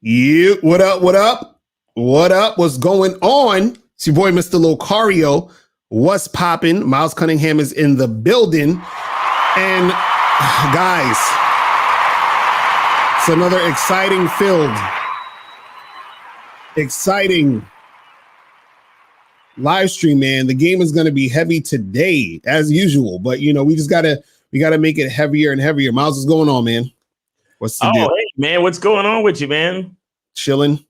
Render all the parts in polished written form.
You, what up? What up? What up? What's going on? It's your boy, Mr. Locario. What's popping? Miles Cunningham is in the building. And guys, it's another exciting live stream, man. The game is going to be heavy today, as usual. But, you know, we gotta make it heavier and heavier. Miles, what's going on, man? What's the deal? Hey, man, what's going on with you, man? Chilling.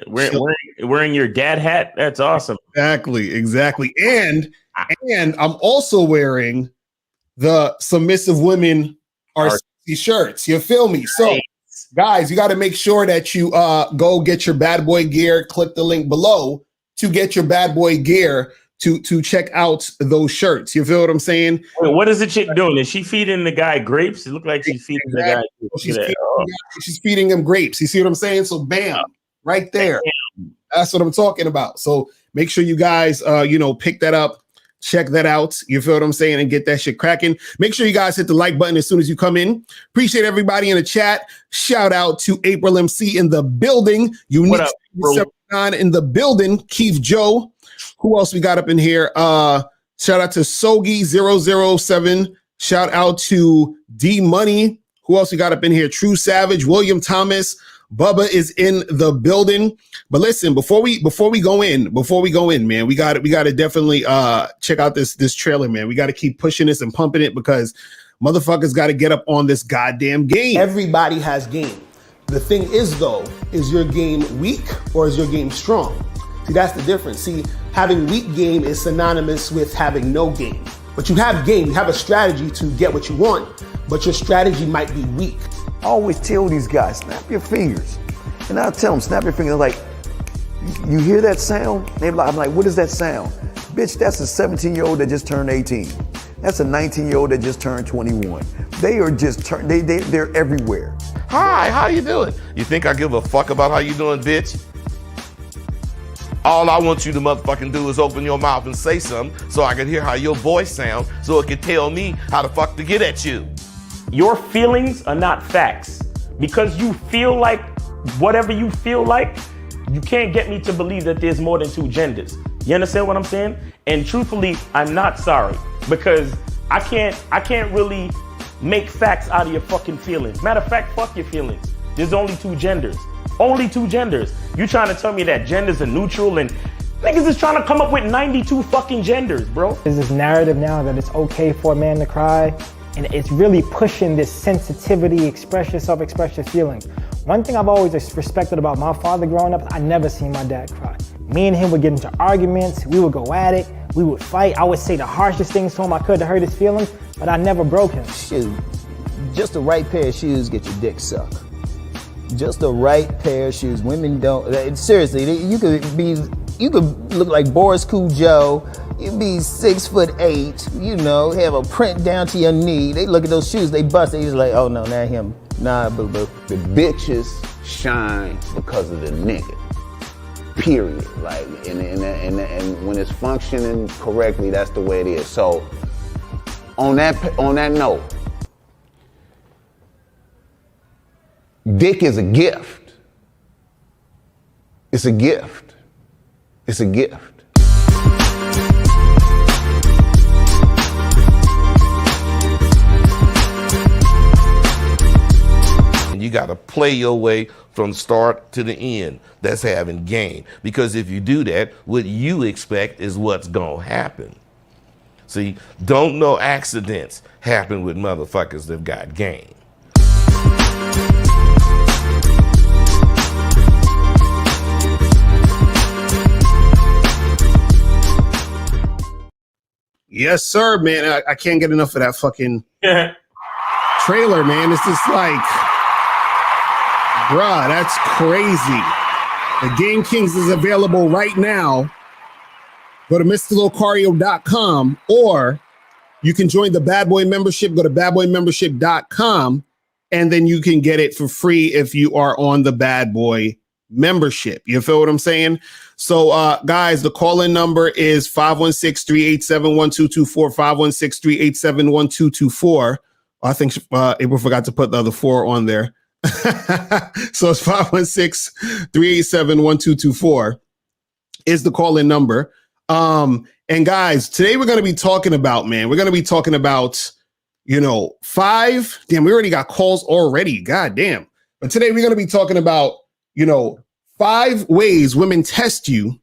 Wearing your dad hat. That's awesome. Exactly. And I'm also wearing the Submissive Women Are Sexy shirts. You feel me? So, guys, you got to make sure that you go get your bad boy gear. Click the link below to get your bad boy gear to check out those shirts. You feel what I'm saying? Wait, what is the chick doing? Is she feeding the guy grapes? It looked like she's feeding the guy. She's feeding him grapes. You see what I'm saying? So bam, right there. That's what I'm talking about. So make sure you guys, pick that up, check that out. You feel what I'm saying? And get that shit cracking. Make sure you guys hit the like button as soon as you come in. Appreciate everybody in the chat. Shout out to April MC in the building. Unique 79 in the building. Keith Joe. Who else we got up in here? Shout out to Sogi007. Shout out to D Money. Who else we got up in here? True Savage, William Thomas, Bubba is in the building. But listen, before we go in, man, we got to definitely check out this trailer, man. We got to keep pushing this and pumping it because motherfuckers got to get up on this goddamn game. Everybody has game. The thing is, though, is your game weak or is your game strong? See, that's the difference. See, having weak game is synonymous with having no game. But you have game, you have a strategy to get what you want, but your strategy might be weak. I always tell these guys, snap your fingers. And I tell them, snap your fingers. Like, you hear that sound? I'm like, what is that sound? Bitch, that's a 17-year-old that just turned 18. That's a 19-year-old that just turned 21. They are just, they're everywhere. Hi, how you doing? You think I give a fuck about how you doing, bitch? All I want you to motherfucking do is open your mouth and say something so I can hear how your voice sounds so it can tell me how the fuck to get at you. Your feelings are not facts. Because you feel like whatever you feel like, you can't get me to believe that there's more than two genders. You understand what I'm saying? And truthfully, I'm not sorry because I can't really make facts out of your fucking feelings. Matter of fact, fuck your feelings. There's only two genders. Only two genders. You trying to tell me that genders are neutral and niggas is trying to come up with 92 fucking genders, bro. There's this narrative now that it's okay for a man to cry, and it's really pushing this sensitivity, express yourself, express your feelings. One thing I've always respected about my father growing up, I never seen my dad cry. Me and him would get into arguments, we would go at it, we would fight. I would say the harshest things to him I could to hurt his feelings, but I never broke him. Shoot, just the right pair of shoes get your dick sucked. Just the right pair of shoes. Women don't, seriously, you could look like Boris Joe. You'd be 6'8", have a print down to your knee. They look at those shoes, they bust, they just like, oh no, not him. Nah, boo-boo. The bitches shine because of the nigga. Period. Like, and when it's functioning correctly, that's the way it is. So, on that note, dick is a gift. It's a gift. It's a gift. And you got to play your way from start to the end. That's having game. Because if you do that, what you expect is what's going to happen. See, don't no accidents happen with motherfuckers that got game. Yes, sir, man. I can't get enough of that fucking trailer, man. It's just like, bruh, that's crazy. The Game Kings is available right now. Go to mrlocario.com or you can join the Bad Boy membership. Go to badboymembership.com and then you can get it for free if you are on the Bad Boy membership. You feel what I'm saying? So, guys, the call-in number is 516-387-1224, 516-387-1224. I think April forgot to put the other 4 on there. So it's 516-387-1224 is the call-in number. And guys, today we're going to be talking about, we already got calls already. God damn. But today we're going to be talking about, 5 ways women test you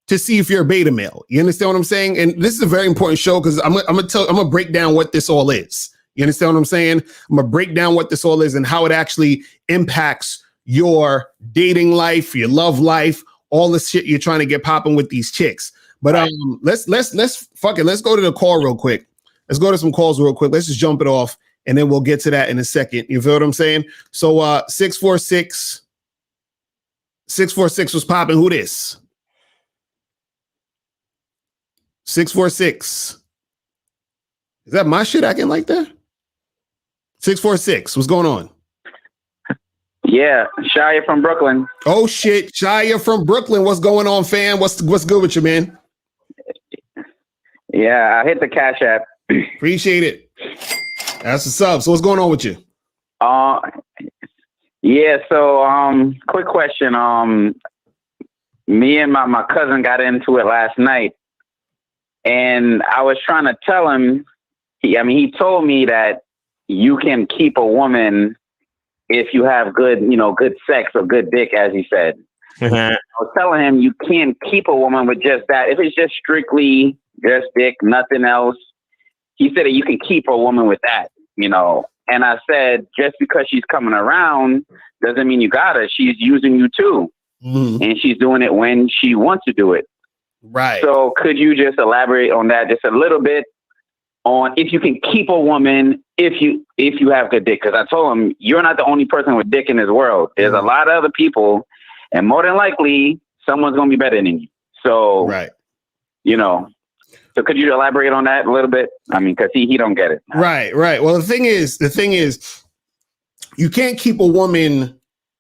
to see if you're a beta male. You understand what I'm saying? And this is a very important show because I'm gonna break down what this all is. You understand what I'm saying? I'm gonna break down what this all is and how it actually impacts your dating life, your love life, all the shit you're trying to get popping with these chicks. But let's fuck it. Let's go to the call real quick. Let's go to some calls real quick. Let's just jump it off and then we'll get to that in a second. You feel what I'm saying? So 646 was popping. Who this? 646. Is that my shit acting like that? 646. What's going on? Yeah, Shia from Brooklyn. Oh shit, Shia from Brooklyn. What's going on, fam? What's good with you, man? Yeah, I hit the Cash App. Appreciate it. That's what's up. So what's going on with you? Yeah, so quick question. Me and my cousin got into it last night. And I was trying to tell him, he told me that you can keep a woman if you have good sex or good dick, as he said. I was telling him you can't keep a woman with just that. If it's just strictly just dick, nothing else. He said that you can keep a woman with that, And I said, just because she's coming around doesn't mean you got her. She's using you too. Mm-hmm. And she's doing it when she wants to do it. Right. So could you just elaborate on that just a little bit on if you can keep a woman if you have good dick? Because I told him you're not the only person with dick in this world. There's a lot of other people, and more than likely someone's gonna be better than you. So right. So could you elaborate on that a little bit? Because he don't get it. Right. Well, the thing is, you can't keep a woman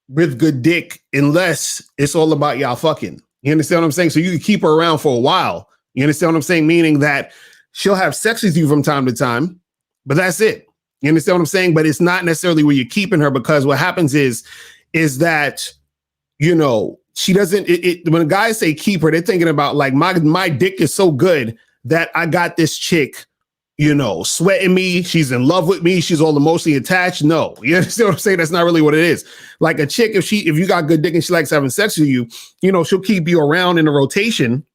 with good dick unless it's all about y'all fucking. You understand what I'm saying? So you can keep her around for a while. You understand what I'm saying? Meaning that she'll have sex with you from time to time, but that's it. You understand what I'm saying? But it's not necessarily where you're keeping her, because what happens is that, she doesn't, when guys say keep her, they're thinking about like my dick is so good that I got this chick, sweating me. She's in love with me. She's all emotionally attached. No, you understand what I'm saying? That's not really what it is. Like a chick, if you got good dick and she likes having sex with you, she'll keep you around in the rotation,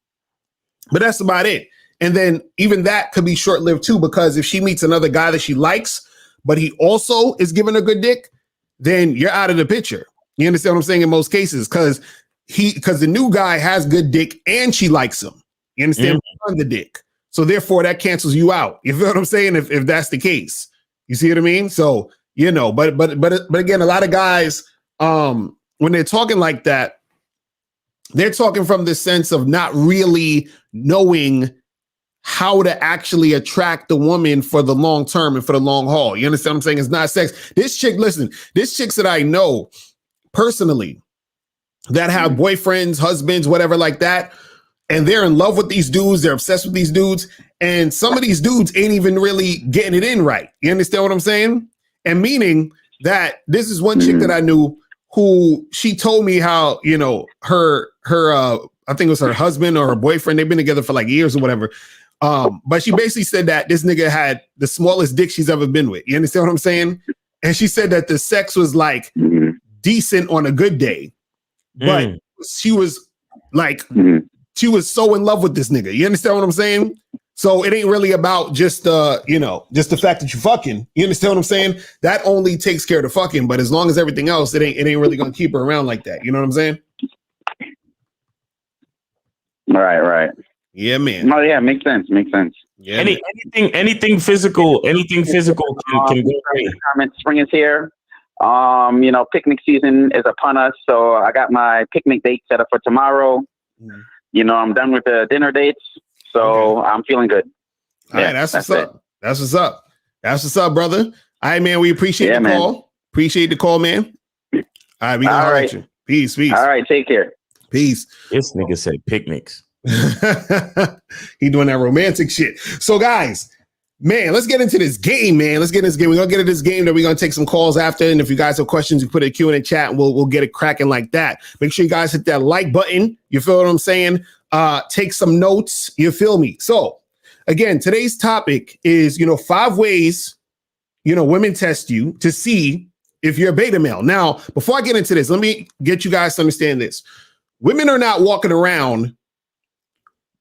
but that's about it. And then even that could be short-lived too, because if she meets another guy that she likes, but he also is giving her good dick, then you're out of the picture. You understand what I'm saying? In most cases, because the new guy has good dick and she likes him. You understand? On the dick. So therefore that cancels you out. You feel what I'm saying? If that's the case, you see what I mean? So, but again, a lot of guys, when they're talking like that, they're talking from the sense of not really knowing how to actually attract the woman for the long term and for the long haul. You understand what I'm saying? It's not sex. This chicks that I know personally that have boyfriends, husbands, whatever like that, and they're in love with these dudes. They're obsessed with these dudes. And some of these dudes ain't even really getting it in right. You understand what I'm saying? And meaning that this is one chick that I knew who she told me how, her I think it was her husband or her boyfriend. They've been together for like years or whatever. But she basically said that this nigga had the smallest dick she's ever been with. You understand what I'm saying? And she said that the sex was like decent on a good day, but she was like, she was so in love with this nigga. You understand what I'm saying? So it ain't really about just just the fact that you fucking. You understand what I'm saying? That only takes care of the fucking, but as long as everything else, it ain't really gonna keep her around like that. You know what I'm saying? Right. Yeah, man. Oh yeah, makes sense. Yeah. Anything physical can go great. Spring is here. Picnic season is upon us, so I got my picnic date set up for tomorrow. I'm done with the dinner dates, so I'm feeling good. All right, that's what's up. That's what's up, brother. All right, man. We appreciate the call. Appreciate the call, man. All right, we gonna holler at you. Peace. All right, take care. Peace. This nigga said picnics. He doing that romantic shit. So guys, Man, let's get into this game, man. Let's get into this game. We're gonna get into this game. Then we're gonna take some calls after. And if you guys have questions, you put a Q in the chat, and we'll get it cracking like that. Make sure you guys hit that like button. You feel what I'm saying? Take some notes. You feel me? So, again, today's topic is 5 ways women test you to see if you're a beta male. Now, before I get into this, let me get you guys to understand this. Women are not walking around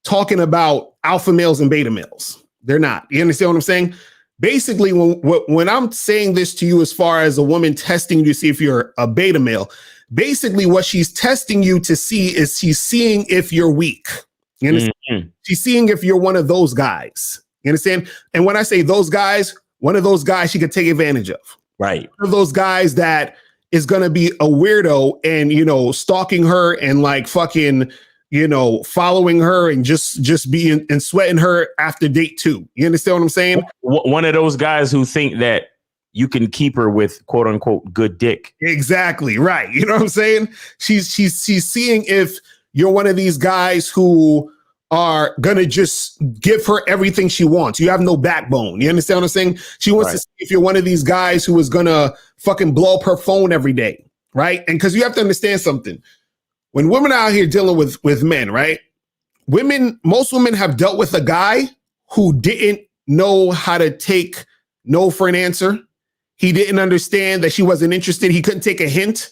talking about alpha males and beta males. They're not. You understand what I'm saying? Basically, when I'm saying this to you as far as a woman testing you to see if you're a beta male, basically what she's testing you to see is she's seeing if you're weak. You understand? Mm-hmm. She's seeing if you're one of those guys. You understand? And when I say those guys, one of those guys she could take advantage of. Right. One of those guys that is going to be a weirdo and, stalking her and like fucking following her and just being and sweating her after date 2. You understand what I'm saying? One of those guys who think that you can keep her with quote unquote good dick. Exactly. Right. You know what I'm saying? She's seeing if you're one of these guys who are going to just give her everything she wants. You have no backbone. You understand what I'm saying? She wants to see if you're one of these guys who is going to fucking blow up her phone every day. Right. And because you have to understand something. When women are out here dealing with men, right? Most women have dealt with a guy who didn't know how to take no for an answer. He didn't understand that she wasn't interested. He couldn't take a hint.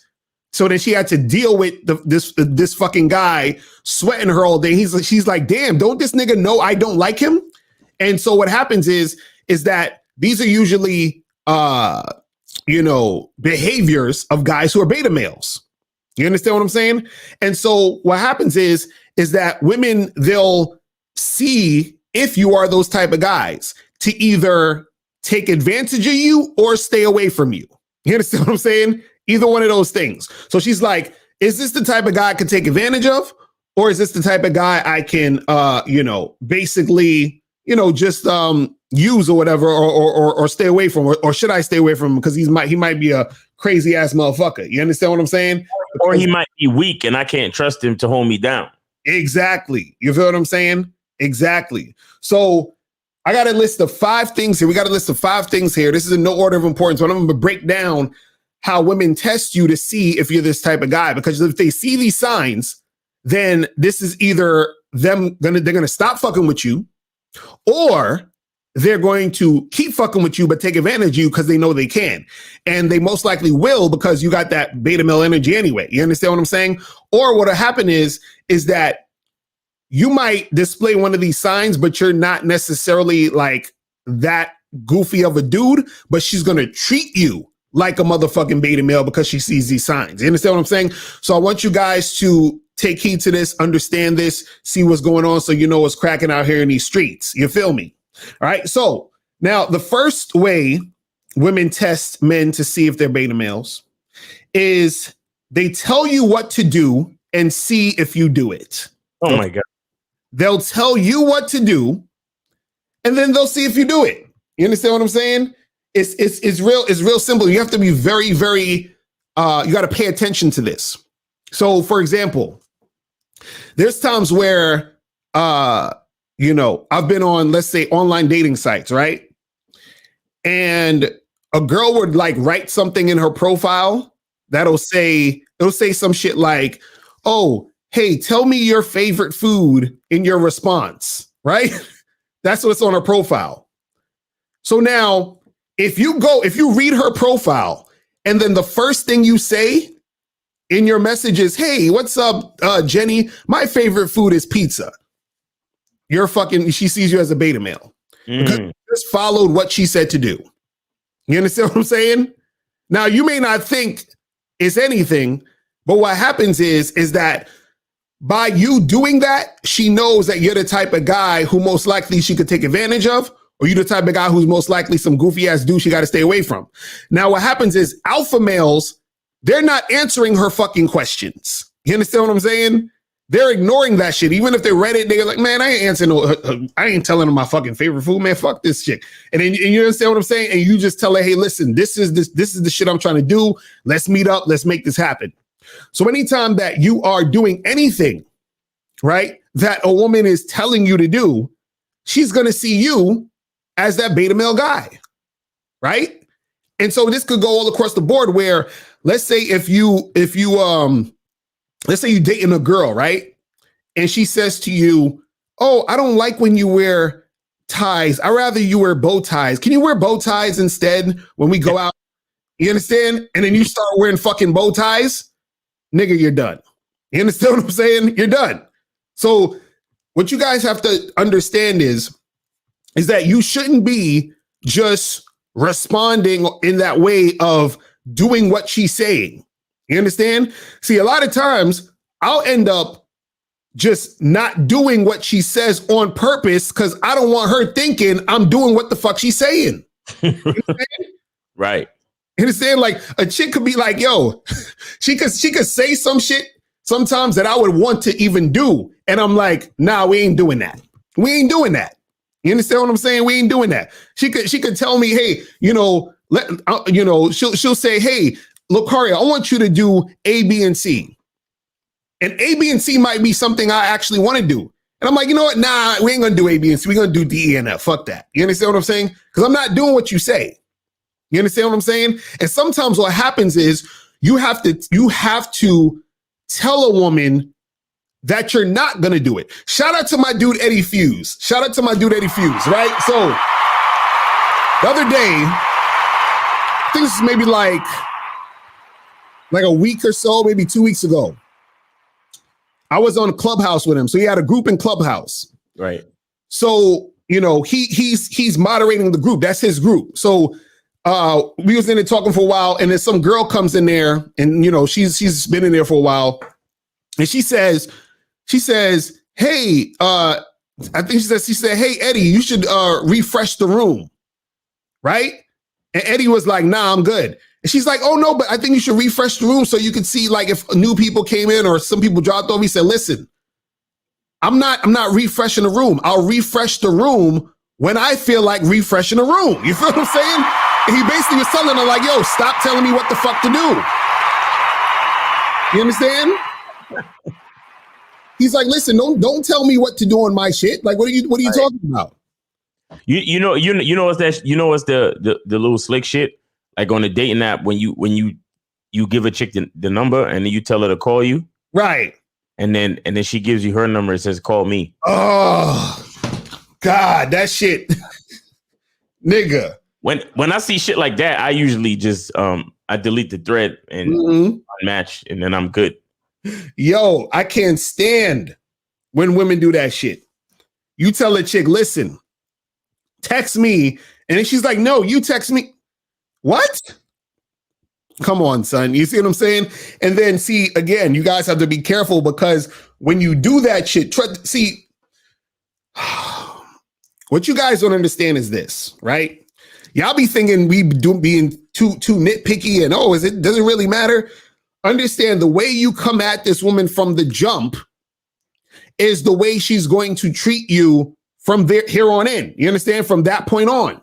So then she had to deal with this fucking guy sweating her all day. She's like, damn, don't this nigga know I don't like him? And so what happens is that these are usually, behaviors of guys who are beta males. You understand what I'm saying? And so what happens is that women, they'll see if you are those type of guys to either take advantage of you or stay away from you. You understand what I'm saying? Either one of those things. So she's like, is this the type of guy I can take advantage of? Or is this the type of guy I can, basically, just use or whatever, or stay away from, or should I stay away from him because he might be a crazy ass motherfucker. You understand what I'm saying? Or he might be weak and I can't trust him to hold me down. Exactly. You feel what I'm saying? Exactly. So I got a list of 5 things here. We got a list of 5 things here. This is in no order of importance, but I'm going to break down how women test you to see if you're this type of guy. Because if they see these signs, then this is either they're going to stop fucking with you, or they're going to keep fucking with you, but take advantage of you because they know they can. And they most likely will because you got that beta male energy anyway. You understand what I'm saying? Or what'll happen is that you might display one of these signs, but you're not necessarily like that goofy of a dude, but she's going to treat you like a motherfucking beta male because she sees these signs. You understand what I'm saying? So I want you guys to take heed to this, understand this, see what's going on so you know what's cracking out here in these streets. You feel me? All right. So now the first way women test men to see if they're beta males is they tell you what to do and see if you do it. Oh my God. They'll tell you what to do and then they'll see if you do it. You understand what I'm saying? It's real simple. You have to be very, very, you got to pay attention to this. So for example, there's times where, I've been on, let's say, online dating sites, right? And a girl would like write something in her profile it'll say some shit like, oh, hey, tell me your favorite food in your response, right? That's what's on her profile. So now if you read her profile and then the first thing you say in your message is, hey, what's up, Jenny? My favorite food is pizza. She sees you as a beta male. Because you just followed what she said to do. You understand what I'm saying? Now, you may not think it's anything, but what happens is that by you doing that, she knows that you're the type of guy who most likely she could take advantage of, or you're the type of guy who's most likely some goofy ass dude she got to stay away from. Now, what happens is alpha males, they're not answering her fucking questions. You understand what I'm saying? They're ignoring that shit. Even if they read it, they're like, man, I ain't answering I ain't telling them my fucking favorite food, man. Fuck this shit. And you understand what I'm saying? And you just tell her, hey, listen, this is the shit I'm trying to do. Let's meet up. Let's make this happen. So anytime that you are doing anything, right, that a woman is telling you to do, she's going to see you as that beta male guy, right? And so this could go all across the board where, let's say if you let's say you're dating a girl, right? And she says to you, oh, I don't like when you wear ties. I'd rather you wear bow ties. Can you wear bow ties instead when we go out? You understand? And then you start wearing fucking bow ties, nigga, you're done. You understand what I'm saying? You're done. So what you guys have to understand is that you shouldn't be just responding in that way of doing what she's saying. You understand? See, a lot of times I'll end up just not doing what she says on purpose because I don't want her thinking I'm doing what the fuck she's saying. Right. You understand? Like a chick could be like, yo, she could say some shit sometimes that I would want to even do. And I'm like, nah, we ain't doing that. We ain't doing that. You understand what I'm saying? We ain't doing that. She could tell me, hey, she'll say, hey, Locario, I want you to do A, B, and C. And A, B, and C might be something I actually want to do. And I'm like, you know what? Nah, we ain't gonna do A, B, and C. We're gonna do D, E, and F. Fuck that. You understand what I'm saying? Because I'm not doing what you say. You understand what I'm saying? And sometimes what happens is you have to tell a woman that you're not gonna do it. Shout out to my dude Eddie Fuse. Right? So the other day, I think this is maybe like a week or so, maybe 2 weeks ago. I was on Clubhouse with him. So he had a group in Clubhouse. Right. So, he's moderating the group. That's his group. So we was in there talking for a while, and then some girl comes in there, and she's been in there for a while. And she says, hey, she said, hey, Eddie, you should refresh the room. Right? And Eddie was like, nah, I'm good. And she's like, oh no, but I think you should refresh the room so you can see like if new people came in or some people dropped off. He said, listen, I'm not refreshing the room. I'll refresh the room when I feel like refreshing the room. You feel what I'm saying? And he basically was telling her like, yo, stop telling me what the fuck to do. You understand? He's like, listen, don't tell me what to do on my shit. Like, what are you talking about? You know what's the little slick shit? Like on the dating app, when you give a chick the number and then you tell her to call you, right? And then she gives you her number and says, "Call me." Oh, God, that shit, nigga. When I see shit like that, I usually just I delete the thread and unmatch, and then I'm good. Yo, I can't stand when women do that shit. You tell a chick, listen, text me, and then she's like, no, you text me. What? Come on, son. You see what I'm saying? And then see, again, you guys have to be careful because when you do that shit, see, what you guys don't understand is this, right? Y'all be thinking being too nitpicky and does it really matter? Understand the way you come at this woman from the jump is the way she's going to treat you from here on in. You understand? From that point on.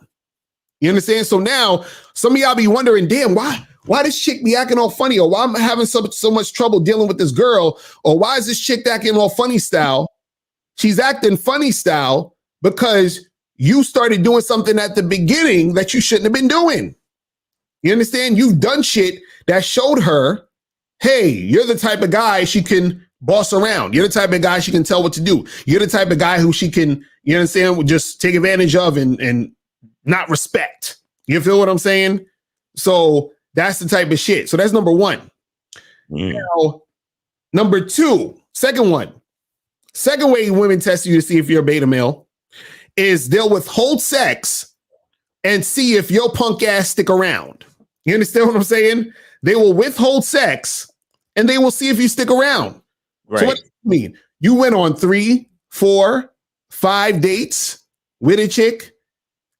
You understand? So now some of y'all be wondering, damn, why this chick be acting all funny, or why I'm having so much trouble dealing with this girl, or why is this chick acting all funny style? She's acting funny style because you started doing something at the beginning that you shouldn't have been doing. You understand? You've done shit that showed her, hey, you're the type of guy she can boss around. You're the type of guy she can tell what to do. You're the type of guy who she can, you understand, just take advantage of and not respect. You feel what I'm saying? So that's the type of shit. So that's number one. Now, number two, second way women test you to see if you're a beta male is they'll withhold sex and see if your punk ass stick around. You understand what I'm saying? They will withhold sex and they will see if you stick around. Right. So what does that mean? You went on 3, 4, 5 dates with a chick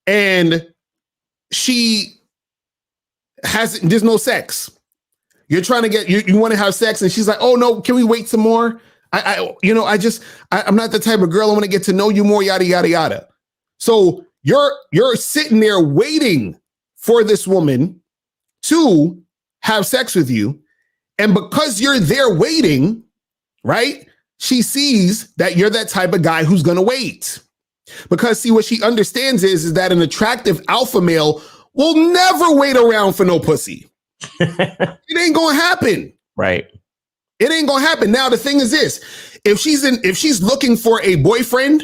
and there's no sex. You're trying to you want to have sex and she's like, oh no, can we wait some more? I'm not the type of girl I want to get to know you more, yada, yada, yada. So you're sitting there waiting for this woman to have sex with you. And because you're there waiting, right? She sees that you're that type of guy who's going to wait. Because see, what she understands is that an attractive alpha male will never wait around for no pussy. It ain't gonna happen. Right. It ain't gonna happen. Now the thing is this: if she's looking for a boyfriend,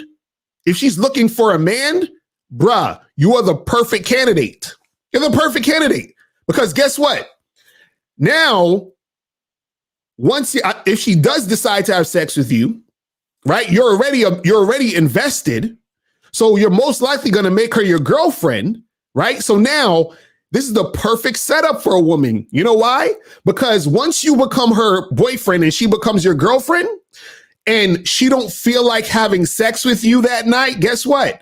if she's looking for a man, bruh, you are the perfect candidate. You're the perfect candidate. Because guess what? Now, if she does decide to have sex with you, right? You're already invested. So you're most likely going to make her your girlfriend, right? So now this is the perfect setup for a woman. You know why? Because once you become her boyfriend and she becomes your girlfriend and she don't feel like having sex with you that night, guess what?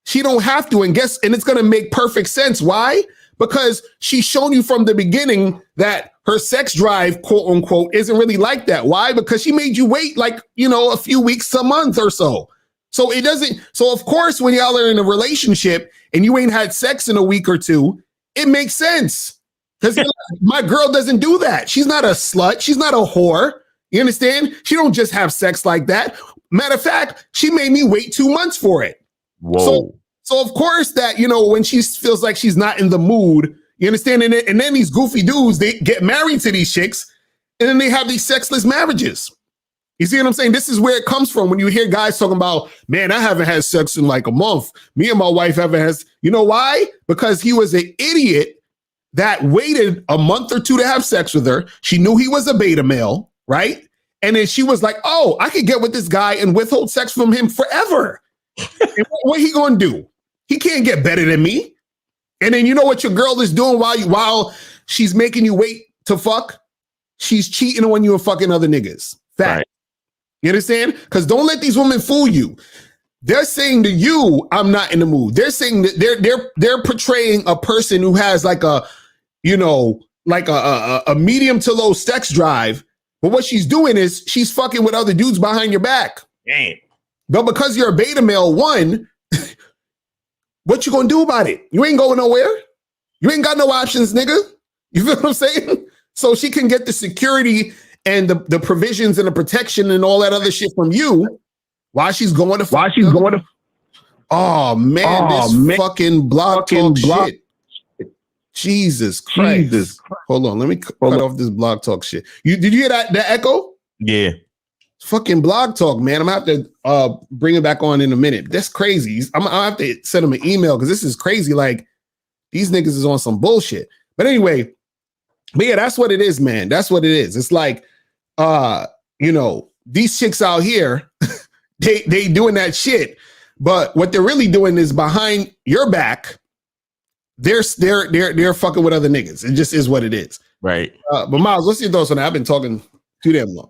She don't have to. And it's going to make perfect sense. Why? Because she's shown you from the beginning that her sex drive, quote unquote, isn't really like that. Why? Because she made you wait like, a few weeks, a month or so. So it doesn't. So of course, when y'all are in a relationship and you ain't had sex in a week or two, it makes sense. Because my girl doesn't do that. She's not a slut. She's not a whore. You understand? She don't just have sex like that. Matter of fact, she made me wait 2 months for it. Whoa. So of course that, when she feels like she's not in the mood, you understand? And then these goofy dudes, they get married to these chicks and then they have these sexless marriages. You see what I'm saying? This is where it comes from when you hear guys talking about, man, I haven't had sex in like a month. Me and my wife haven't had. You know why? Because he was an idiot that waited a month or two to have sex with her. She knew he was a beta male, right? And then she was like, oh, I could get with this guy and withhold sex from him forever. And what he gonna do? He can't get better than me. And then you know what your girl is doing while she's making you wait to fuck? She's cheating on you and fucking other niggas. Fact. Right. You understand? Because don't let these women fool you. They're saying to you, I'm not in the mood. They're saying that they're portraying a person who has like a medium to low sex drive. But what she's doing is she's fucking with other dudes behind your back. Damn. But because you're a beta male, what you gonna do about it? You ain't going nowhere. You ain't got no options, nigga. You feel what I'm saying? So she can get the security and the provisions and the protection and all that other shit from you while she's going to. Oh man, this fucking block talk shit. Jesus Christ. Hold on, let me cut off this blog talk shit. Did you hear that echo? Yeah. Fucking blog talk, man. I'm gonna have to bring it back on in a minute. That's crazy. I'll have to send him an email because this is crazy. Like, these niggas is on some bullshit. But anyway, yeah, that's what it is, man. That's what it is. It's like, these chicks out here, they doing that shit. But what they're really doing is behind your back, they're fucking with other niggas. It just is what it is. Right. But Miles, what's your thoughts on that? I've been talking too damn long.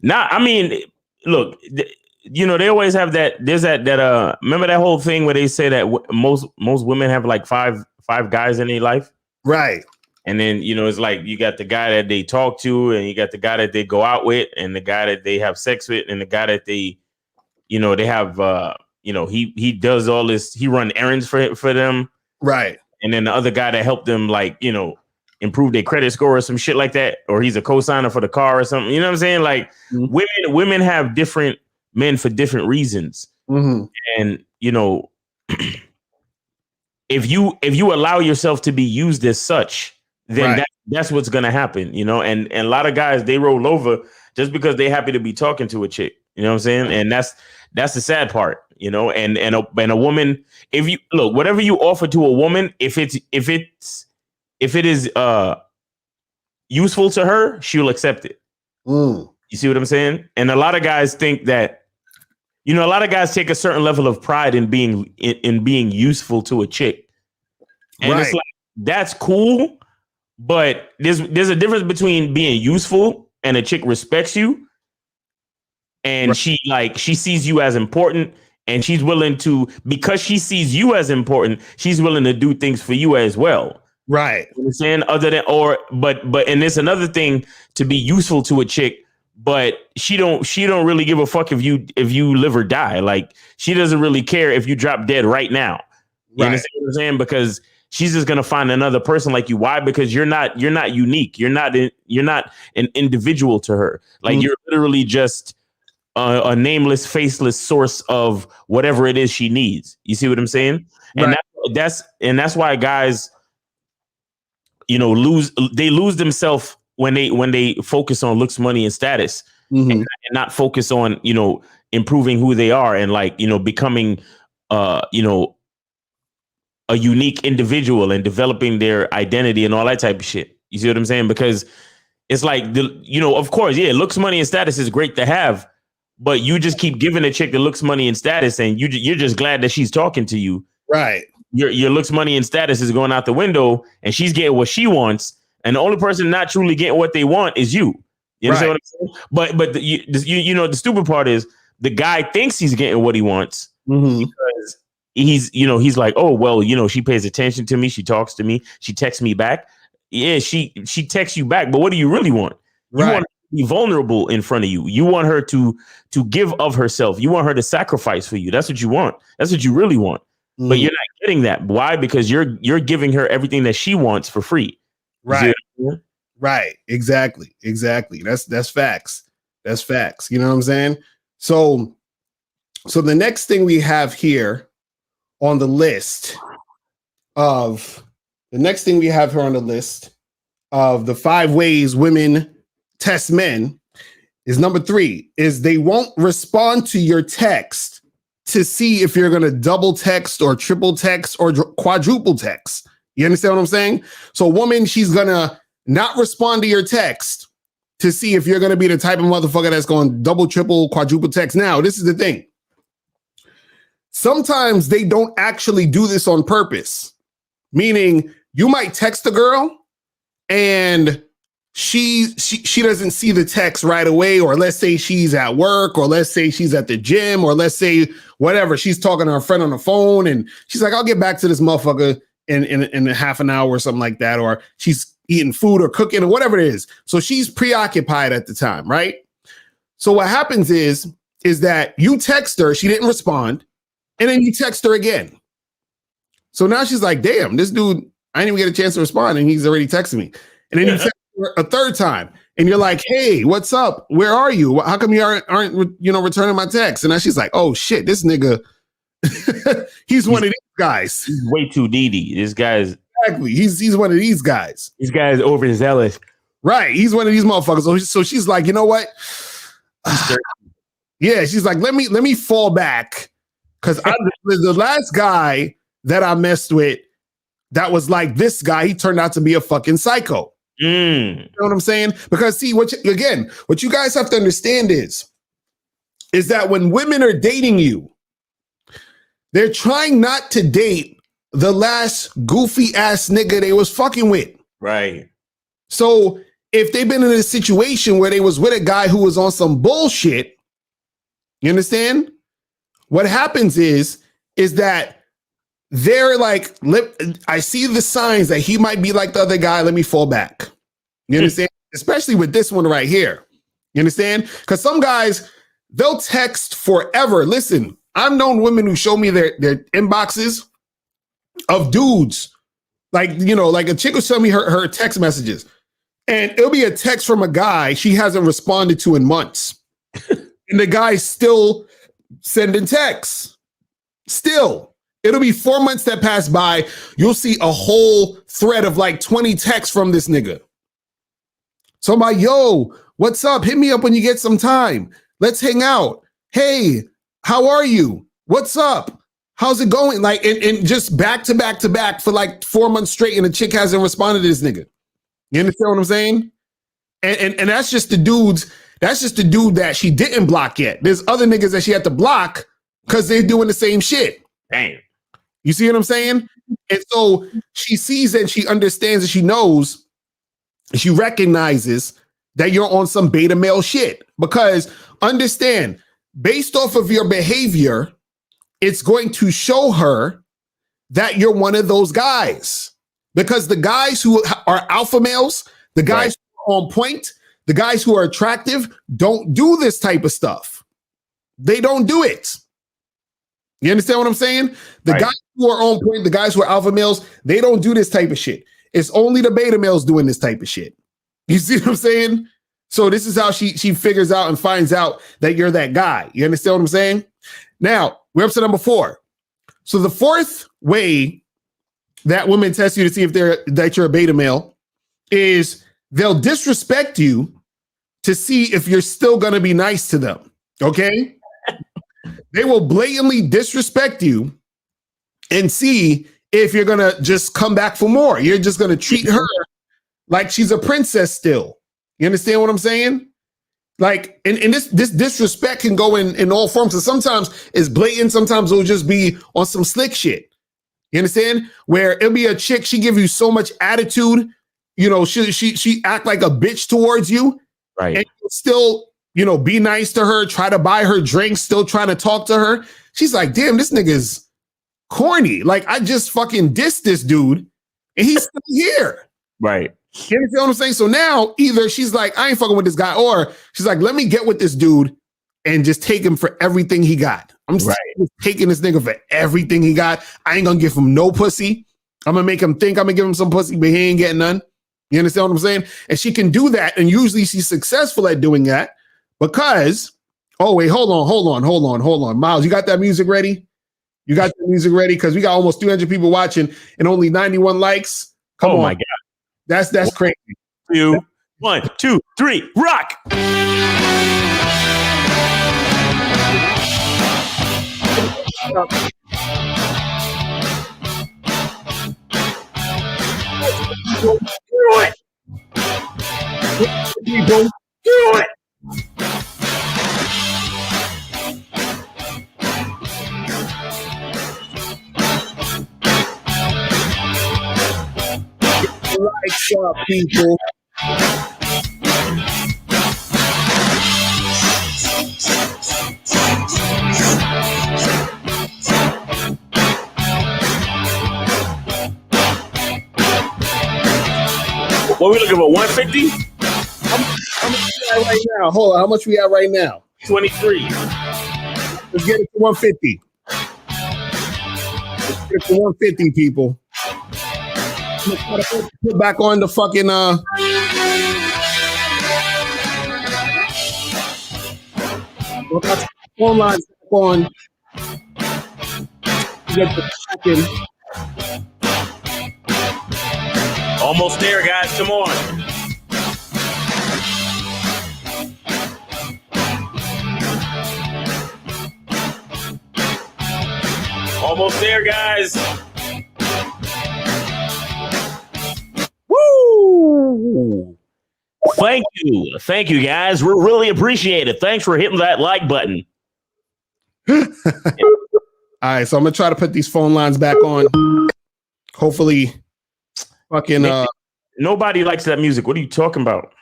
I mean, look, they always have that. There's that remember that whole thing where they say that most women have like five guys in their life. Right. And then, it's like you got the guy that they talk to and you got the guy that they go out with and the guy that they have sex with and the guy that they have, he does all this. He run errands for them. Right. And then the other guy that helped them, like, improve their credit score or some shit like that. Or he's a co-signer for the car or something. You know what I'm saying? Like, women have different men for different reasons. Mm-hmm. And, if you allow yourself to be used as such, then that's what's going to happen, and a lot of guys, they roll over just because they're happy to be talking to a chick. You know what I'm saying? And that's the sad part, and a woman, if you look, whatever you offer to a woman, if it is useful to her, she'll accept it. You see what I'm saying? And a lot of guys think that, a lot of guys take a certain level of pride in being useful to a chick. And it's like, that's cool. But there's a difference between being useful and a chick respects you. And she sees you as important and she's willing to, because she sees you as important, she's willing to do things for you as well. Right. You know what I'm saying? And it's another thing to be useful to a chick, but she don't really give a fuck if you live or die. Like, she doesn't really care if you drop dead right now. You understand what I'm saying? Because she's just gonna find another person like you. Why? Because you're not unique. You're not an individual to her. Like, you're literally just a nameless, faceless source of whatever it is she needs. You see what I'm saying? And Right. that's why guys, lose themselves when they focus on looks, money, and status, and not focus on improving who they are and becoming a unique individual and developing their identity and all that type of shit. You see what I'm saying? Because it's like, of course, yeah, looks, money, and status is great to have, but you just keep giving a chick that looks, money, and status, and you're just glad that she's talking to you. Right. Your looks, money, and status is going out the window, and she's getting what she wants, and the only person not truly getting what they want is you. You understand what I'm saying? But the stupid part is the guy thinks he's getting what he wants because he's like, oh well, she pays attention to me, she talks to me, she texts me back. Yeah, she texts you back, but what do you really want? You want her to be vulnerable in front of you. You want her to give of herself. You want her to sacrifice for you. That's what you want. That's what you really want. But you're not getting that. Why? Because you're giving her everything that she wants for free. Right. Right. Exactly. That's facts. That's facts. You know what I'm saying? So the next thing we have here on the list of the 5 ways women test men is number 3 is they won't respond to your text to see if you're going to double text or triple text or quadruple text. You understand what I'm saying? So a woman, she's going to not respond to your text to see if you're going to be the type of motherfucker that's going double, triple, quadruple text. Now, this is the thing. Sometimes they don't actually do this on purpose. Meaning you might text a girl and she doesn't see the text right away, or let's say she's at work, or let's say she's at the gym, or let's say whatever, she's talking to her friend on the phone and she's like, I'll get back to this motherfucker in a half an hour or something like that, or she's eating food or cooking or whatever it is. So she's preoccupied at the time, right? So what happens is that you text her, she didn't respond, and then you text her again. So now she's like, damn, this dude, I didn't even get a chance to respond and he's already texting me. And then you text her a third time and you're like, hey, what's up? Where are you? How come you aren't returning my text? And now she's like, oh shit, this nigga, he's one of these guys. He's way too needy. This guy's exactly. He's one of these guys. This guy's overzealous. Right. He's one of these motherfuckers. So she's like, you know what? Yeah, she's like, let me fall back. Because the last guy that I messed with that was like this guy, he turned out to be a fucking psycho. You know what I'm saying? Because see, what you guys have to understand is that when women are dating you, they're trying not to date the last goofy ass nigga they was fucking with. Right. So if they've been in a situation where they was with a guy who was on some bullshit, you understand? What happens is that they're like, I see the signs that he might be like the other guy. Let me fall back. You understand? Especially with this one right here. You understand? Because some guys, they'll text forever. Listen, I've known women who show me their inboxes of dudes. Like a chick will send me her text messages. And it'll be a text from a guy she hasn't responded to in months. And the guy's still sending texts. Still. It'll be 4 months that pass by. You'll see a whole thread of like 20 texts from this nigga. So I'm like, yo, what's up? Hit me up when you get some time. Let's hang out. Hey, how are you? What's up? How's it going? Like, and just back to back to back for like 4 months straight, and the chick hasn't responded to this nigga. You understand what I'm saying? And that's just the dudes. That's just the dude that she didn't block yet. There's other niggas that she had to block because they're doing the same shit. Damn. You see what I'm saying? And so she sees and she understands and she knows, and she recognizes that you're on some beta male shit. Because understand, based off of your behavior, it's going to show her that you're one of those guys. Because the guys who are alpha males, the guys who are on point, the guys who are attractive don't do this type of stuff. They don't do it. You understand what I'm saying? The guys who are on point, the guys who are alpha males, they don't do this type of shit. It's only the beta males doing this type of shit. You see what I'm saying? So this is how she figures out and finds out that you're that guy. You understand what I'm saying? Now, we're up to number 4. So the fourth way that women test you to see if that you're a beta male is they'll disrespect you to see if you're still going to be nice to them. Okay? They will blatantly disrespect you and see if you're going to just come back for more. You're just going to treat her like she's a princess still. You understand what I'm saying? Like, and this disrespect can go in all forms. So sometimes it's blatant. Sometimes it'll just be on some slick shit. You understand? Where it'll be a chick, she give you so much attitude, you know, she act like a bitch towards you. Right. And you still, you know, be nice to her, try to buy her drinks, still trying to talk to her. She's like, damn, this nigga's corny. Like, I just fucking dissed this dude and he's still here. Right. You understand what I'm saying? So now either she's like, I ain't fucking with this guy, or she's like, let me get with this dude and just take him for everything he got. I'm just taking this nigga for everything he got. I ain't gonna give him no pussy. I'm gonna make him think I'm gonna give him some pussy, but he ain't getting none. You understand what I'm saying? And she can do that, and usually she's successful at doing that because, oh wait, hold on. Miles, you got that music ready? You got the music ready? Because we got almost 300 people watching and only 91 likes. Come on. My God. That's crazy. 2, 1, 2, 3, rock. Do it. Do it. Lights up, people. What are we looking for? 150? How much we at right now? Hold on. How much we at right now? 23. Let's get it to 150. Let's get it to 150, people. I'm gonna try to put back on the fucking phone lines back on. Get the fucking. Almost there, guys. Come on. Almost there, guys. Woo! Thank you, guys. We really appreciate it. Thanks for hitting that like button. All right, so I'm gonna try to put these phone lines back on. Hopefully, fucking nobody likes that music. What are you talking about?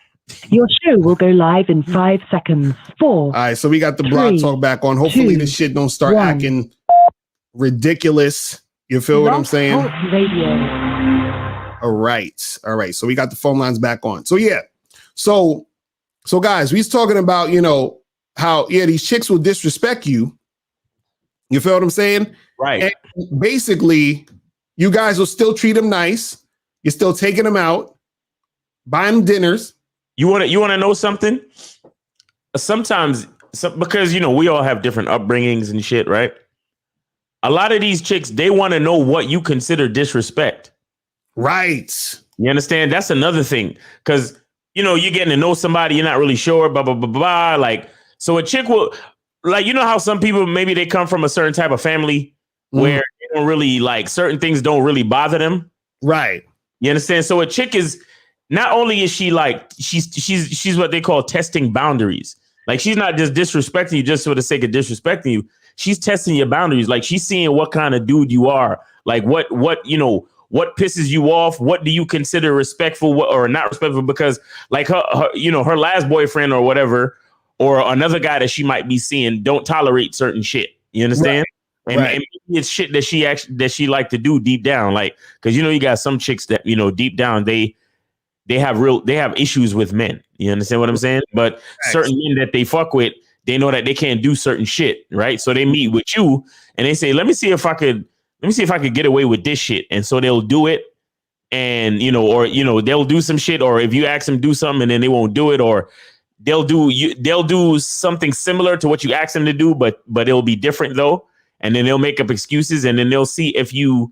Your show will go live in 5 seconds. 4. All right, so we got the blog talk back on. Hopefully, 2, this shit don't start 1. acting ridiculous. You feel what I'm saying? Radio. All right. So we got the phone lines back on. So yeah. So guys, we was talking about, you know, how these chicks will disrespect you. You feel what I'm saying? Right. And basically, you guys will still treat them nice. You're still taking them out, buying them dinners. You want to know something? Sometimes, because, you know, we all have different upbringings and shit, right? A lot of these chicks, they want to know what you consider disrespect. Right. You understand? That's another thing. Because, you know, you're getting to know somebody, you're not really sure, blah, blah, blah, blah. Like, so a chick will, like, you know how some people, maybe they come from a certain type of family where they don't really, like, certain things don't really bother them. Right. You understand? So a chick is, not only is she like, she's what they call testing boundaries. Like, she's not just disrespecting you just for the sake of disrespecting you. She's testing your boundaries. Like, she's seeing what kind of dude you are. Like, what what pisses you off? What do you consider respectful or not respectful? Because like her her last boyfriend or whatever, or another guy that she might be seeing don't tolerate certain shit. You understand? Right. And it's shit that she like to do deep down. Like, because, you know, you got some chicks that, you know, deep down, they have issues with men. You understand what I'm saying? But certain men that they fuck with, they know that they can't do certain shit. Right. So they meet with you and they say, let me see if I could get away with this shit. And so they'll do it. And, you know, or, you know, they'll do some shit, or if you ask them to do something and then they won't do it, or they'll do something similar to what you ask them to do, but it'll be different though. And then they'll make up excuses, and then they'll see if you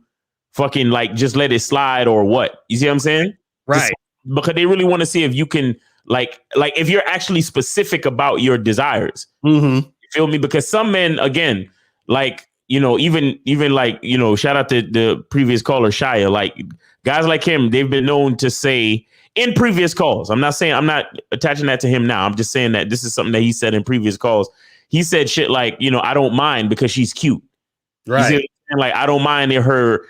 fucking like just let it slide or what. You see what I'm saying? Right. Because they really want to see if you can like if you're actually specific about your desires. Mm-hmm. You feel me? Because some men, again, like, you know, even like, you know, shout out to the previous caller, Shia, like guys like him, they've been known to say in previous calls. I'm not attaching that to him now. I'm just saying that this is something that he said in previous calls. He said shit like, you know, I don't mind because she's cute. Right. Like, I don't mind her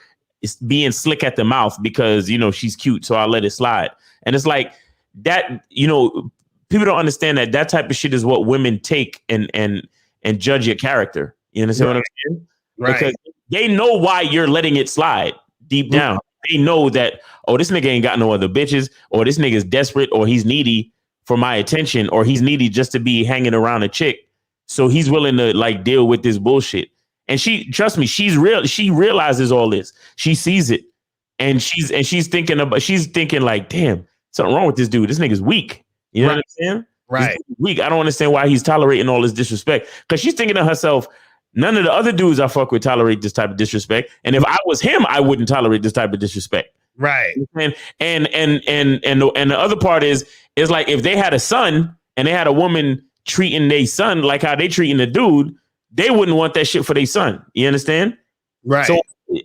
being slick at the mouth because, you know, she's cute. So I'll let it slide. And it's like that, you know, people don't understand that type of shit is what women take and judge your character. You understand what I'm saying? Right. Because they know why you're letting it slide deep down. They know that, oh, this nigga ain't got no other bitches, or this nigga's desperate, or he's needy for my attention, or he's needy just to be hanging around a chick. So he's willing to like deal with this bullshit. And trust me, she realizes all this. She sees it. And she's thinking like, damn, something wrong with this dude. This nigga's weak. You know what I'm saying? Right. He's weak. I don't understand why he's tolerating all this disrespect. Because she's thinking to herself, none of the other dudes I fuck with tolerate this type of disrespect. And if I was him, I wouldn't tolerate this type of disrespect. Right. And the other part is like if they had a son and they had a woman treating their son like how they treating the dude, they wouldn't want that shit for their son. You understand? Right.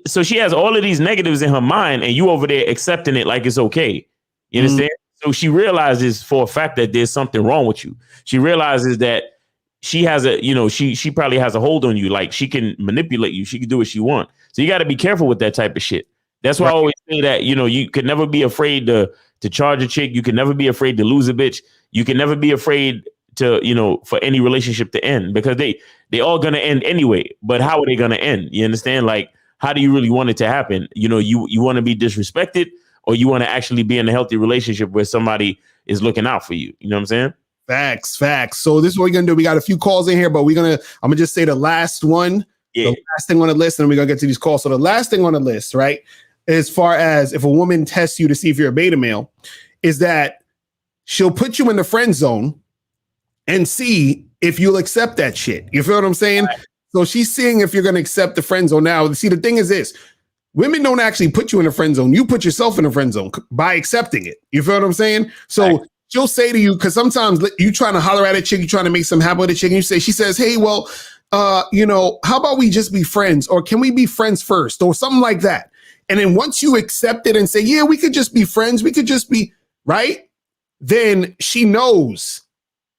So she has all of these negatives in her mind, and you over there accepting it like it's okay. You understand? So she realizes for a fact that there's something wrong with you. She realizes that she has she probably has a hold on you. Like she can manipulate you. She can do what she wants. So you got to be careful with that type of shit. That's why I always say that, you know, you could never be afraid to charge a chick. You can never be afraid to lose a bitch. You can never be afraid to, you know, for any relationship to end, because they all going to end anyway. But how are they going to end? You understand? Like, how do you really want it to happen? You know, you want to be disrespected, or you want to actually be in a healthy relationship where somebody is looking out for you. You know what I'm saying? Facts. So this is what we're going to do. We got a few calls in here, but I'm going to just say the last one, the last thing on the list, and then we're going to get to these calls. So the last thing on the list, right, as far as if a woman tests you to see if you're a beta male, is that she'll put you in the friend zone and see if you'll accept that shit. You feel what I'm saying? Right. So she's seeing if you're going to accept the friend zone. Now, see, the thing is this. Women don't actually put you in a friend zone. You put yourself in a friend zone by accepting it. You feel what I'm saying? So she'll say to you, because sometimes you trying to holler at a chick, you trying to make some happen with a chick, and she says, hey, well, you know, how about we just be friends? Or can we be friends first? Or something like that. And then once you accept it and say, yeah, we could just be friends, we could just be, right? Then she knows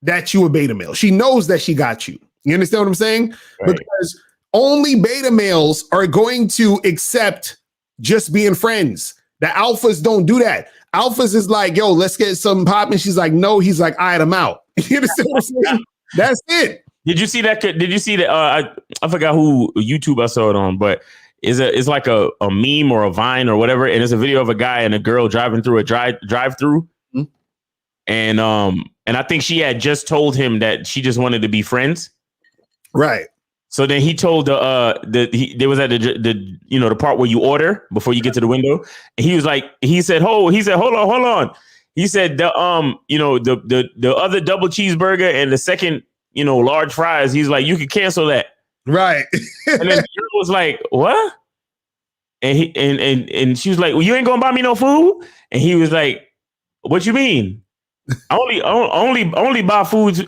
that you a beta male. She knows that she got you. You understand what I'm saying? Right. Because only beta males are going to accept just being friends. The alphas don't do that. Alphas is like, yo, let's get some pop. And she's like, no. He's like, all right, I'm out. You understand what I'm saying? That's it. Did you see that? I forgot who YouTube I saw it on, but it's like a meme or a Vine or whatever. And it's a video of a guy and a girl driving through a drive-through. Mm-hmm. And I think she had just told him that she just wanted to be friends. Right. So then he told there was at the part where you order before you get to the window. And he said, hold on. He said the other double cheeseburger and the second, large fries. He's like, you can cancel that. Right. And then the girl was like, what? And and she was like, well, you ain't gonna buy me no food? And he was like, what you mean? only buy food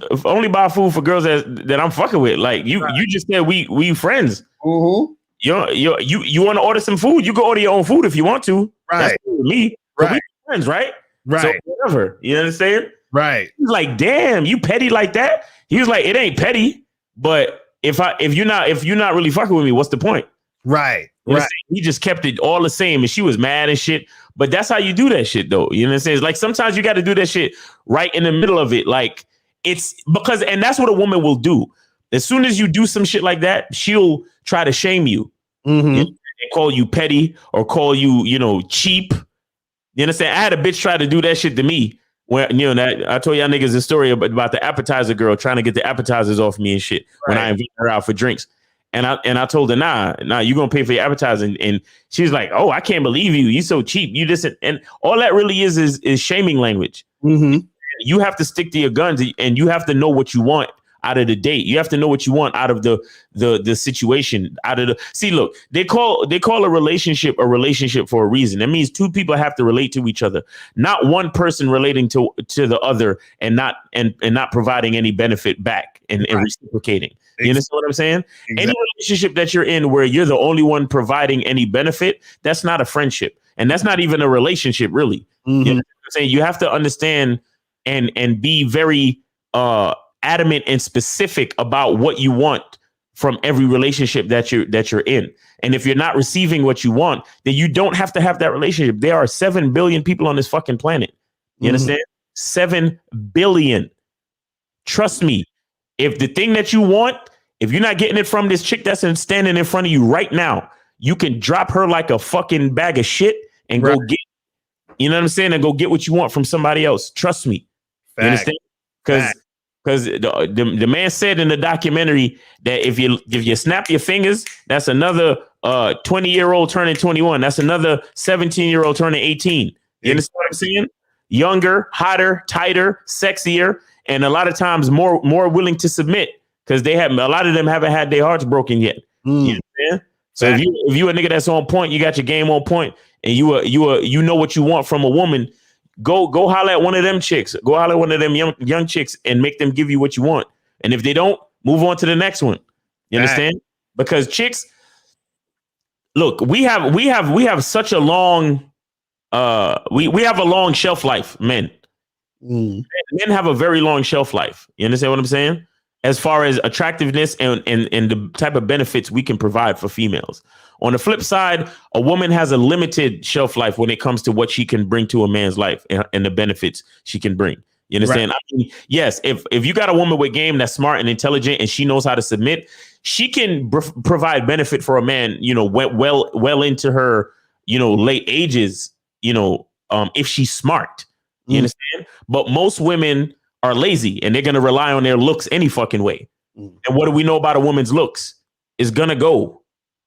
for girls that I'm fucking with. Like you just said we friends. Mm-hmm. You want to order some food? You can order your own food if you want to. Right. That's cool with me. Right. We friends, right? Right. So whatever. You understand? Right. He's like, damn, you petty like that? He was like, it ain't petty, but if you're not really fucking with me, what's the point? Right. Right. He just kept it all the same, and she was mad and shit. But that's how you do that shit, though. You know what I'm saying? It's like sometimes you got to do that shit right in the middle of it. Like it's because, and that's what a woman will do. As soon as you do some shit like that, she'll try to shame you. Mm-hmm. And call you petty or call you, cheap. You understand? I had a bitch try to do that shit to me. When I told y'all niggas a story about the appetizer girl trying to get the appetizers off me and shit when I invited her out for drinks. And I told her, nah, you're going to pay for your appetizer. And she's like, oh, I can't believe you. You're so cheap. You just, and all that really is shaming language. Mm-hmm. You have to stick to your guns, and you have to know what you want out of the date. You have to know what you want out of the situation. Look, they call a relationship for a reason. That means two people have to relate to each other, not one person relating to the other and not providing any benefit back and reciprocating. You understand what I'm saying? Exactly. Any relationship that you're in where you're the only one providing any benefit, that's not a friendship, and that's not even a relationship, really. You know what I'm saying? You have to understand and be very adamant and specific about what you want from every relationship that you're in. And if you're not receiving what you want, then you don't have to have that relationship. There are 7 billion people on this fucking planet. You understand? 7 billion. Trust me. If the thing that you want, if you're not getting it from this chick that's standing in front of you right now, you can drop her like a fucking bag of shit and go get, you know what I'm saying? And go get what you want from somebody else. Trust me. You understand? Because the man said in the documentary that if you snap your fingers, that's another 20-year-old turning 21. That's another 17-year-old turning 18. You understand what I'm saying? Younger, hotter, tighter, sexier, and a lot of times more willing to submit because a lot of them haven't had their hearts broken yet. You understand? So if you a nigga that's on point, you got your game on point, and you know what you want from a woman. Go holler at one of them chicks. Go holler at one of them young chicks and make them give you what you want. And if they don't, move on to the next one. You understand? Because chicks, look, we have such a long we have a long shelf life, men. Men have a very long shelf life. You understand what I'm saying? As far as attractiveness and the type of benefits we can provide for females. On the flip side, a woman has a limited shelf life when it comes to what she can bring to a man's life and the benefits she can bring. You understand? Right. I mean, yes, if you got a woman with game that's smart and intelligent and she knows how to submit, she can provide benefit for a man, well into her, late ages, if she's smart. You understand? But most women are lazy and they're going to rely on their looks any fucking way. And what do we know about a woman's looks? It's going to go.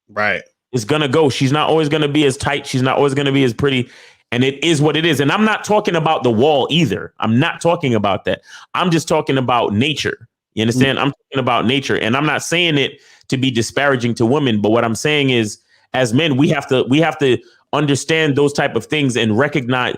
Right. It's going to go. She's not always going to be as tight. She's not always going to be as pretty. And it is what it is. And I'm not talking about the wall either. I'm not talking about that. I'm just talking about nature. You understand? I'm talking about nature. And I'm not saying it to be disparaging to women. But what I'm saying is, as men, we have to understand those type of things and recognize,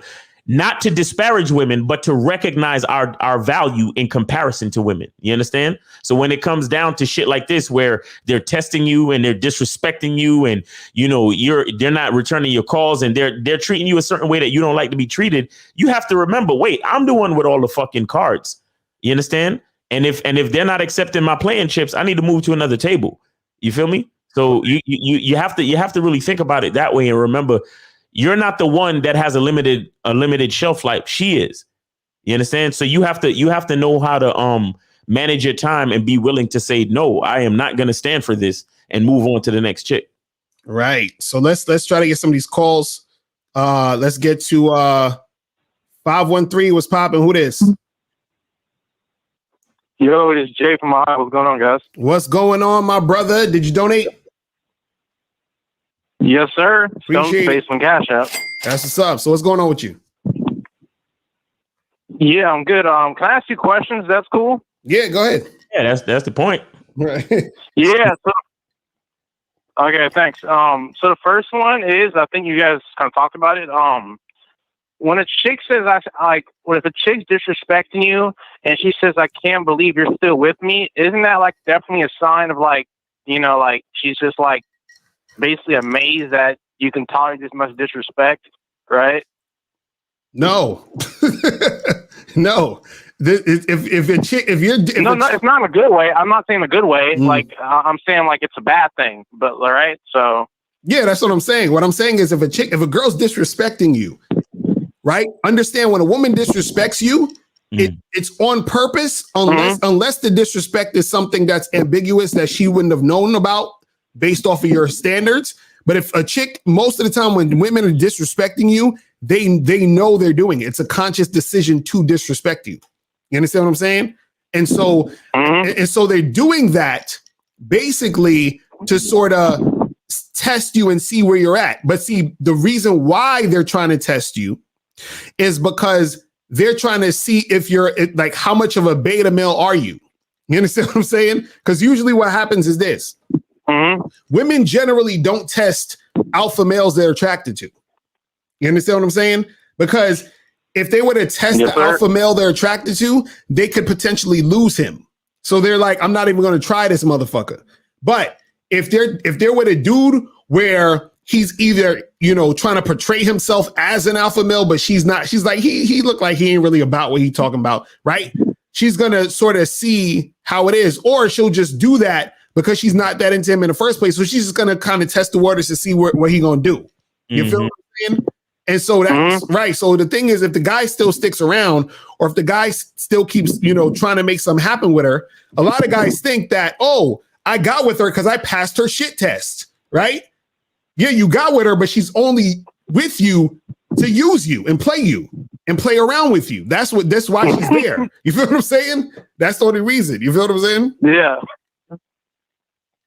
not to disparage women, but to recognize our value in comparison to women. You understand? So when it comes down to shit like this, where they're testing you and they're disrespecting you and, they're not returning your calls and they're treating you a certain way that you don't like to be treated, you have to remember, wait, I'm the one with all the fucking cards. You understand? And if they're not accepting my playing chips, I need to move to another table. You feel me? So you have to really think about it that way and remember, you're not the one that has a limited shelf life. She is. You understand? So you have to know how to manage your time and be willing to say, no, I am not going to stand for this and move on to the next chick. Right. So let's try to get some of these calls. Let's get to 513. What's popping? Who this? Yo, it's Jay from Ohio. What's going on, guys? What's going on, my brother? Did you donate? Yes, sir. Appreciate Stone Space from Cash App. That's what's up. So what's going on with you? Yeah, I'm good. Can I ask you questions? That's cool. Yeah, go ahead. Yeah, that's the point. Right. Yeah. Okay, thanks. So the first one is, I think you guys kind of talked about it. When a chick says, if a chick's disrespecting you and she says, I can't believe you're still with me, isn't that like definitely a sign of she's just like basically amazed that you can tolerate this much disrespect, right? No. No. It's not in a good way. I'm not saying a good way. Like I'm saying like it's a bad thing, but all right. So yeah, that's what I'm saying. What I'm saying is if a girl's disrespecting you, right? Understand when a woman disrespects you, it's on purpose unless the disrespect is something that's ambiguous that she wouldn't have known about based off of your standards. But if a chick, most of the time when women are disrespecting you, they know they're doing it. It's a conscious decision to disrespect you. You understand what I'm saying? And so, and so they're doing that basically to sort of test you and see where you're at. But see, the reason why they're trying to test you is because they're trying to see if you're like, how much of a beta male are you? You understand what I'm saying? Because usually what happens is this. Women generally don't test alpha males they're attracted to. You understand what I'm saying? Because if they were to test the alpha male they're attracted to, they could potentially lose him. So they're like, I'm not even going to try this motherfucker. But if they're with a dude where he's either, trying to portray himself as an alpha male, but she's not, she's like, he looked like he ain't really about what he talking about, right? She's going to sort of see how it is, or she'll just do that because she's not that into him in the first place. So she's just going to kind of test the waters to see what he going to do. You feel what I'm saying? And so that's right. So the thing is, if the guy still sticks around, or if the guy still keeps, trying to make something happen with her, a lot of guys think that, oh, I got with her because I passed her shit test, right? Yeah, you got with her, but she's only with you to use you and play around with you. That's why she's there. You feel what I'm saying? That's the only reason. You feel what I'm saying? Yeah.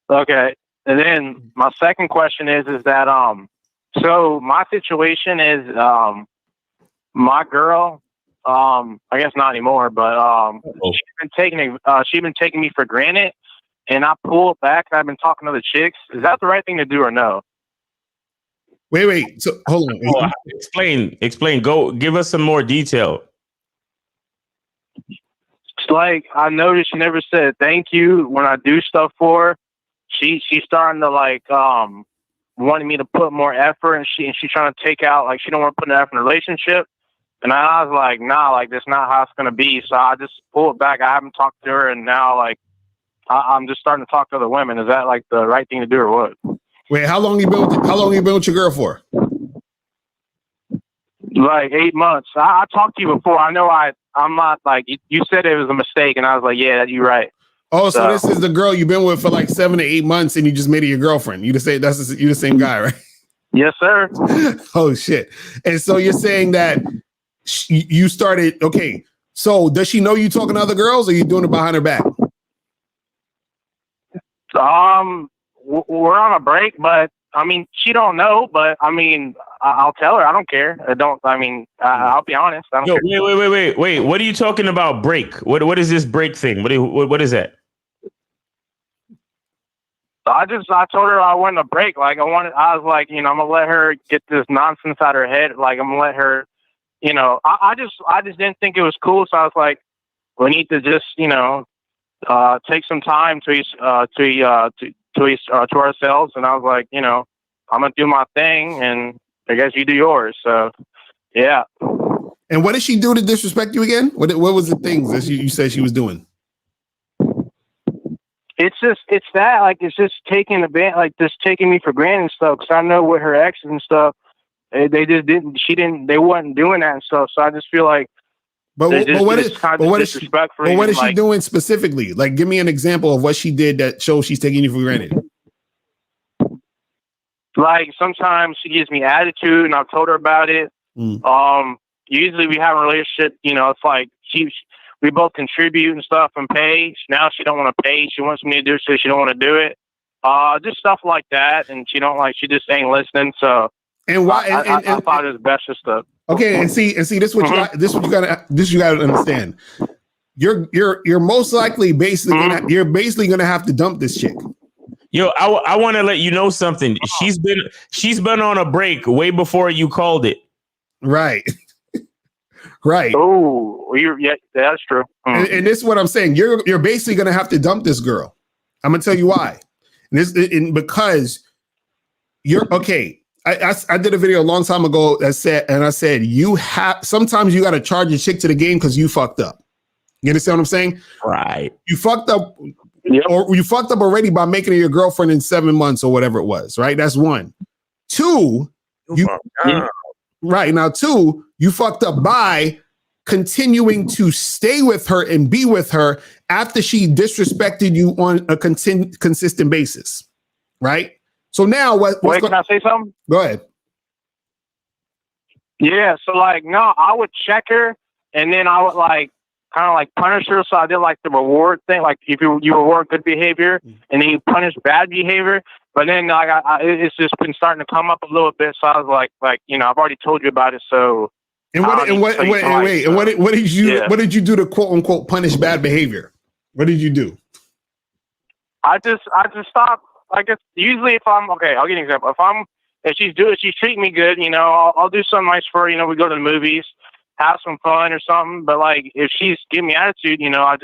Okay. And then my second question is that so my situation is my girl, I guess not anymore, but she's been taking me for granted, and I pulled back and I've been talking to other chicks. Is that the right thing to do or no? Wait. So hold on. Explain. Go give us some more detail. It's like I noticed she never said thank you when I do stuff for her. She's starting to like wanting me to put more effort, and she's trying to take out, like, she don't want to put an effort in a relationship. And I was like, nah, like, that's not how it's gonna be. So I just pulled back. I haven't talked to her, and now like I'm just starting to talk to other women. Is that like the right thing to do or what? Wait, how long you been with your girl for? Like 8 months. I talked to you before. I know I'm not like, you said it was a mistake, and I was like, yeah, you're right. Oh, so this is the girl you've been with for like 7 to 8 months, and you just made her your girlfriend. You just say you the same guy, right? Yes, sir. Oh shit! And so you're saying that you started. Okay, so does she know you talking to other girls, or you doing it behind her back? We're on a break, but I mean, she don't know. But I mean, I'll tell her. I don't care. I'll be honest. I don't care. Wait. What are you talking about? Break? What is this break thing? What is that? I told her I wanted a break. Like I was like, I'm gonna let her get this nonsense out of her head. Like I'm gonna let her, I just didn't think it was cool. So I was like, we need to just, take some time to ourselves. And I was like, I'm gonna do my thing, and I guess you do yours. So, yeah. And what did she do to disrespect you again? What was the things that you said she was doing? It's taking taking me for granted and stuff. Cause I know with her exes and stuff, they wasn't doing that and stuff. So I just feel like, what is she doing specifically? Like, give me an example of what she did that shows she's taking you for granted. Like sometimes she gives me attitude, and I've told her about it. Usually we have a relationship, it's like we both contribute and stuff and pay. Now she don't want to pay. She wants me to do it, so she don't want to do it. Just stuff like that, and she just ain't listening. So and why? I thought it was best just to. Okay, and see this is what you gotta understand. You're most likely basically gonna have to dump this chick. Yo, I want to let you know something. She's been on a break way before you called it. Right. Right. Oh, yeah, that's true. And this is what I'm saying. You're basically gonna have to dump this girl. I'm gonna tell you why. Because you're okay. I did a video a long time ago that said sometimes you got to charge a chick to the game because you fucked up. You understand what I'm saying? Right. You fucked up, or you fucked up already by making her your girlfriend in 7 months or whatever it was. Right. That's one. Two. Right now, two. You fucked up by continuing to stay with her and be with her after she disrespected you on a consistent basis. Right. So now can I say something? Go ahead. Yeah. So no, I would check her, and then I would kind of punish her. So I did the reward thing. Like if you reward good behavior and then you punish bad behavior. But then it's just been starting to come up a little bit. So I was like, I've already told you about it. So And what did you do to quote unquote punish bad behavior? What did you do? I just stop. I guess usually if I'm okay, I'll give you an example. If she's treating me good, you know, I'll do something nice for her. You know, we go to the movies, have some fun or something. But like if she's giving me attitude, you know, I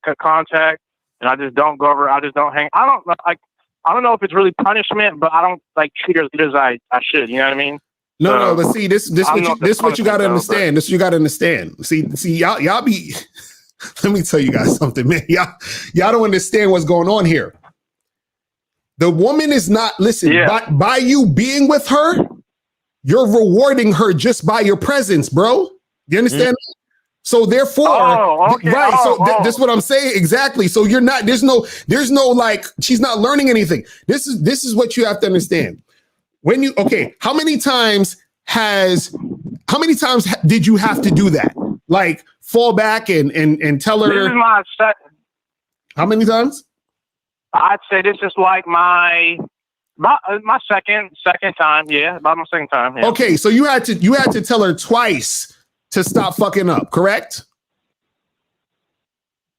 cut contact and I just don't go over. I just don't hang. I don't know if it's really punishment, but I don't like treat her as good as I should. You know what I mean? No, but see, this what you gotta understand. This you gotta understand. See, y'all be. Let me tell you guys something, man. Y'all don't understand what's going on here. The woman is not by you being with her, you're rewarding her just by your presence, bro. You understand? So therefore, this is what I'm saying exactly. So you're not. There's no like she's not learning anything. This is what you have to understand. When you how many times did you have to do that? Like fall back and tell her. This is my second. How many times? I'd say this is like my second time. Yeah, about my second time. Yeah. Okay, so you had to tell her twice to stop fucking up, correct?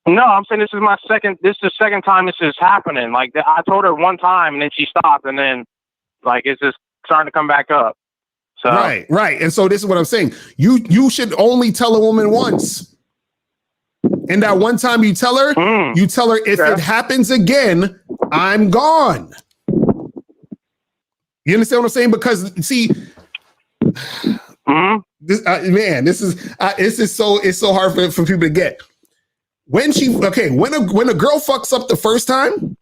No, I'm saying this is my second. This is the second time this is happening. Like I told her one time and then she stopped, and then like it's just starting to come back up. So right. And so this is what I'm saying. You should only tell a woman once. And that one time you tell her, if it happens again, I'm gone. You understand what I'm saying? Because see, this is so hard for people to get. When a girl fucks up the first time,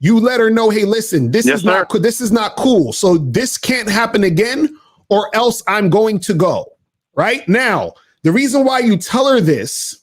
you let her know, hey, listen, this is not cool. So this can't happen again, or else I'm going to go. Right now, the reason why you tell her this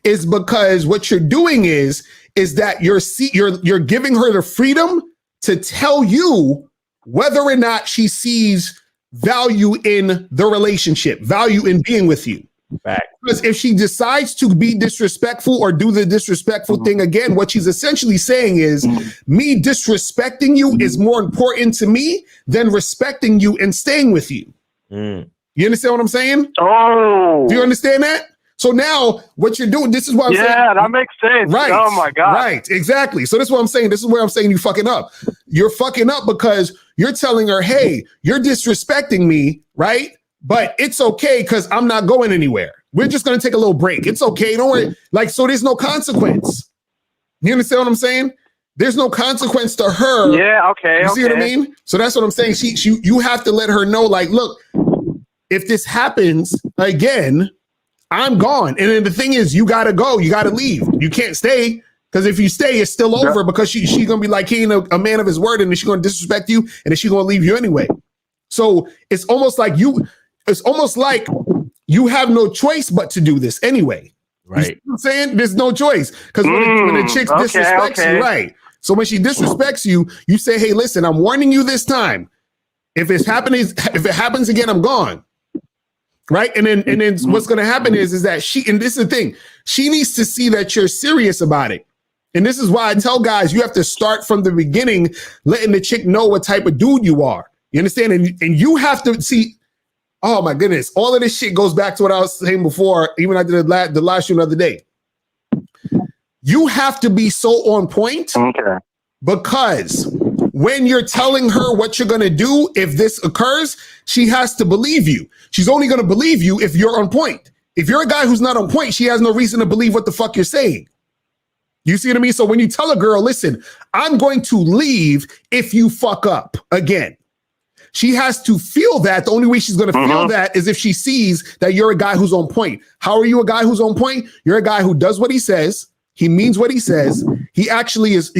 is because what you're doing is that you're giving her the freedom to tell you whether or not she sees value in the relationship, value in being with you. Fact. Because if she decides to be disrespectful or do the disrespectful thing again, what she's essentially saying is me disrespecting you is more important to me than respecting you and staying with you. You understand what I'm saying? Oh, do you understand that? So now what you're doing, this is what I'm saying. Yeah, that makes sense. Right. Oh my God. Right. Exactly. So this is what I'm saying. This is where I'm saying you fucking up. You're fucking up because you're telling her, hey, you're disrespecting me, right? But it's okay because I'm not going anywhere. We're just going to take a little break. It's okay. Don't worry. Like, so there's no consequence. You understand what I'm saying? There's no consequence to her. Yeah, okay. You see what I mean? So that's what I'm saying. You have to let her know, like, look, if this happens again, I'm gone. And then the thing is, you got to go. You got to leave. You can't stay. Because if you stay, it's still over because she's going to be like, he ain't a man of his word, and then she's going to disrespect you, and then she's going to leave you anyway. So it's almost like you have no choice but to do this anyway. Right. You see what I'm saying? There's no choice. Because when the chick disrespects you, right. So when she disrespects you, you say, hey, listen, I'm warning you this time. If it happens again, I'm gone. Right. And then what's going to happen is that and this is the thing, she needs to see that you're serious about it. And this is why I tell guys, you have to start from the beginning, letting the chick know what type of dude you are. You understand? And you have to see, oh my goodness, all of this shit goes back to what I was saying before, even I did the last show the other day. You have to be so on point because when you're telling her what you're going to do, if this occurs, she has to believe you. She's only going to believe you if you're on point. If you're a guy who's not on point, she has no reason to believe what the fuck you're saying. You see what I mean? So when you tell a girl, listen, I'm going to leave if you fuck up again. She has to feel that. The only way she's going to feel that is if she sees that you're a guy who's on point. How are you a guy who's on point? You're a guy who does what he says. He means what he says. He actually is,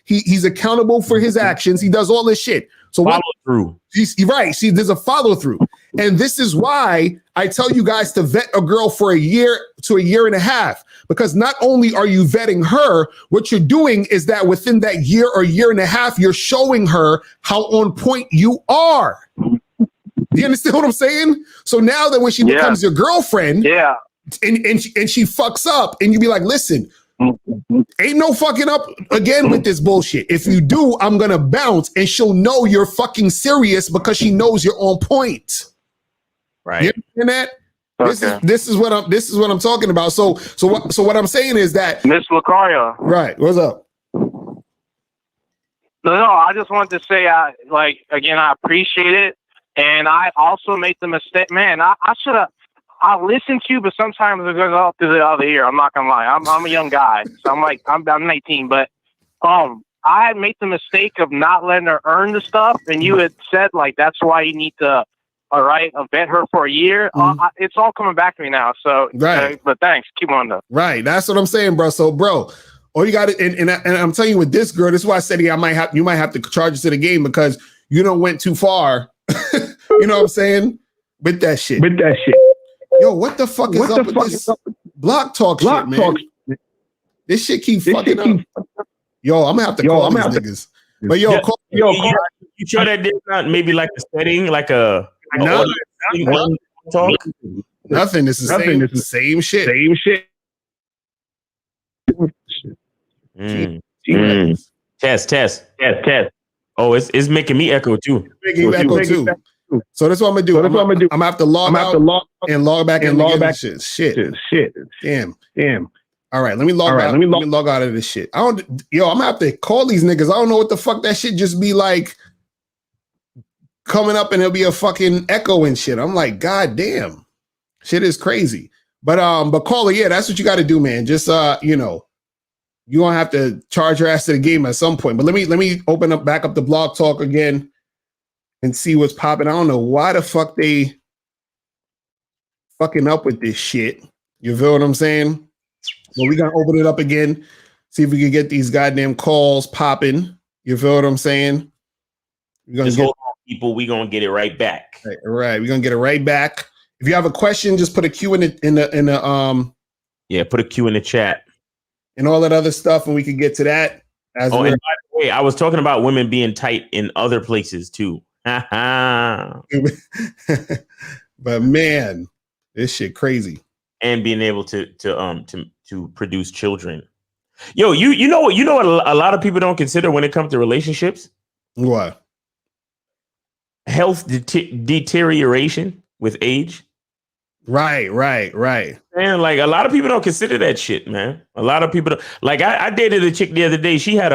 he's accountable for his actions. He does all this shit. So follow through. He's right. See, there's a follow through. And this is why I tell you guys to vet a girl for a year to a year and a half, because not only are you vetting her, what you're doing is that within that year or year and a half, you're showing her how on point you are. Do you understand what I'm saying? So now that when she becomes your girlfriend, and she fucks up, and you be like, listen, ain't no fucking up again with this bullshit. If you do, I'm gonna bounce, and she'll know you're fucking serious because she knows you're on point. Right. You understand that? This is what I'm talking about. So what I'm saying is that Mr. Locario. right. What's up? No, I just wanted to say, again, I appreciate it. And I also made the mistake, man, I should have, I listened to you, but sometimes it goes off to the other ear. I'm not going to lie. I'm a young guy. So I'm 19, but, I had made the mistake of not letting her earn the stuff. And you had said, like, that's why you need to, vet her for a year. It's all coming back to me now. So, right. But thanks. Keep on though. Right. That's what I'm saying, bro. So, bro, all you got to, and I'm telling you with this girl, this is why I said, you might have to charge us to the game because you don't went too far. You know what I'm saying? With that shit. Yo, what the fuck is up with this block talk shit, man? This shit keep fucking up. Yo, I'm gonna have to call these niggas. But you sure that there's not maybe like a setting, like a talk? Nothing. This is the same shit. Test. Oh, it's making me echo too. So that's what I'm gonna do. I'm gonna have to log out and log back in. Shit. Damn. All right, let me log out. Let me log out of this shit. I'm gonna have to call these niggas. I don't know what the fuck that shit just be like coming up and it'll be a fucking echo and shit. I'm like, God damn. Shit is crazy. But caller, yeah, that's what you got to do, man. Just you're gonna have to charge your ass to the game at some point. But let me open up back up the blog talk again and see what's popping. I don't know why the fuck they fucking up with this shit. You feel what I'm saying? Well, we're gonna open it up again, see if we can get these goddamn calls popping. You feel what I'm saying? We're gonna hold on, people. We're gonna get it right back. Right. We're gonna get it right back. If you have a question, just put a Q in the put a Q in the chat and all that other stuff, and we can get to that. And by the way, I was talking about women being tight in other places too. But man, this shit crazy. And being able to produce children. Yo, you know what a lot of people don't consider when it comes to relationships? What? Health deterioration with age. Right. And like a lot of people don't consider that shit, man. A lot of people don't, like I dated a chick the other day. She had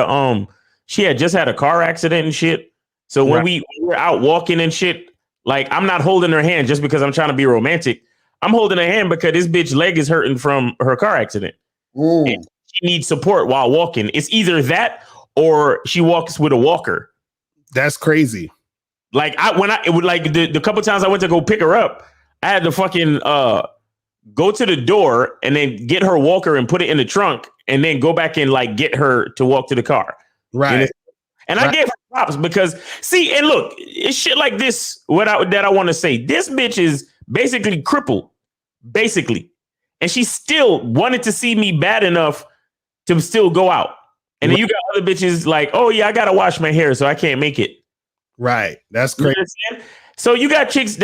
just had a car accident and shit. So when we were out walking and shit, like I'm not holding her hand just because I'm trying to be romantic. I'm holding her hand because this bitch leg is hurting from her car accident. And she needs support while walking. It's either that or she walks with a walker. That's crazy. Like the couple times I went to go pick her up, I had to fucking go to the door and then get her walker and put it in the trunk and then go back and like get her to walk to the car. Right. You know? And I gave her props because see, and look, it's shit like this. That I want to say, this bitch is basically crippled, and she still wanted to see me bad enough to still go out. And then you got other bitches like, oh yeah, I gotta wash my hair, so I can't make it. Right, that's crazy. You know so you got chicks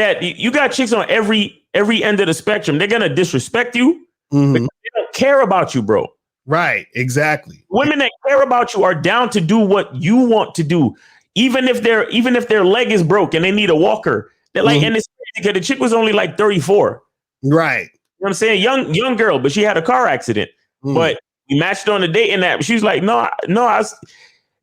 on every end of the spectrum. They're gonna disrespect you because they don't care about you, bro. Right, exactly. Women that care about you are down to do what you want to do, even if their leg is broke and they need a walker. They're like, and it's crazy because the chick was only like 34. Right. You know what I'm saying? Young girl, but she had a car accident. But we matched on the dating app. She was like, no.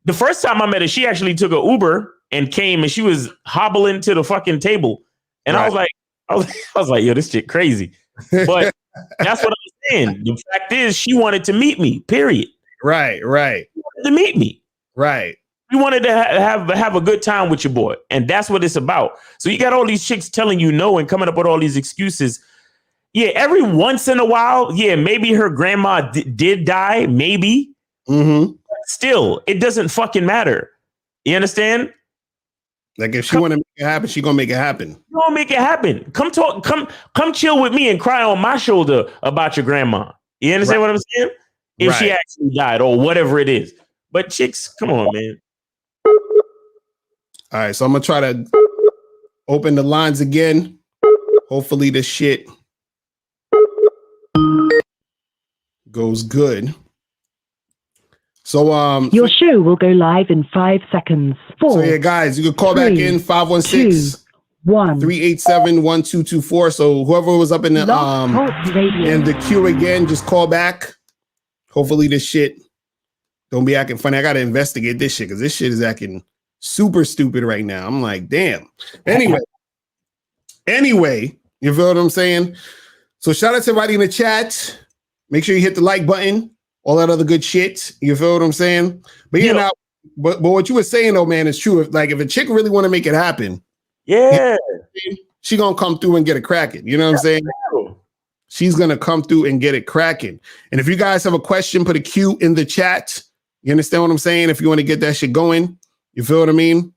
The first time I met her, she actually took an Uber and came, and she was hobbling to the fucking table. And I was like, yo, this shit crazy. But that's what I'm saying. The fact is, she wanted to meet me. Period. Right. She wanted to meet me. Right. You wanted to have a good time with your boy, and that's what it's about. So you got all these chicks telling you no and coming up with all these excuses. Yeah, every once in a while, yeah, maybe her grandma did die, maybe. But still, it doesn't fucking matter. You understand? Like if she want to make it happen, she gonna make it happen. You gonna make it happen. Come chill with me and cry on my shoulder about your grandma. You understand what I'm saying? If she actually died or whatever it is. But chicks, come on, man. All right, so I'm gonna try to open the lines again. Hopefully this shit goes good. So your show will go live in 5 seconds. 4. So yeah, guys, you can call 3, back in 516 1. 387-1224. So whoever was up in the queue again, just call back. Hopefully this shit don't be acting funny. I gotta investigate this shit because this shit is acting super stupid right now. I'm like, damn. Anyway, you feel what I'm saying? So shout out to everybody in the chat. Make sure you hit the like button, all that other good shit. You feel what I'm saying? But yeah, now, but what you were saying though, man, is true. If a chick really want to make it happen, she gonna come through and get it cracking. You know what I'm saying? She's gonna come through and get it cracking. And if you guys have a question, put a Q in the chat. You understand what I'm saying? If you want to get that shit going, you feel what I mean?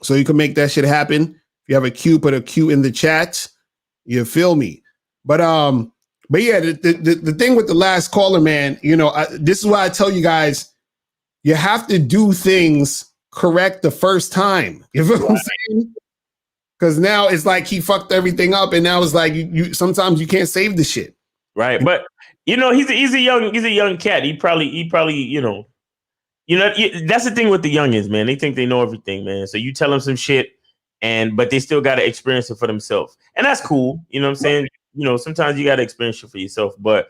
So you can make that shit happen. If you have a Q, put a Q in the chat. You feel me? But yeah, the thing with the last caller, man, this is why I tell you guys, you have to do things correct the first time. You feel what I'm saying? Because now it's like he fucked everything up, and now it's like you sometimes you can't save the shit. Right, but he's a young cat. He probably that's the thing with the youngins, man. They think they know everything, man. So you tell them some shit, but they still got to experience it for themselves, and that's cool. You know what I'm saying? Sometimes you got to experience it for yourself, but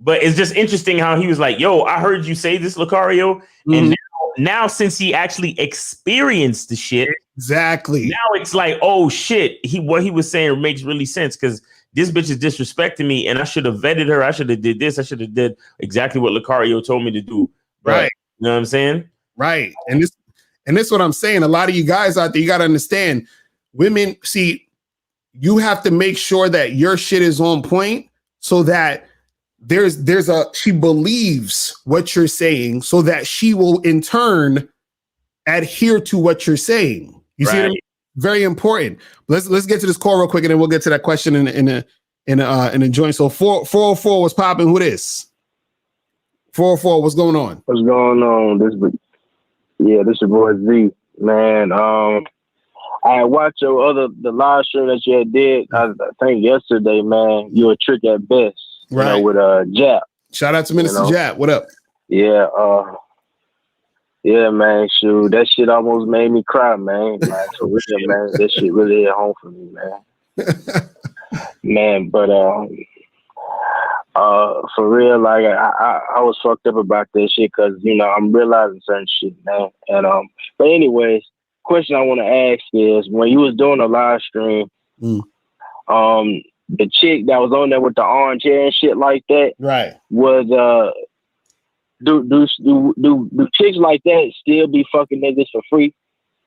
it's just interesting how he was like, "Yo, I heard you say this, Locario," and now since he actually experienced the shit, exactly. Now it's like, oh shit, what he was saying makes really sense because this bitch is disrespecting me, and I should have vetted her. I should have did this. I should have did exactly what Locario told me to do. Right. You know what I'm saying? Right. And this what I'm saying. A lot of you guys out there, you got to understand, women, see, you have to make sure that your shit is on point so that she believes what you're saying so that she will in turn adhere to what you're saying. You see what I mean? Very important. Let's get to this call real quick and then we'll get to that question in a joint. So 404 was popping. Who this? 404, what's going on? What's going on? This is your boy Z, man. I watched the live stream that you had did. I think yesterday, man. You a trick at best, with Jap. Shout out to Minister Jap. What up? Yeah, man. Shoot, that shit almost made me cry, man. Like, for real, man. That shit really hit home for me, man. Man, but for real, like I was fucked up about that shit because I'm realizing certain shit, man. And but anyways, question I want to ask is when you was doing a live stream, the chick that was on there with the orange hair and shit like that, right? Was do chicks like that still be fucking niggas for free?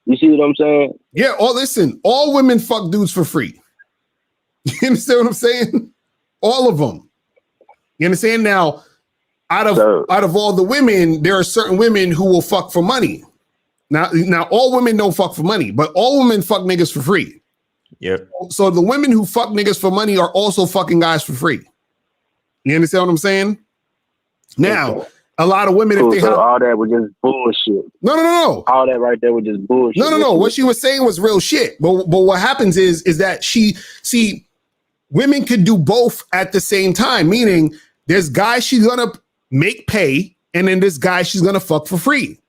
You see what I'm saying? Yeah. Listen, all women fuck dudes for free. You understand what I'm saying? All of them. You understand? Now, out of all the women, there are certain women who will fuck for money. Now all women don't fuck for money, but all women fuck niggas for free. Yeah. So the women who fuck niggas for money are also fucking guys for free. You understand what I'm saying? Now, a lot of women, if they have all that was just bullshit. No. All that right there was just bullshit. No. What she was saying was real shit. But what happens is that women can do both at the same time. Meaning, there's guys she's gonna make pay, and then this guy she's gonna fuck for free.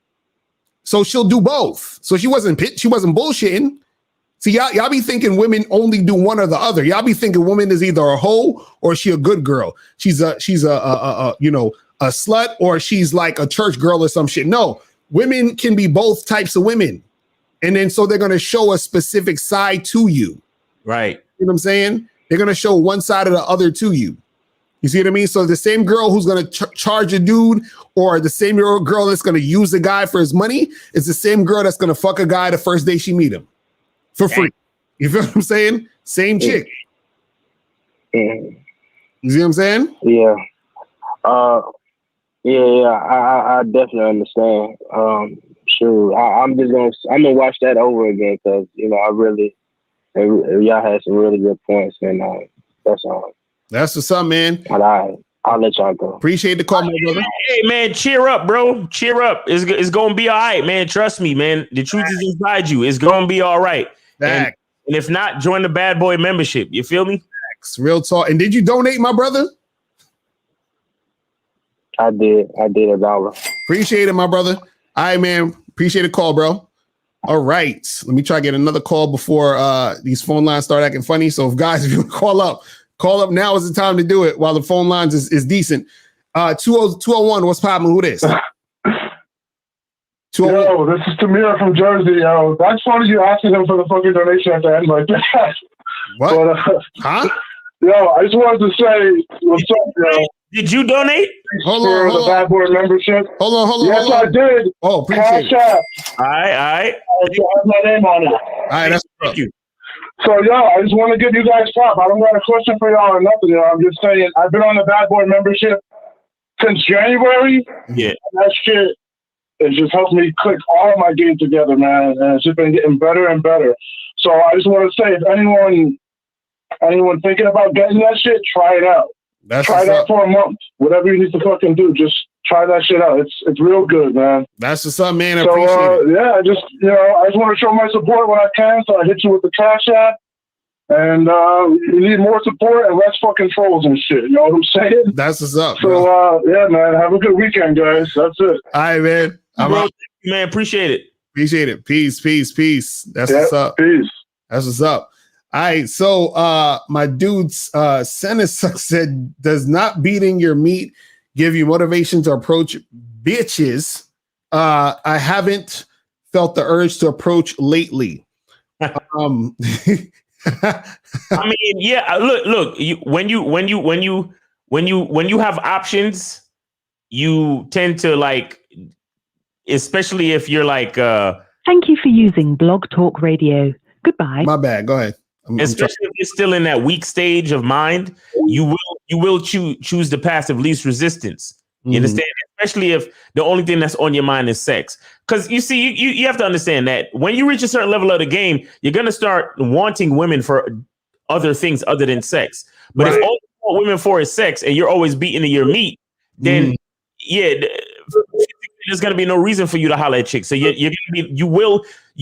So she'll do both. So she wasn't bullshitting. See, y'all be thinking women only do one or the other. Y'all be thinking woman is either a hoe or she a good girl. She's a slut or she's like a church girl or some shit. No, women can be both types of women. And then so they're gonna show a specific side to you. Right. You know what I'm saying? They're gonna show one side or the other to you. You see what I mean? So the same girl who's going to charge a dude or the same girl that's going to use the guy for his money is the same girl that's going to fuck a guy the first day she meet him for free. You feel what I'm saying? Same chick. You see what I'm saying? Yeah. I definitely understand. Sure. I'm gonna watch that over again because y'all had some really good points and that's all. That's what's up, man. I'll let y'all go. Appreciate the call, my brother. Hey, man, cheer up, bro. Cheer up. It's going to be all right, man. Trust me, man. The truth is inside you. It's going to be all right. And if not, join the Bad Boy membership. You feel me? Real talk. And did you donate, my brother? I did $1. Appreciate it, my brother. All right, man. Appreciate the call, bro. All right. Let me try to get another call before these phone lines start acting funny. So if guys, if you call up now is the time to do it while the phone lines is decent. 201, what's poppin'? Who this? Yo, this is Tamir from Jersey. Yo, that's funny you asking him for the fucking donation at the end like that. What? But, huh? Yo, I just wanted to say what's up, yo. Did you donate? Hold for on, the Bad Boy membership. Hold on. Yes, I did. Oh, appreciate Cash it. App. All right. I have my name on it. All right, that's Thank you. So, yo, I just want to give you guys props. I don't got a question for y'all or nothing. You know, I'm just saying, I've been on the Bad Boy membership since January. Yeah. And that shit, it just helped me click all of my games together, man. And it's just been getting better and better. So I just want to say, if anyone thinking about getting that shit, try it out. Try that for a month. Whatever you need to fucking do, just try that shit out. It's real good, man. That's what's up, man. I So, appreciate it. yeah, I just want to show my support when I can. So I hit you with the Cash App. And you need more support and less fucking trolls and shit. You know what I'm saying? That's what's up. So, yeah, man, have a good weekend, guys. That's it. All right, man. Bro, thank you, man. Appreciate it. Appreciate it. Peace. That's what's up. Peace. That's what's up. All right. So my dude's Senesuck said, does not beating your meat give you motivation to approach bitches? I haven't felt the urge to approach lately. I mean, yeah. Look. When you have options, you tend to like, especially if you're like. Thank you for using Blog Talk Radio. Goodbye. My bad. Go ahead. Especially if you're still in that weak stage of mind, you will choose the path of least resistance. You understand? Especially if the only thing that's on your mind is sex. Because you see, you have to understand that when you reach a certain level of the game, you're gonna start wanting women for other things other than sex. But if all you want women for is sex, and you're always beating your meat, then there's gonna be no reason for you to holler at chicks. So you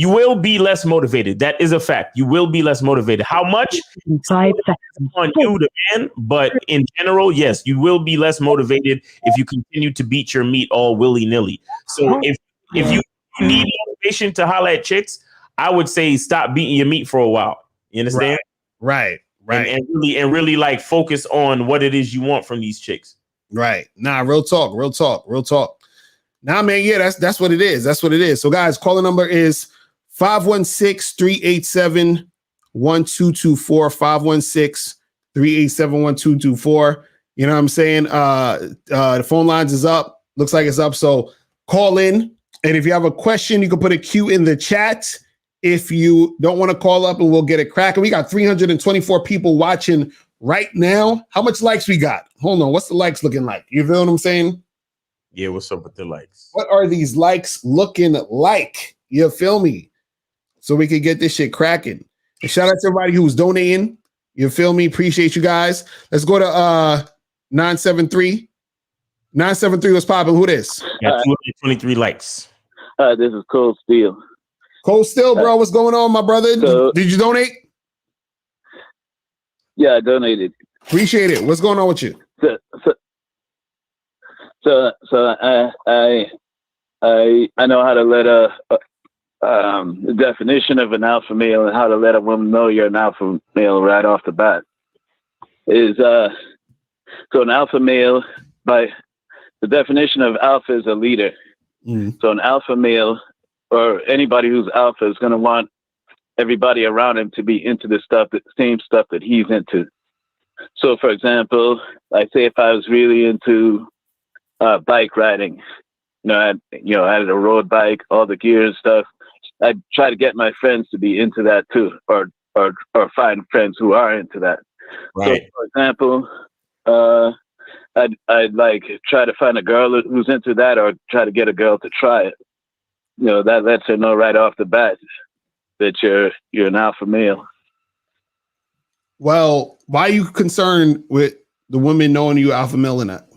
will be less motivated. That is a fact. You will be less motivated. How much? 5 seconds. On you, the man. But in general, yes, you will be less motivated if you continue to beat your meat all willy nilly. So if you need motivation to holler at chicks, I would say stop beating your meat for a while. You understand? Right. And really like focus on what it is you want from these chicks. Right. Nah, real talk. Nah, man, yeah, that's what it is. That's what it is. So, guys, caller number is 516-387-1224. 516-387-1224. You know what I'm saying? The phone lines is up. Looks like it's up. So call in. And if you have a question, you can put a Q in the chat. If you don't want to call up, and we'll get it cracking. We got 324 people watching right now. How much likes we got? Hold on. What's the likes looking like? You feel what I'm saying? Yeah, what's up with the likes? What are these likes looking like? You feel me? So we can get this shit cracking. And shout out to everybody who's donating. You feel me? Appreciate you guys. Let's go to 973. 973 was popping. Who this? Got 223 likes. This is Cold Steel. Cold Steel, bro. What's going on, my brother? Did you donate? Yeah, I donated. Appreciate it. What's going on with you? So I know how to let the definition of an alpha male and how to let a woman know you're an alpha male right off the bat is so an alpha male, by the definition of alpha, is a leader. So an alpha male, or anybody who's alpha, is going to want everybody around him to be into the same stuff that he's into. So, for example, like say if I was really into bike riding, I had a road bike, all the gear and stuff, I'd try to get my friends to be into that too, or find friends who are into that. Right. So, for example, I'd like try to find a girl who's into that, or try to get a girl to try it. That lets her know right off the bat that you're an alpha male. Well, why are you concerned with the women knowing you alpha male or not?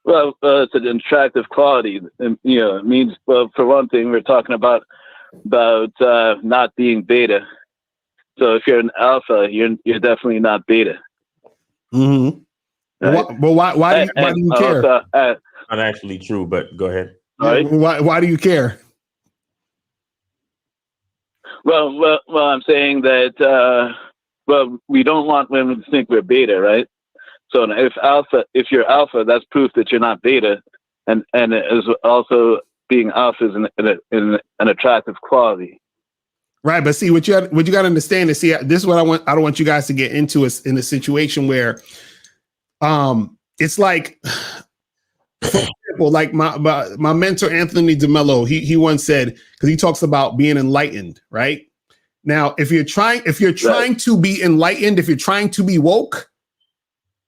Well, it's an attractive quality. And, it means, well, for one thing, we're talking about not being beta. So if you're an alpha, you're definitely not beta. Mm-hmm. Right? Well, why do you care? Not actually true, but go ahead. Why do you care? Well, I'm saying that. Well, we don't want women to think we're beta, right? So if you're alpha, that's proof that you're not beta, and it is also being alpha is an attractive quality. Right, but see what you got to understand is, see, this is what I don't want you guys to get into is in a situation where it's like, for example, like my mentor Anthony DeMello, he once said, because he talks about being enlightened, right? Now, if you're trying to be enlightened, if you're trying to be woke,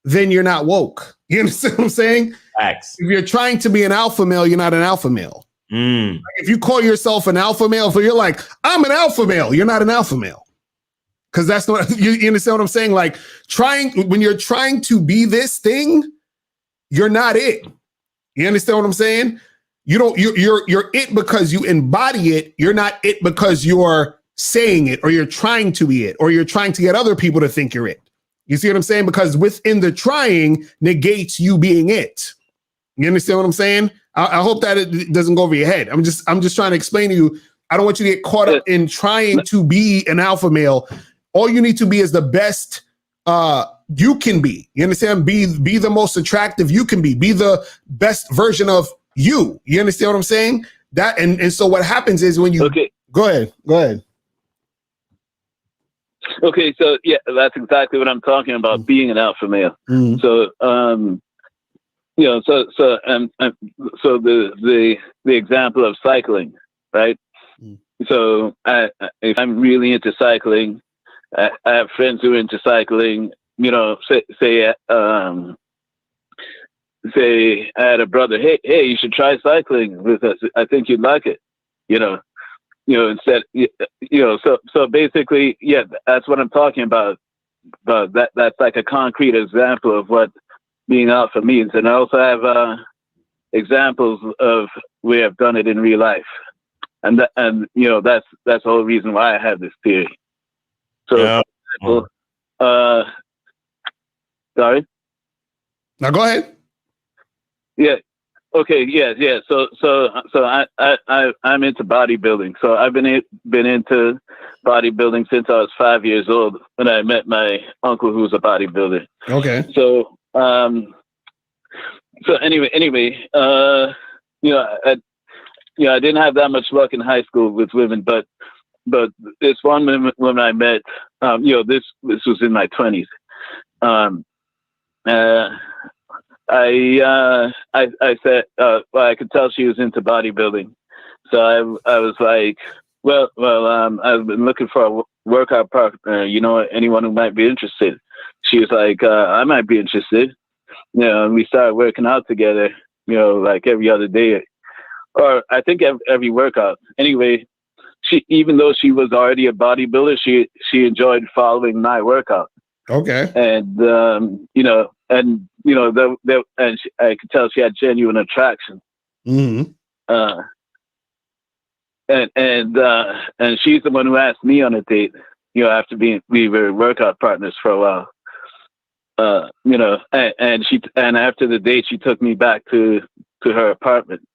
then you're not woke. You understand what I'm saying? Facts. If you're trying to be an alpha male, you're not an alpha male. Like if you call yourself an alpha male, if you're like, I'm an alpha male, you're not an alpha male. Because that's not, you understand what I'm saying? Like when you're trying to be this thing, you're not it. You understand what I'm saying? You're it because you embody it. You're not it because you're saying it, or you're trying to be it, or you're trying to get other people to think you're it. You see what I'm saying? Because within the trying negates you being it. You understand what I'm saying? I hope that it doesn't go over your head. I'm just trying to explain to you. I don't want you to get caught up in trying to be an alpha male. All you need to be is the best you can be. You understand? Be the most attractive you can be. Be the best version of you. You understand what I'm saying? That and so what happens is when you go ahead. Okay, so yeah, that's exactly what I'm talking about. Being an alpha male. So so the example of cycling, right? So if I'm really into cycling, I have friends who are into cycling. You know, say I had a brother. Hey, you should try cycling with us. I think you'd like it. So basically, yeah, that's what I'm talking about. But that's like a concrete example of what being alpha means. And I also have examples of where I've done it in real life. And that's the whole reason why I have this theory. So, sorry? Now go ahead. Yeah. Okay. Yeah. So I'm into bodybuilding. So I've been into bodybuilding since I was 5 years old when I met my uncle who was a bodybuilder. Okay. So anyway, I didn't have that much luck in high school with women, but this one woman I met, this was in my 20s. I said, I could tell she was into bodybuilding. So I was like, I've been looking for a workout partner, anyone who might be interested. She was like, I might be interested. And we started working out together, like every other day, or I think every workout. Anyway, even though she was already a bodybuilder, she enjoyed following my workout. Okay. And I could tell she had genuine attraction. Mm-hmm. And she's the one who asked me on a date. After we were workout partners for a while. And after the date, she took me back to her apartment.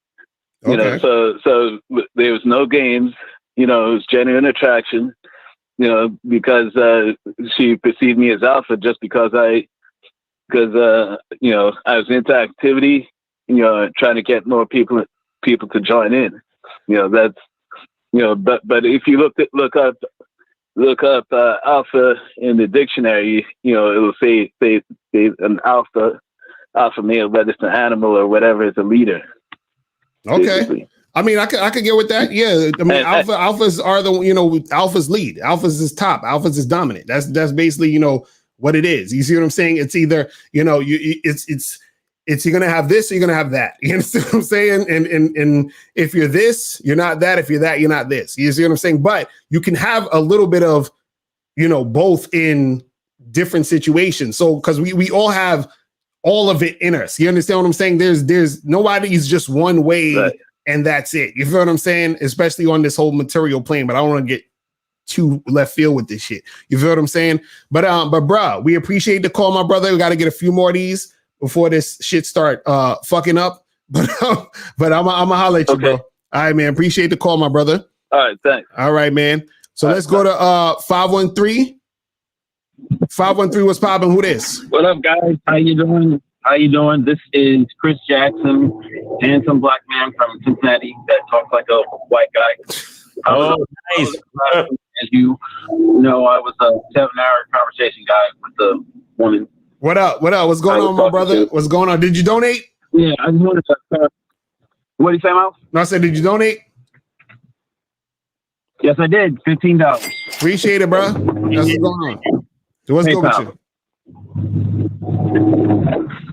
Okay. So there was no games. It was genuine attraction. Because she perceived me as alpha just because I was into activity, trying to get more people to join in. But if you look up alpha in the dictionary, it'll say an alpha male, whether it's an animal or whatever, is a leader. Okay. Basically. I mean, I could get with that. Yeah. I mean, alphas are alphas lead. Alphas is top. Alphas is dominant. That's basically, what it is. You see what I'm saying? It's either, it's you're going to have this or you're going to have that. You understand what I'm saying? And if you're this, you're not that. If you're that, you're not this. You see what I'm saying? But you can have a little bit of, both in different situations. So, because we all have all of it in us. You understand what I'm saying? There's nobody's just one way. Right. And that's it. You feel what I'm saying? Especially on this whole material plane, but I don't want to get too left field with this shit. You feel what I'm saying? But bro, we appreciate the call, my brother. We got to get a few more of these before this shit start fucking up. But I'm gonna holler at you, okay, bro. All right, man. Appreciate the call, my brother. All right, thanks. All right, man. So let's go to 513. 513, what's popping? Who this? What up, guys? How you doing? This is Chris Jackson, handsome black man from Cincinnati that talks like a white guy. Nice. As you know, I was a 7-hour conversation guy with the woman. What up? What's going on, my brother? What's going on? Did you donate? Yeah, I just wanted to. What did you say, Miles? No, I said, did you donate? Yes, I did. $15. Appreciate it, bro. That's what's going on. So what's going with you?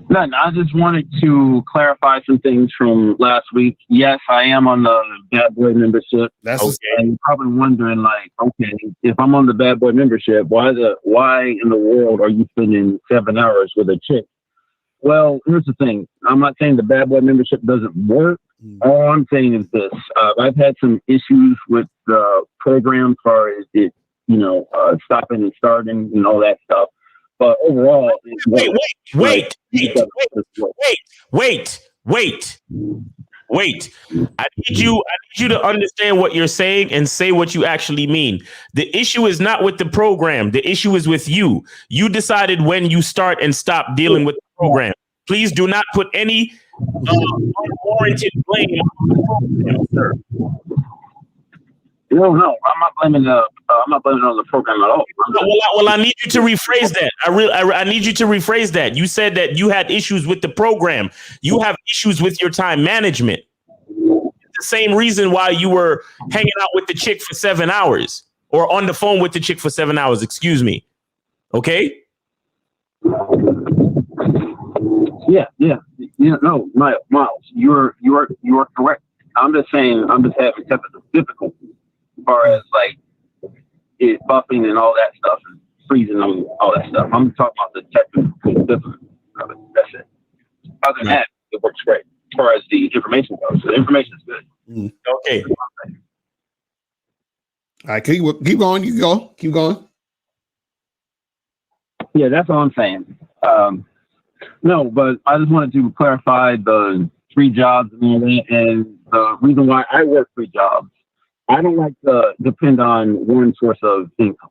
Nothing. I just wanted to clarify some things from last week. Yes, I am on the Bad Boy membership. That's okay. And you're probably wondering, like, okay, if I'm on the Bad Boy membership, why in the world are you spending 7 hours with a chick? Well, here's the thing. I'm not saying the Bad Boy membership doesn't work. All I'm saying is this. I've had some issues with the program as far as it, stopping and starting and all that stuff. But overall, wait. I need you to understand what you're saying and say what you actually mean. The issue is not with the program. The issue is with you. You decided when you start and stop dealing with the program. Please do not put any unwarranted blame on the program, sir. No, I'm not blaming on the program at all. Well, I need you to rephrase that. I need you to rephrase that. You said that you had issues with the program. You have issues with your time management. It's the same reason why you were hanging out with the chick for 7 hours or on the phone with the chick for 7 hours. Excuse me. Okay. Yeah. No, Miles, you're correct. I'm just saying, I'm just having technical difficulties as far as like it buffing and all that stuff and freezing and all that stuff. I'm talking about the technical difficulties of it. That's it. Other than that, it works great as far as the information goes. So the information is good. Okay. All right, keep going. You go. Keep going. Yeah, that's all I'm saying. No, but I just wanted to clarify the 3 jobs and all that, and the reason why I work 3 jobs. I don't like to depend on one source of income.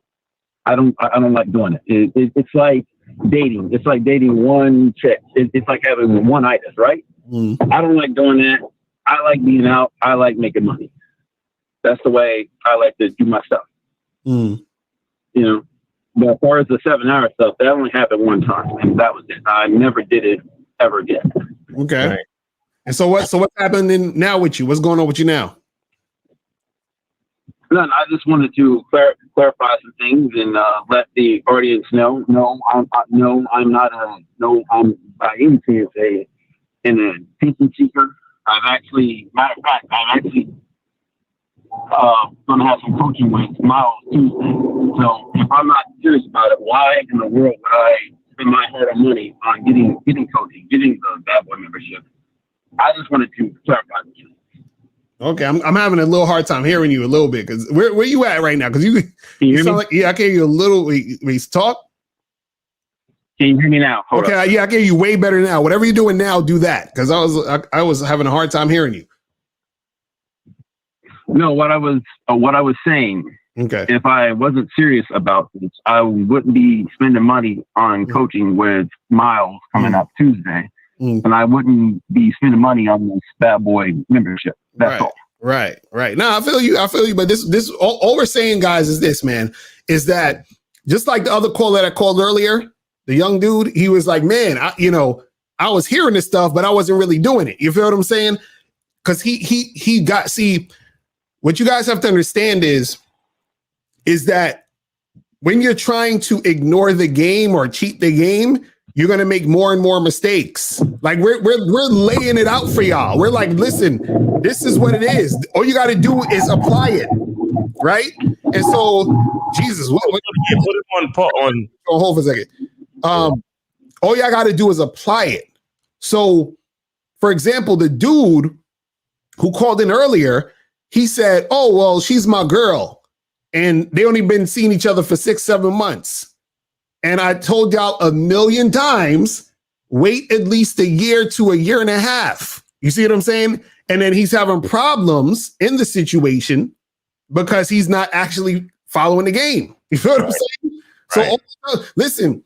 I don't like doing it. It's like dating. It's like dating one chick. It's like having one itis, right? I don't like doing that. I like being out. I like making money. That's the way I like to do my stuff. But as far as the 7-hour stuff, that only happened one time, and that was it. I never did it ever again. Okay. Right. And so what's happening now with you? What's going on with you now? None. I just wanted to clarify some things and let the audience know. I'm by any chance a attention seeker. Matter of fact, I'm actually going to have some coaching with Miles Tuesday. So if I'm not serious about it, why in the world would I spend my hard-earned money on getting coaching, getting the Bad Boy membership? I just wanted to clarify with you. Okay, I'm having a little hard time hearing you a little bit because where you at right now? Because you sound like I can hear you a little. We talk. Can you hear me now? Hold okay, up. Yeah, I can hear you way better now. Whatever you're doing now, do that because I was having a hard time hearing you. No, what I was saying. Okay. If I wasn't serious about this, I wouldn't be spending money on coaching with Miles coming up Tuesday, and I wouldn't be spending money on this Bad Boy membership. That's all. Right. No, I feel you. But this all we're saying, guys, is this, man, is that just like the other caller that I called earlier, the young dude, he was like, man, I was hearing this stuff, but I wasn't really doing it. You feel what I'm saying? Because he got, see, what you guys have to understand is that when you're trying to ignore the game or cheat the game, you're going to make more and more mistakes. Like we're laying it out for y'all. We're like, listen, this is what it is. All you got to do is apply it. Right. And so, Jesus, what put it on hold for a second. All y'all got to do is apply it. So, for example, the dude who called in earlier, he said, oh, well, she's my girl. And they only been seeing each other for 6-7 months. And I told y'all 1,000,000 times, wait at least a year to a year and a half. You see what I'm saying? And then he's having problems in the situation because he's not actually following the game. You feel what I'm saying? So listen,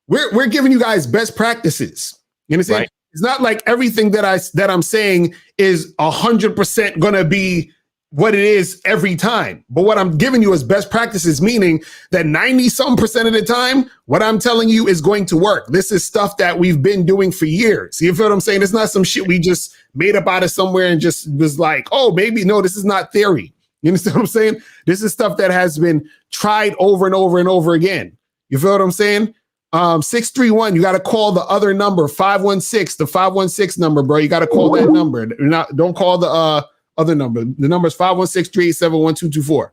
we're giving you guys best practices. You understand? Right. It's not like everything that I'm saying is 100% gonna be what it is every time. But what I'm giving you is best practices, meaning that 90-something% of the time, what I'm telling you is going to work. This is stuff that we've been doing for years. You feel what I'm saying? It's not some shit we just made up out of somewhere and just was like, oh, maybe. No, this is not theory. You understand what I'm saying? This is stuff that has been tried over and over and over again. You feel what I'm saying? 631, you got to call the other number, 516, the 516 number, bro. You got to call that number. Don't call the other number. The number is 516-387-1224.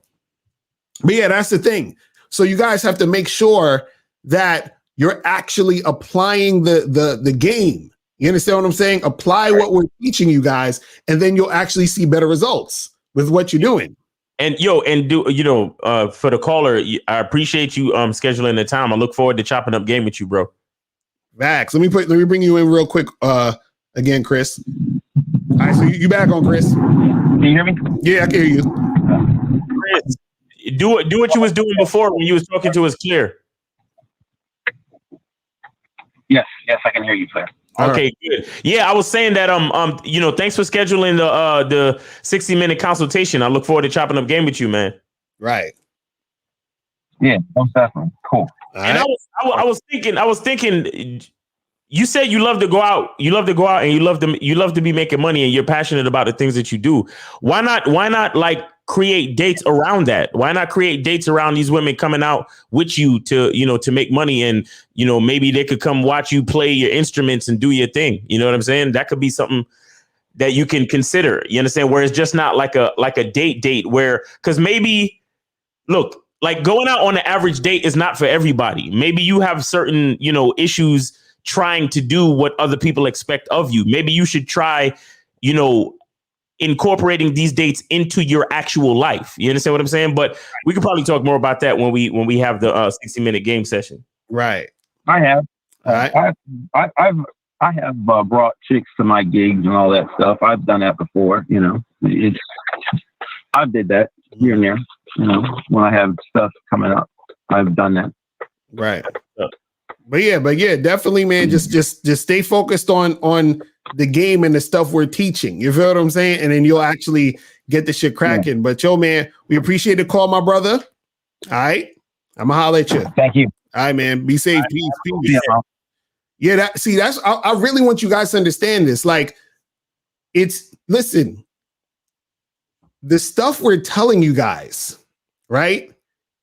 But yeah, that's the thing. So you guys have to make sure that you're actually applying the game. You understand what I'm saying? Apply what we're teaching you guys, and then you'll actually see better results with what you're doing. And for the caller, I appreciate you scheduling the time. I look forward to chopping up game with you, bro. Max, let me bring you in real quick again, Chris. All right, so you back on, Chris. Can you hear me? Yeah, I can hear you. Chris, do what you was doing before when you was talking to us clear. Yes, I can hear you clear. Okay, good. Yeah, I was saying that thanks for scheduling the 60-minute consultation. I look forward to chopping up game with you, man. Right. Yeah, most definitely. Cool. And I was thinking, you said you love to go out, and you love to be making money, and you're passionate about the things that you do. Why not like create dates around that? Why not create dates around these women coming out with you to make money, and maybe they could come watch you play your instruments and do your thing. You know what I'm saying? That could be something that you can consider. You understand? Where it's just not like a date where, because maybe look, like going out on an average date is not for everybody. Maybe you have certain, issues trying to do what other people expect of you. Maybe you should try, incorporating these dates into your actual life. You understand what I'm saying? But we could probably talk more about that when we have the 60-minute game session. Right. I have. All right. I have brought chicks to my gigs and all that stuff. I've done that before. I did that here and there. When I have stuff coming up, I've done that. Right. But yeah, definitely, man. Just stay focused on the game and the stuff we're teaching. You feel what I'm saying? And then you'll actually get the shit cracking. Yeah. But yo, man, we appreciate the call, my brother. All right. I'm gonna holler at you. Thank you. All right, man. Be safe. Peace. Yeah, I really want you guys to understand this. Like, listen, the stuff we're telling you guys, right,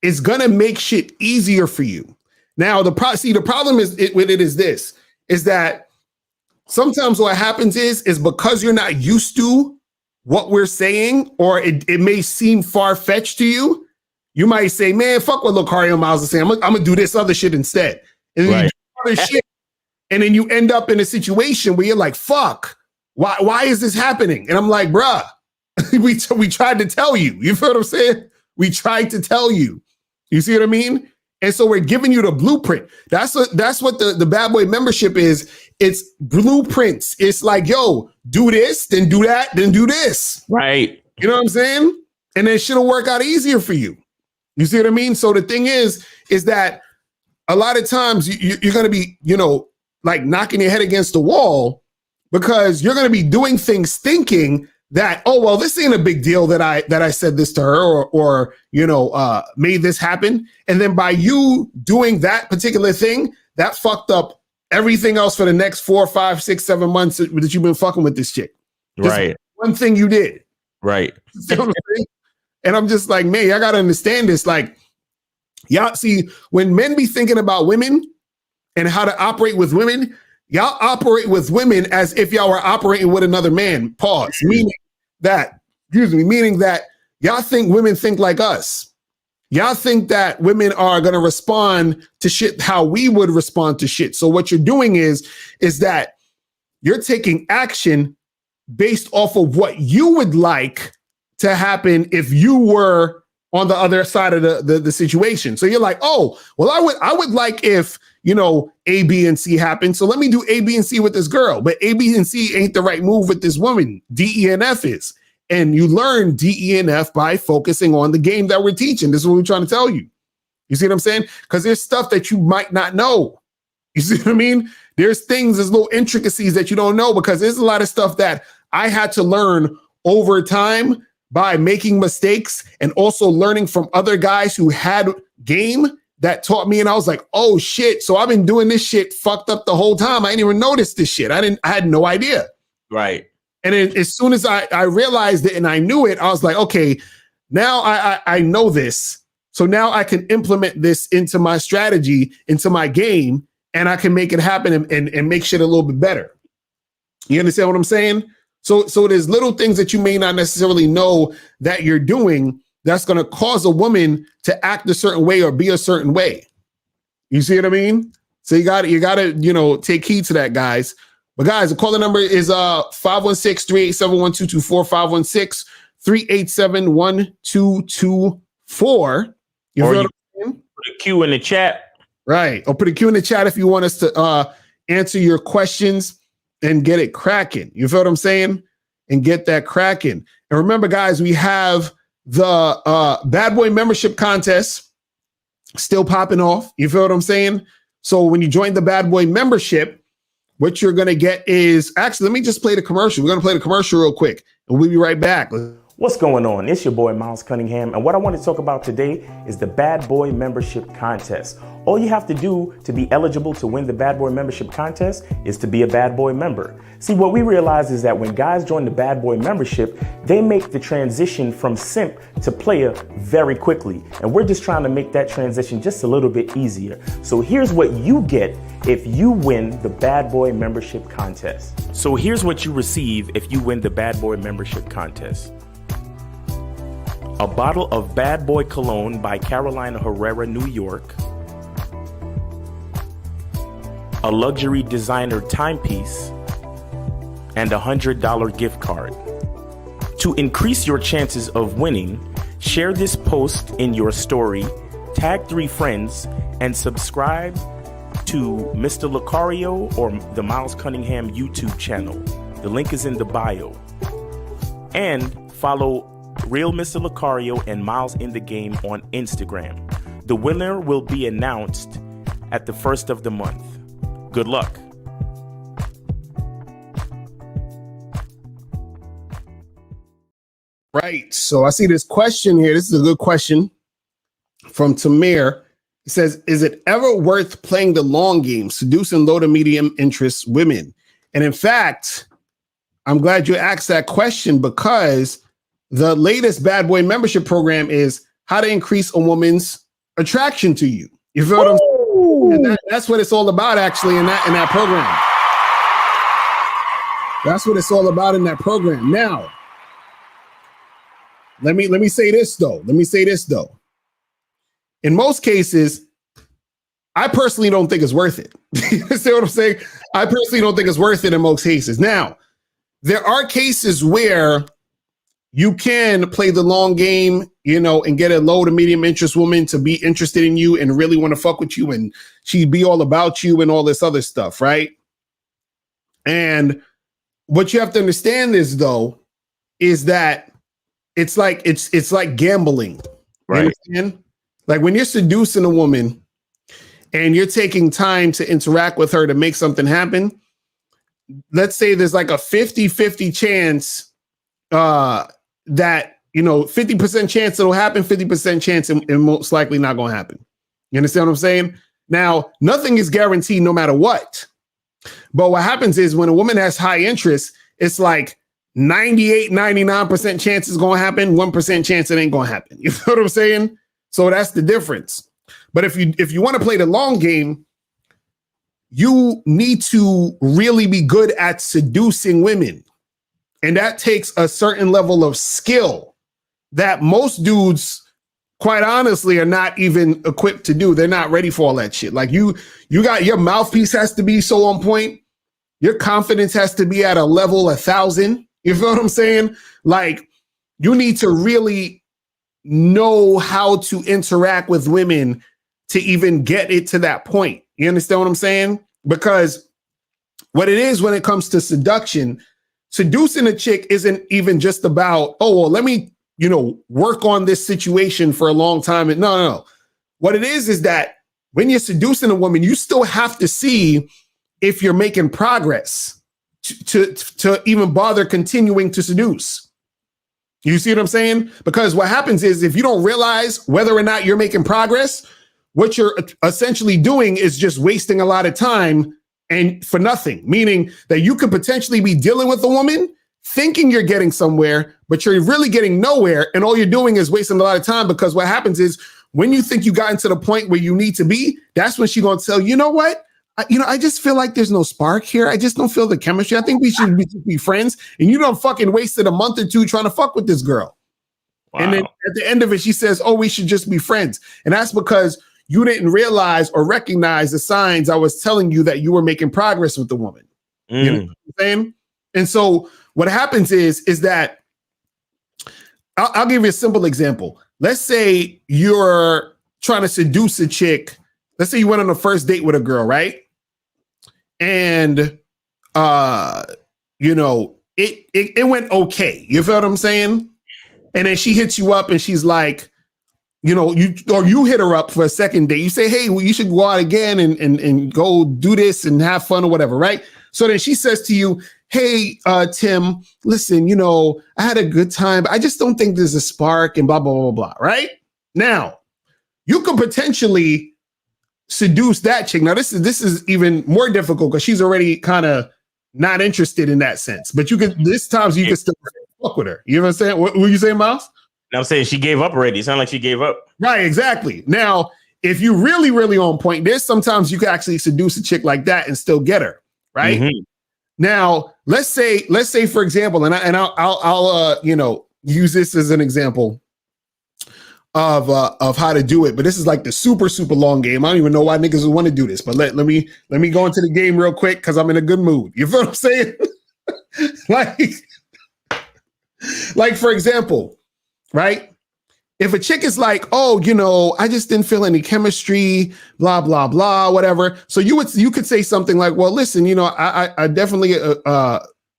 is gonna make shit easier for you. Now, the problem is that sometimes what happens is because you're not used to what we're saying, or it may seem far-fetched to you, you might say, man, fuck what Locario Miles is saying. I'm gonna do this other shit instead. And then you do other shit, and then you end up in a situation where you're like, fuck, why is this happening? And I'm like, bruh, we tried to tell you. You feel what I'm saying? We tried to tell you. You see what I mean? And so we're giving you the blueprint. That's what the Bad Boy membership is. It's blueprints. It's like, yo, do this, then do that, then do this. Right. You know what I'm saying? And then shit'll work out easier for you. You see what I mean? So the thing is that a lot of times you're going to be, like knocking your head against the wall, because you're going to be doing things thinking that, oh, well, this ain't a big deal that I said this to her or made this happen. And then by you doing that particular thing, that fucked up everything else for the next 4, 5, 6, 7 months that you've been fucking with this chick. Right. One thing you did. Right. And I'm just like, man, I got to understand this. Like, y'all see, when men be thinking about women and how to operate with women, y'all operate with women as if y'all were operating with another man. Pause. Meaning that y'all think women think like us. Y'all think that women are going to respond to shit how we would respond to shit. So what you're doing is that you're taking action based off of what you would like to happen if you were on the other side of the situation. So you're like, oh, well, I would like if, A, B, and C happen. So let me do A, B, and C with this girl. But A, B, and C ain't the right move with this woman. D, E, and F is. And you learn D, E, and F by focusing on the game that we're teaching. This is what we're trying to tell you. You see what I'm saying? Because there's stuff that you might not know. You see what I mean? There's little intricacies that you don't know, because there's a lot of stuff that I had to learn over time by making mistakes and also learning from other guys who had game that taught me. And I was like, oh shit. So I've been doing this shit fucked up the whole time. I didn't even notice this shit. I had no idea. Right. And then as soon as I realized it and I knew it, I was like, okay, now I know this. So now I can implement this into my strategy, into my game, and I can make it happen and make shit a little bit better. You understand what I'm saying? So there's little things that you may not necessarily know that you're doing that's going to cause a woman to act a certain way or be a certain way. You see what I mean? So you got to, take heed to that, guys. But guys, the calling number is 516-387-1224, 516-387-1224. You Or feel you what I'm saying? put a Q in the chat. Right. Or put a Q in the chat if you want us to answer your questions and get it cracking. You feel what I'm saying? And get that cracking. And remember, guys, we have the Bad Boy membership contest still popping off. You feel what I'm saying? So when you join the Bad Boy membership, what you're going to get is, actually, let me just play the commercial. We're going to play the commercial real quick, and we'll be right back. What's going on? It's your boy, Miles Cunningham. And what I want to talk about today is the Bad Boy membership contest. All you have to do to be eligible to win the Bad Boy membership contest is to be a Bad Boy member. See, what we realize is that when guys join the Bad Boy membership, they make the transition from simp to player very quickly. And we're just trying to make that transition just a little bit easier. So here's what you get if you win the Bad Boy membership contest. So here's what you receive if you win the Bad Boy membership contest. A bottle of Bad Boy Cologne by Carolina Herrera, New York. A luxury designer timepiece. And a $100 gift card. To increase your chances of winning, share this post in your story, tag 3 friends, and subscribe to Mr. Locario or the Miles Cunningham YouTube channel. The link is in the bio. And follow Real Mr. Locario and Miles in the Game on Instagram. The winner will be announced at the first of the month. Good luck. Right. So I see this question here. This is a good question from Tamir. He says, is it ever worth playing the long game, seducing low to medium interest women? And in fact, I'm glad you asked that question, because the latest Bad Boy membership program is how to increase a woman's attraction to you. You feel what I'm saying? And that's what it's all about, actually, in that program. That's what it's all about in that program. Now, let me say this though. In most cases, I personally don't think it's worth it. You see what I'm saying? I personally don't think it's worth it in most cases. Now, there are cases where you can play the long game, and get a low to medium interest woman to be interested in you and really want to fuck with you, and she'd be all about you and all this other stuff, right? And what you have to understand is that it's like gambling, right? Like when you're seducing a woman and you're taking time to interact with her to make something happen, let's say there's like a 50-50 chance that, 50% chance it'll happen, 50% chance and most likely not going to happen. You understand what I'm saying? Now, nothing is guaranteed no matter what. But what happens is when a woman has high interest, it's like 98, 99% chance it's going to happen, 1% chance it ain't going to happen. You know what I'm saying? So that's the difference. But if you want to play the long game, you need to really be good at seducing women. And that takes a certain level of skill that most dudes, quite honestly, are not even equipped to do. They're not ready for all that shit. Like you got your mouthpiece has to be so on point. Your confidence has to be at a level 1,000. You feel what I'm saying? Like you need to really know how to interact with women to even get it to that point. You understand what I'm saying? Because what it is when it comes to seduction, seducing a chick isn't even just about, oh, well, let me, work on this situation for a long time. No. What it is that when you're seducing a woman, you still have to see if you're making progress to even bother continuing to seduce. You see what I'm saying? Because what happens is if you don't realize whether or not you're making progress, what you're essentially doing is just wasting a lot of time and for nothing, meaning that you could potentially be dealing with a woman thinking you're getting somewhere, but you're really getting nowhere. And all you're doing is wasting a lot of time, because what happens is when you think you gotten to the point where you need to be, that's when she's going to tell you know what? I just feel like there's no spark here. I just don't feel the chemistry. I think we should be friends. And you don't fucking wasted a month or two trying to fuck with this girl. Wow. And then at the end of it, she says, oh, we should just be friends. And that's because you didn't realize or recognize the signs I was telling you that you were making progress with the woman. You know what I'm saying? And so what happens is that I'll give you a simple example. Let's say you're trying to seduce a chick. Let's say you went on a first date with a girl, right? And it went okay. You feel what I'm saying? And then she hits you up and she's like, you hit her up for a second date. You say, hey, well, you should go out again and go do this and have fun or whatever, right? So then she says to you, hey, Tim, listen, I had a good time, but I just don't think there's a spark and blah, blah, blah, blah, right? Now, you could potentially seduce that chick. Now, this is even more difficult because she's already kind of not interested in that sense. But you can still fuck with her. You know what I'm saying? What were you saying, Miles? No, I'm saying she gave up already. It sounded like she gave up. Right, exactly. Now, if you really, really on point, there's sometimes you can actually seduce a chick like that and still get her, right? Mm-hmm. Now, let's say, for example, and I'll use this as an example of how to do it, but this is like the super, super long game. I don't even know why niggas would want to do this, but let me go into the game real quick because I'm in a good mood. You feel what I'm saying? like for example, right? If a chick is like, oh, I just didn't feel any chemistry, blah, blah, blah, whatever. So you could say something like, well, listen, I definitely,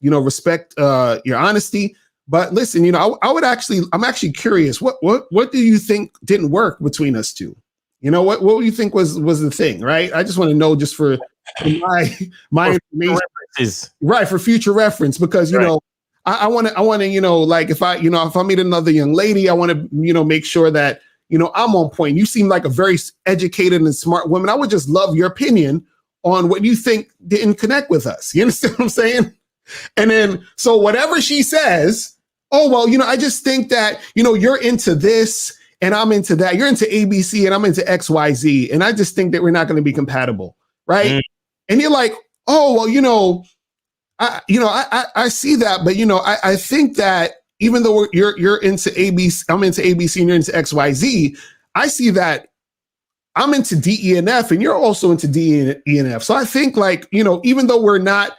respect your honesty, but listen, I'm actually curious. What do you think didn't work between us two? What do you think was the thing, right? I just want to know just for my information, right? For future reference, because, right. I want to, like if I meet another young lady, I want to, make sure that, I'm on point. You seem like a very educated and smart woman. I would just love your opinion on what you think didn't connect with us. You understand what I'm saying? And then, so whatever she says, oh, well, I just think that, you're into this and I'm into that. You're into ABC and I'm into XYZ. And I just think that we're not going to be compatible. Right. Mm. And you're like, oh, well, I see that, but I think that even though you're into ABC, I'm into ABC and you're into XYZ, I see that I'm into D, E, and F and you're also into D, E, and F. So I think even though we're not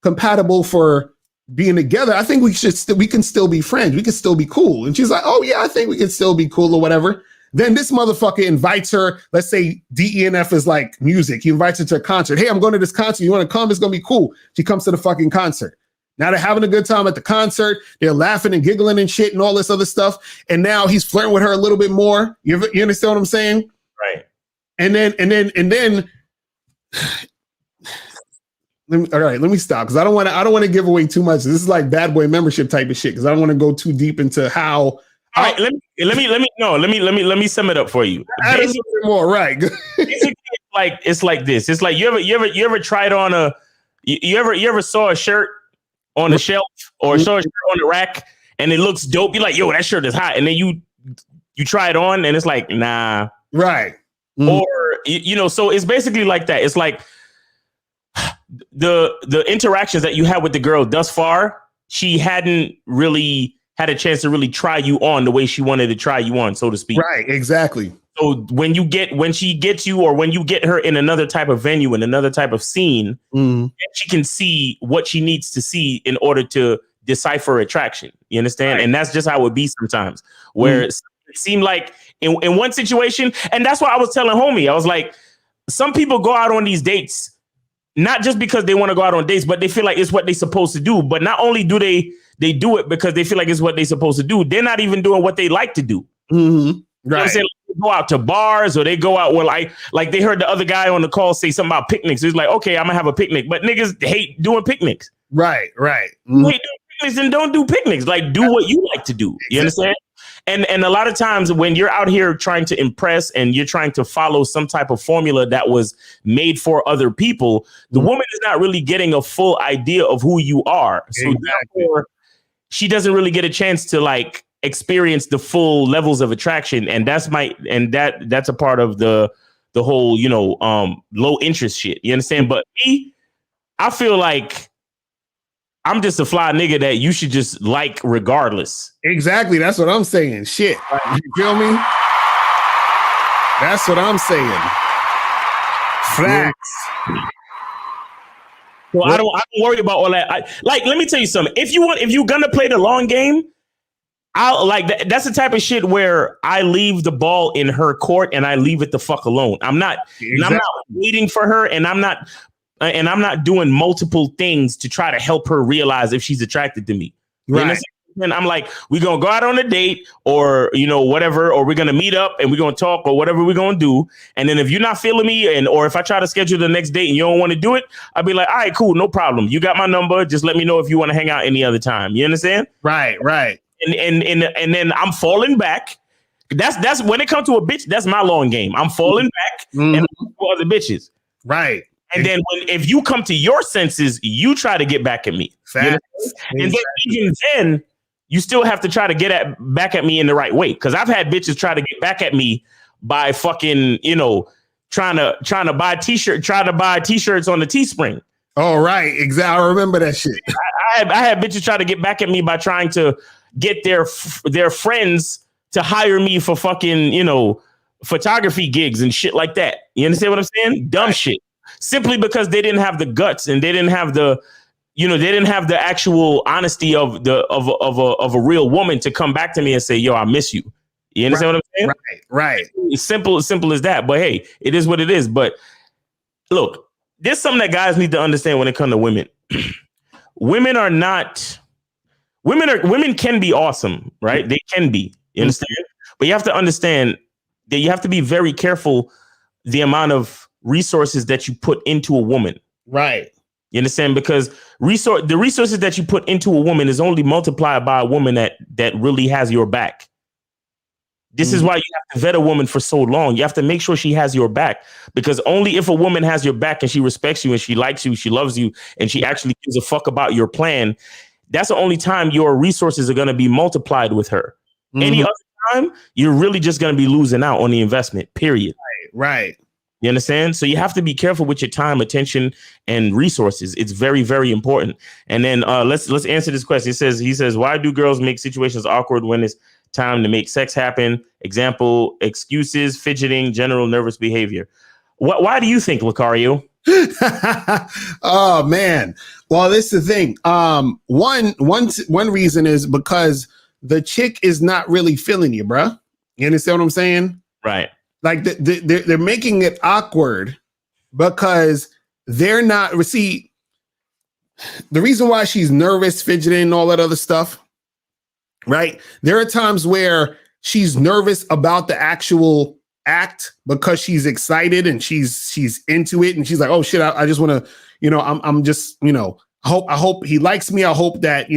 compatible for being together, I think we can still be friends. We can still be cool. And she's like, oh yeah, I think we can still be cool or whatever. Then this motherfucker invites her. Let's say DENF is like music. He invites her to a concert. Hey, I'm going to this concert. You want to come? It's going to be cool. She comes to the fucking concert. Now they're having a good time at the concert. They're laughing and giggling and shit and all this other stuff. And now he's flirting with her a little bit more. You understand what I'm saying? Right. And then. Let me stop because I don't want to give away too much. This is like bad boy membership type of shit because I don't want to go too deep into how. All right, let me sum it up for you. Add a little bit more, right? Basically, it's like this. It's like you ever tried on you ever saw a shirt on the shelf or saw a shirt on the rack and it looks dope. You're like, yo, that shirt is hot, and then you try it on and it's like, nah, right? Or so it's basically like that. It's like the interactions that you had with the girl thus far, she hadn't really had a chance to really try you on the way she wanted to try you on, so to speak. Right, exactly. So when she gets you, or when you get her in another type of venue, in another type of scene, she can see what she needs to see in order to decipher attraction. You understand? Right. And that's just how it would be sometimes, where it seemed like in one situation, and that's why I was telling homie, I was like, some people go out on these dates not just because they want to go out on dates, but they feel like it's what they're supposed to do. But not only do they do it because they feel like it's what they're supposed to do, they're not even doing what they like to do. Mm-hmm. You know what I'm Right. saying? They go out to bars or they go out where like they heard the other guy on the call say something about picnics. It's like, okay, I'm gonna have a picnic, but niggas hate doing picnics. Right. You hate doing picnics and don't do picnics. Like, do what you like to do. You understand? And a lot of times when you're out here trying to impress and you're trying to follow some type of formula that was made for other people, the woman is not really getting a full idea of who you are. So therefore, she doesn't really get a chance to like experience the full levels of attraction. And that's a part of the whole, low interest shit. You understand? But me, I feel like I'm just a fly nigga that you should just like regardless. Exactly. That's what I'm saying. Shit. You feel me? That's what I'm saying. Facts. So I don't worry about all that. Let me tell you something. If you're gonna play the long game, I'll like that's the type of shit where I leave the ball in her court and I leave it the fuck alone. I'm not waiting for her, and I'm not doing multiple things to try to help her realize if she's attracted to me. Right. And I'm like, we're going to go out on a date or, whatever, or we're going to meet up and we're going to talk or whatever we're going to do. And then if you're not feeling me or if I try to schedule the next date and you don't want to do it, I'll be like, all right, cool. No problem. You got my number. Just let me know if you want to hang out any other time. You understand? Right. And then I'm falling back. That's when it comes to a bitch, that's my long game. I'm falling back and I'm for other bitches. Right. And then if you come to your senses, you try to get back at me. And then even then, you still have to try to get back at me in the right way. Because I've had bitches try to get back at me by fucking, trying to buy t-shirts on the Teespring. Oh, right. Exactly. I remember that shit. I had bitches try to get back at me by trying to get their friends to hire me for fucking, photography gigs and shit like that. You understand what I'm saying? Dumb shit. Simply because they didn't have the guts and they didn't have the actual honesty of a real woman to come back to me and say, yo, I miss you. You understand what I'm saying? Right. It's simple as that. But hey, it is what it is. But look, there's something that guys need to understand when it comes to women. Women can be awesome, right? They can be. You understand? But you have to understand that you have to be very careful the amount of resources that you put into a woman. Right. You understand? Because the resources that you put into a woman is only multiplied by a woman that really has your back. This is why you have to vet a woman for so long. You have to make sure she has your back, because only if a woman has your back and she respects you and she likes you, she loves you, and she actually gives a fuck about your plan, that's the only time your resources are going to be multiplied with her. Any other time, you're really just going to be losing out on the investment, period. Right. You understand? So you have to be careful with your time, attention, and resources. It's very, very important. And then let's answer this question. He says, why do girls make situations awkward when it's time to make sex happen? Example, excuses, fidgeting, general nervous behavior. Why do you think, Locario? Oh man. Well, this is the thing. One reason is because the chick is not really feeling you, bruh. You understand what I'm saying? Right. Like they're making it awkward because they're not. See, the reason why she's nervous, fidgeting, and all that other stuff, right? There are times where she's nervous about the actual act because she's excited and she's into it, and she's like, "Oh shit, I just want to, I'm just, I hope he likes me. I hope that,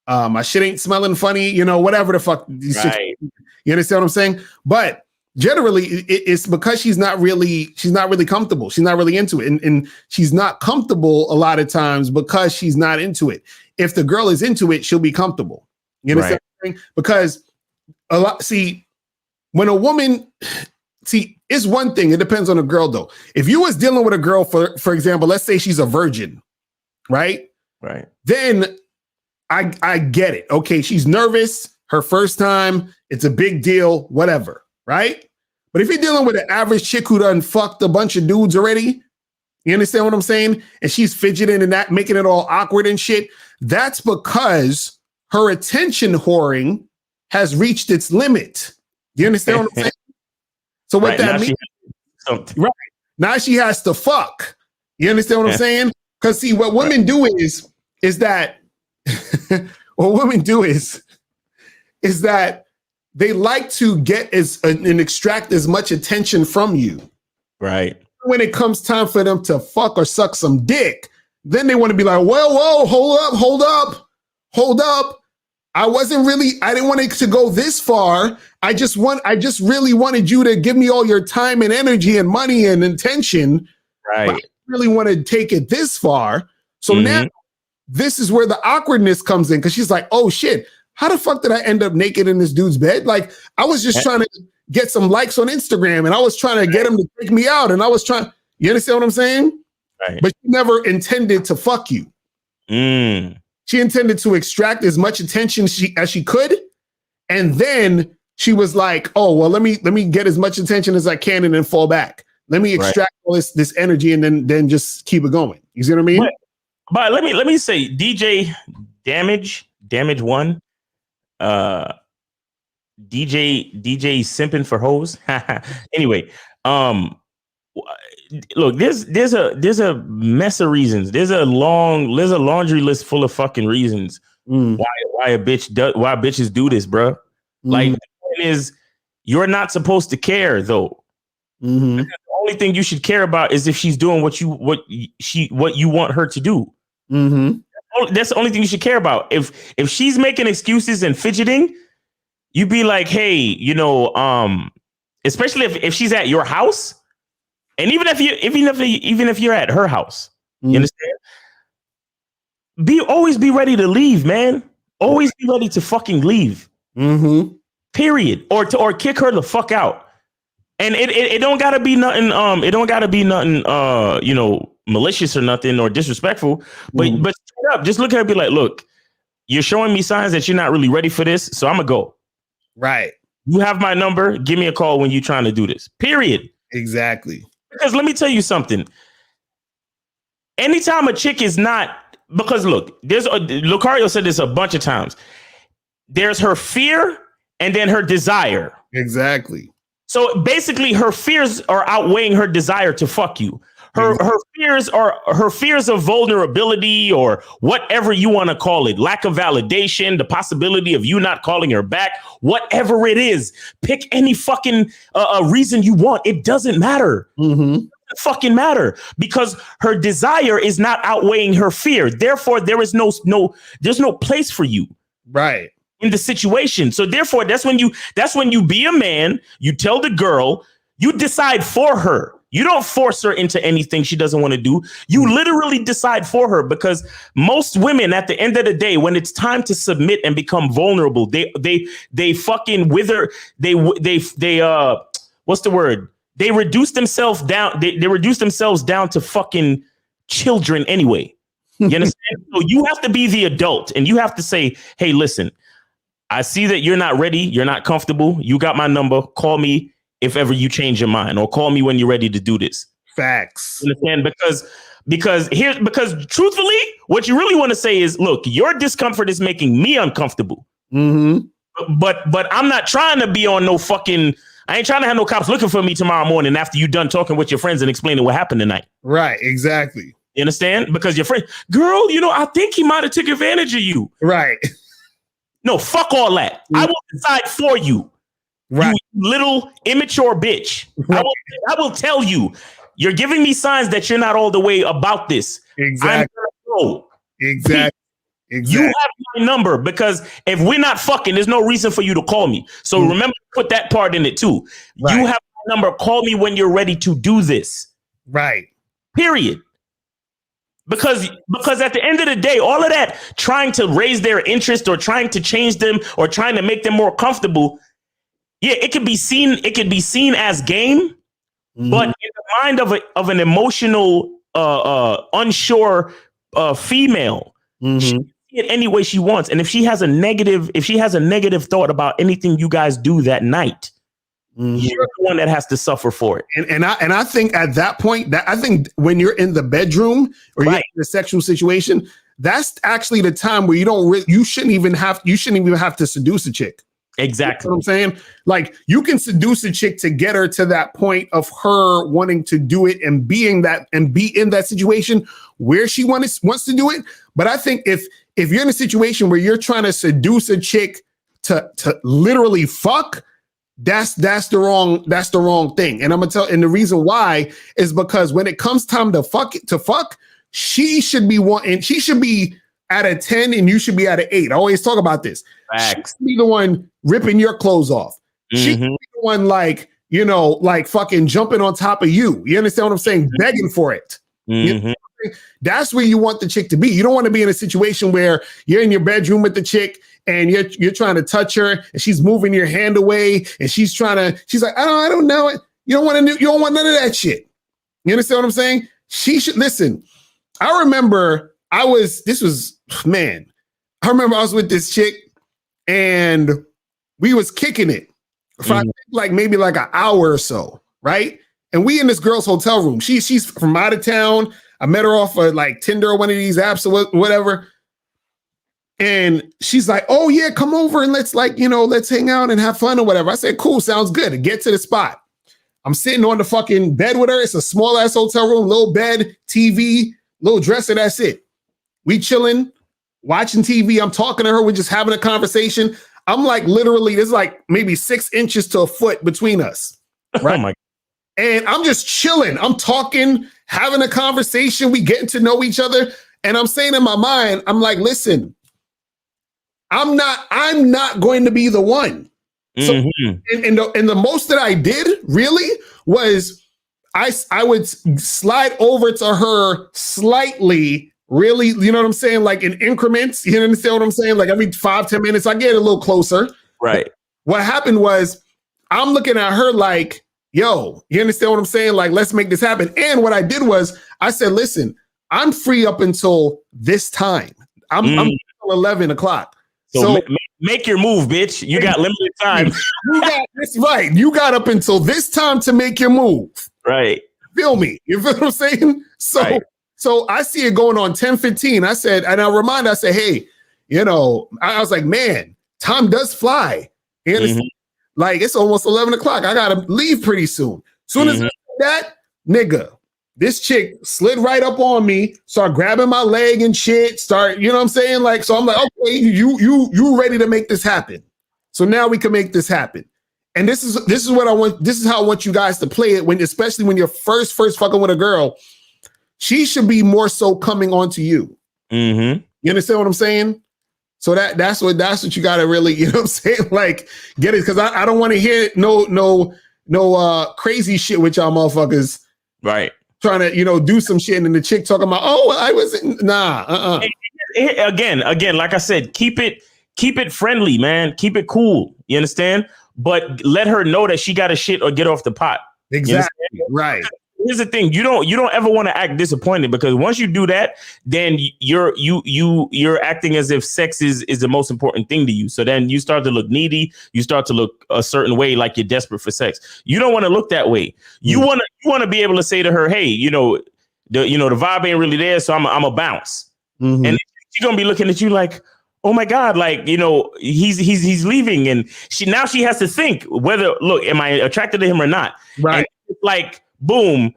my shit ain't smelling funny, whatever the fuck." Right. You understand what I'm saying? But generally, it's because she's not really comfortable. She's not really into it. And she's not comfortable a lot of times because she's not into it. If the girl is into it, she'll be comfortable. You understand what I'm saying? Because when a woman, it's one thing. It depends on the girl, though. If you was dealing with a girl, for example, let's say she's a virgin, right? Right. Then I get it. Okay, she's nervous. Her first time. It's a big deal, whatever. Right? But if you're dealing with an average chick who done fucked a bunch of dudes already, you understand what I'm saying? And she's fidgeting and that, making it all awkward and shit. That's because her attention whoring has reached its limit. You understand what I'm saying? So what that means? Right. Now she has to fuck. You understand what I'm saying? Because see, what women do is that what women do is that they like to get and extract as much attention from you. Right. When it comes time for them to fuck or suck some dick, then they want to be like, whoa, hold up. I didn't want it to go this far. I just really wanted you to give me all your time and energy and money and intention. Right. But I really want to take it this far. So now this is where the awkwardness comes in, because she's like, oh shit, how the fuck did I end up naked in this dude's bed? Like, I was just trying to get some likes on Instagram, and I was trying to get him to take me out, and I was trying, you understand what I'm saying? Right. But she never intended to fuck you. She intended to extract as much attention as she could. And then she was like, oh, well, let me get as much attention as I can and then fall back. Let me extract all this energy and then just keep it going. You see what I mean? But let me say, DJ Damage 1, DJ simping for hoes. Anyway, look, there's a mess of reasons. There's a laundry list full of fucking reasons why bitches do this, bro. Like, the point is, you're not supposed to care though. The only thing you should care about is if she's doing what you want her to do. That's the only thing you should care about. If she's making excuses and fidgeting, you be like, hey, you know, especially if she's at your house, and even if you're at her house, you understand? Always be ready to leave, man. Always be ready to fucking leave. Period. Or kick her the fuck out. And it don't gotta be nothing. It don't gotta be nothing. You know, malicious or nothing or disrespectful. But straight up, just look at her and be like, look, you're showing me signs that you're not really ready for this, so I'm gonna go. Right. You have my number. Give me a call when you're trying to do this. Period. Exactly. Because let me tell you something. Anytime a chick is not, because look, Locario said this a bunch of times. There's her fear and then her desire. Exactly. So basically, her fears are outweighing her desire to fuck you. Her fears are her fears of vulnerability or whatever you want to call it, lack of validation, the possibility of you not calling her back, whatever it is. Pick any fucking reason you want. It doesn't matter. It doesn't fucking matter, because her desire is not outweighing her fear. Therefore, there's no place for you. Right. In the situation. So therefore, that's when you be a man, you tell the girl, you decide for her. You don't force her into anything she doesn't want to do. You literally decide for her, because most women at the end of the day, when it's time to submit and become vulnerable, they fucking wither. They what's the word? They reduce themselves down. They reduce themselves down to fucking children anyway. You understand? So you have to be the adult and you have to say, hey, listen, I see that you're not ready. You're not comfortable. You got my number. Call me if ever you change your mind, or call me when you're ready to do this. Facts. You understand? Because truthfully, what you really want to say is, look, your discomfort is making me uncomfortable. But I'm not trying to be on no fucking, I ain't trying to have no cops looking for me tomorrow morning after you done talking with your friends and explaining what happened tonight. Right. Exactly. You understand? Because your friend, girl, you know, I think he might have took advantage of you. Right. No, fuck all that. I will decide for you. Right. You little immature bitch. Right. I will tell you, you're giving me signs that you're not all the way about this. Exactly. Exactly. You have my number, because if we're not fucking, there's no reason for you to call me. So remember to put that part in it too. Right. You have my number. Call me when you're ready to do this. Right. Period. Because at the end of the day, all of that trying to raise their interest or trying to change them or trying to make them more comfortable, yeah, it could be seen as game, but in the mind of an emotional, unsure female, she can see it any way she wants. And if she has a negative thought about anything you guys do that night, you're the one that has to suffer for it. And I think at that point, I think when you're in the bedroom or you're in a sexual situation, that's actually the time where you shouldn't even have to seduce a chick. Exactly. You know what I'm saying? Like, you can seduce a chick to get her to that point of her wanting to do it and be in that situation where she wants to do it. But I think if you're in a situation where you're trying to seduce a chick to literally fuck, that's the wrong thing. And I'm gonna tell, and the reason why is because when it comes time to fuck, she should be at a 10 and you should be at an 8. I always talk about this. Facts. She should be the one ripping your clothes off. She should be the one, like, you know, like fucking jumping on top of you. You understand what I'm saying? Begging for it. You know, that's where you want the chick to be. You don't want to be in a situation where you're in your bedroom with the chick and you're trying to touch her and she's moving your hand away and she's like, I don't know it. You don't want none of that shit. You understand what I'm saying? She should listen. I remember I was with this chick and we was kicking it for like maybe like an hour or so, right? And we in this girl's hotel room. She's from out of town. I met her off of like Tinder or one of these apps or whatever. And she's like, oh yeah, come over and let's hang out and have fun or whatever. I said, cool, sounds good. Get to the spot. I'm sitting on the fucking bed with her. It's a small ass hotel room, little bed, TV, little dresser. That's it. We chilling, watching TV. I'm talking to her. We're just having a conversation. I'm like, literally, there's like maybe 6 inches to a foot between us. Right. Oh my. And I'm just chilling. I'm talking, having a conversation. We getting to know each other. And I'm saying in my mind, I'm like, listen, I'm not going to be the one. So, and the most that I did really was I would slide over to her slightly, really, you know what I'm saying? Like in increments, you understand what I'm saying? Like every 5-10 minutes, I get a little closer. Right. But what happened was I'm looking at her like, yo, you understand what I'm saying? Like, let's make this happen. And what I did was I said, listen, I'm free up until this time. I'm until 11 o'clock. So make your move, bitch. You got limited time. That's right. You got up until this time to make your move. Right. Feel me? You feel what I'm saying? So I see it going on 10:15. I said, and I said, hey, you know, I was like, man, time does fly. You understand? Like, it's almost 11 o'clock. I got to leave pretty soon. Soon as I said that, nigga, this chick slid right up on me, start grabbing my leg and shit, you know what I'm saying? Like, so I'm like, okay, you ready to make this happen. So now we can make this happen. And this is what I want. This is how I want you guys to play it especially when you're first fucking with a girl. She should be more so coming on to you. You understand what I'm saying? So that's what you gotta really, you know what I'm saying? Like, get it, because I don't want to hear no crazy shit with y'all motherfuckers. Right. Trying to, you know, do some shit and the chick talking about, oh, I wasn't, nah. Again, like I said, keep it friendly, man. Keep it cool. You understand? But let her know that she got to shit or get off the pot. Exactly. Right. Here's the thing: you don't ever want to act disappointed, because once you do that, then you're acting as if sex is the most important thing to you. So then you start to look needy. You start to look a certain way, like you're desperate for sex. You don't want to look that way. You want to be able to say to her, hey, the vibe ain't really there, so I'm a bounce. And she's gonna be looking at you like, oh my God, like, he's leaving, and she has to think whether, look, am I attracted to him or not? Right. And it's like, boom,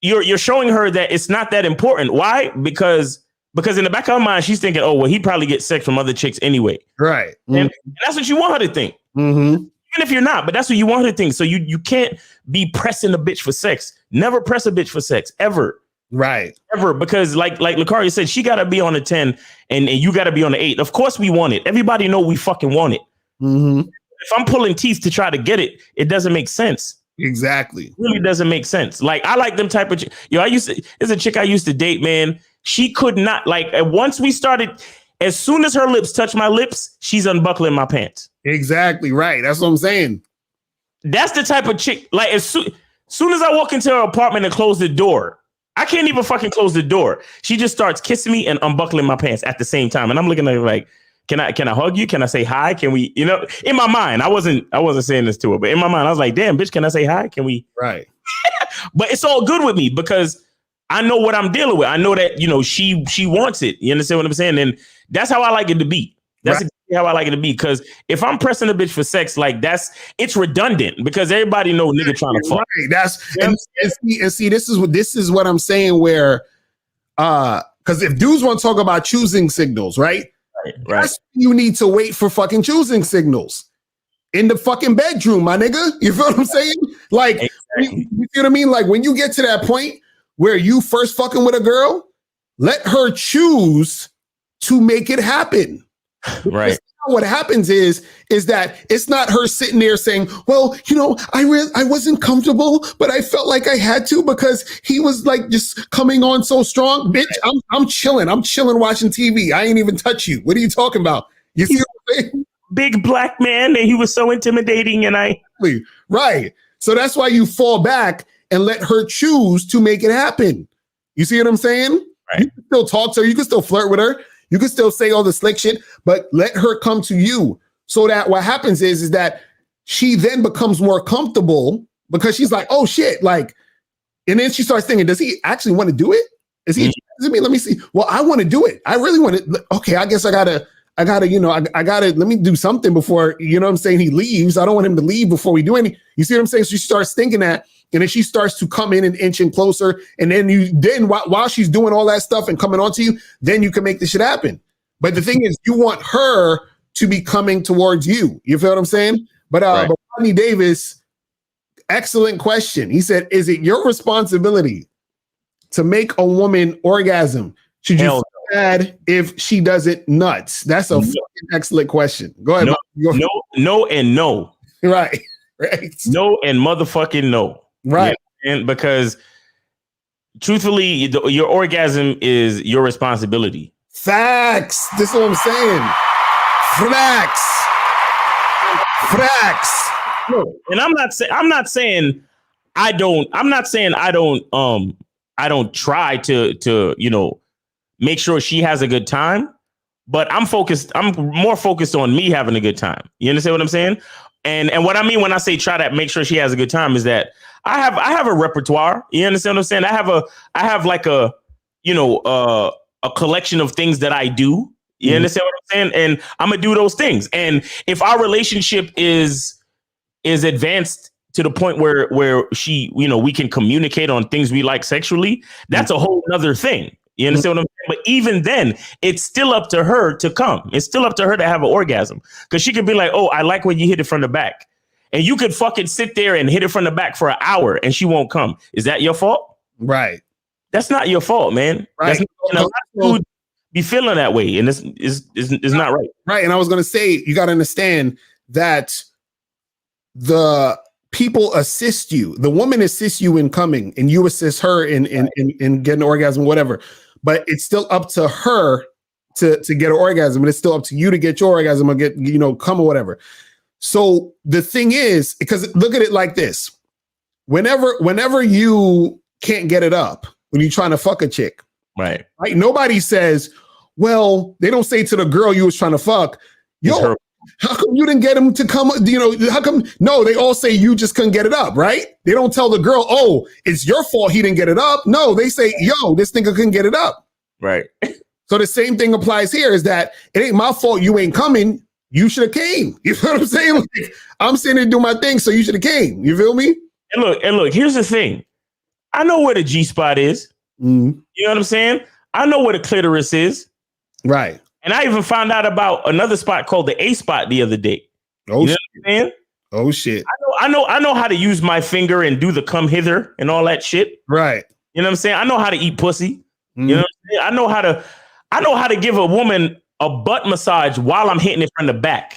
you're showing her that it's not that important. Why? Because in the back of her mind, she's thinking, oh, well, he probably gets sex from other chicks anyway. Right. And that's what you want her to think. Even if you're not, but that's what you want her to think. So you can't be pressing a bitch for sex. Never press a bitch for sex, ever. Right. Ever. Because like Locario said, she got to be on a 10 and you got to be on the 8. Of course we want it. Everybody know we fucking want it. If I'm pulling teeth to try to get it, it doesn't make sense. Exactly. It really doesn't make sense. Like, I like them type of there's a chick I used to date, man. She could not, like, once we started, as soon as her lips touch my lips, she's unbuckling my pants. Exactly right. That's what I'm saying. That's the type of chick, like, as soon as I walk into her apartment and close the door, I can't even fucking close the door. She just starts kissing me and unbuckling my pants at the same time. And I'm looking at her like, can I hug you? Can I say hi? Can we, in my mind, I wasn't saying this to her, but in my mind, I was like, damn, bitch, can I say hi? Can we? Right. But it's all good with me because I know what I'm dealing with. I know that, she wants it. You understand what I'm saying? And that's how I like it to be. That's exactly how I like it to be. Because if I'm pressing a bitch for sex, like it's redundant because everybody know nigga trying to fuck. Right. And see, this is what I'm saying. Where, because if dudes want to talk about choosing signals, right? That's you need to wait for fucking choosing signals in the fucking bedroom, my nigga. You feel what I'm saying? Like, you see what I mean? Like when you get to that point where you first fucking with a girl, let her choose to make it happen. Right. What happens is that it's not her sitting there saying, well, I wasn't comfortable, but I felt like I had to because he was like just coming on so strong. Bitch, I'm chilling. I'm chilling watching TV. I ain't even touch you. What are you talking about? You see what I'm saying? Big black man, and he was so intimidating, and Right. So that's why you fall back and let her choose to make it happen. You see what I'm saying? Right. You can still talk to her. You can still flirt with her. You can still say all the slick shit, but let her come to you so that what happens is that she then becomes more comfortable because she's like, oh shit. Like, and then she starts thinking, does he actually want to do it? Is he, let me see. Well, I want to do it. I really want to. Okay. I guess I gotta, let me do something before, what I'm saying, he leaves. I don't want him to leave before we do anything. You see what I'm saying? So she starts thinking that, and then she starts to come in and inching closer. And then while she's doing all that stuff and coming onto you, then you can make this shit happen. But the thing is, you want her to be coming towards you. You feel what I'm saying? But Rodney Davis, excellent question. He said, is it your responsibility to make a woman orgasm? Should you feel bad if she doesn't nuts? That's a fucking excellent question. Go ahead. No, and no. Right. No and motherfucking no. Right. And because truthfully, your orgasm is your responsibility. Facts. This is what I'm saying. Facts. No, and I'm not saying I don't try to make sure she has a good time, but I'm more focused on me having a good time. You understand what I'm saying? And what I mean when I say try to make sure she has a good time is that I have a repertoire. You understand what I'm saying? I have like a collection of things that I do. You understand what I'm saying? And I'm gonna do those things. And if our relationship is advanced to the point where she, we can communicate on things we like sexually, that's a whole other thing. You understand what I'm saying? But even then, it's still up to her to come. It's still up to her to have an orgasm. Because she could be like, oh, I like when you hit it from the back. And you could fucking sit there and hit it from the back for an hour and she won't come. Is that your fault? Right. That's not your fault, man. Right. A lot of dudes be feeling that way. And this is not right. Right. And I was going to say, you got to understand that the people assist you. The woman assists you in coming and you assist her in getting an orgasm, whatever. But it's still up to her to get an orgasm. And it's still up to you to get your orgasm or get, come or whatever. So the thing is, because look at it like this. Whenever you can't get it up, when you're trying to fuck a chick, right? Nobody says, well, they don't say to the girl you was trying to fuck, yo, how come you didn't get him to come? How come? No, they all say you just couldn't get it up, right? They don't tell the girl, oh, it's your fault he didn't get it up. No, they say, yo, this nigga couldn't get it up. Right. So the same thing applies here is that it ain't my fault you ain't coming. You should have came. You feel what I'm saying? Like, I'm sitting there doing my thing, so you should have came. You feel me? And look, here's the thing. I know where the G spot is. You know what I'm saying? I know where the clitoris is. Right. And I even found out about another spot called the A spot the other day. Oh, you know what I'm saying? Oh shit. I know how to use my finger and do the come hither and all that shit. Right. You know what I'm saying? I know how to eat pussy. You know what I'm saying? I know how to give a woman a butt massage while I'm hitting it from the back.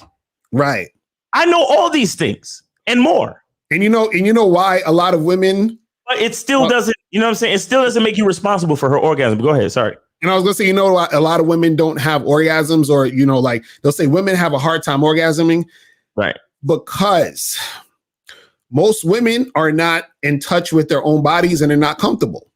Right. I know all these things and more. And you know why a lot of women, but it still doesn't, you know what I'm saying? It still doesn't make you responsible for her orgasm. Go ahead. Sorry. And I was gonna say, a lot of women don't have orgasms, or like they'll say women have a hard time orgasming, right? Because most women are not in touch with their own bodies and they're not comfortable.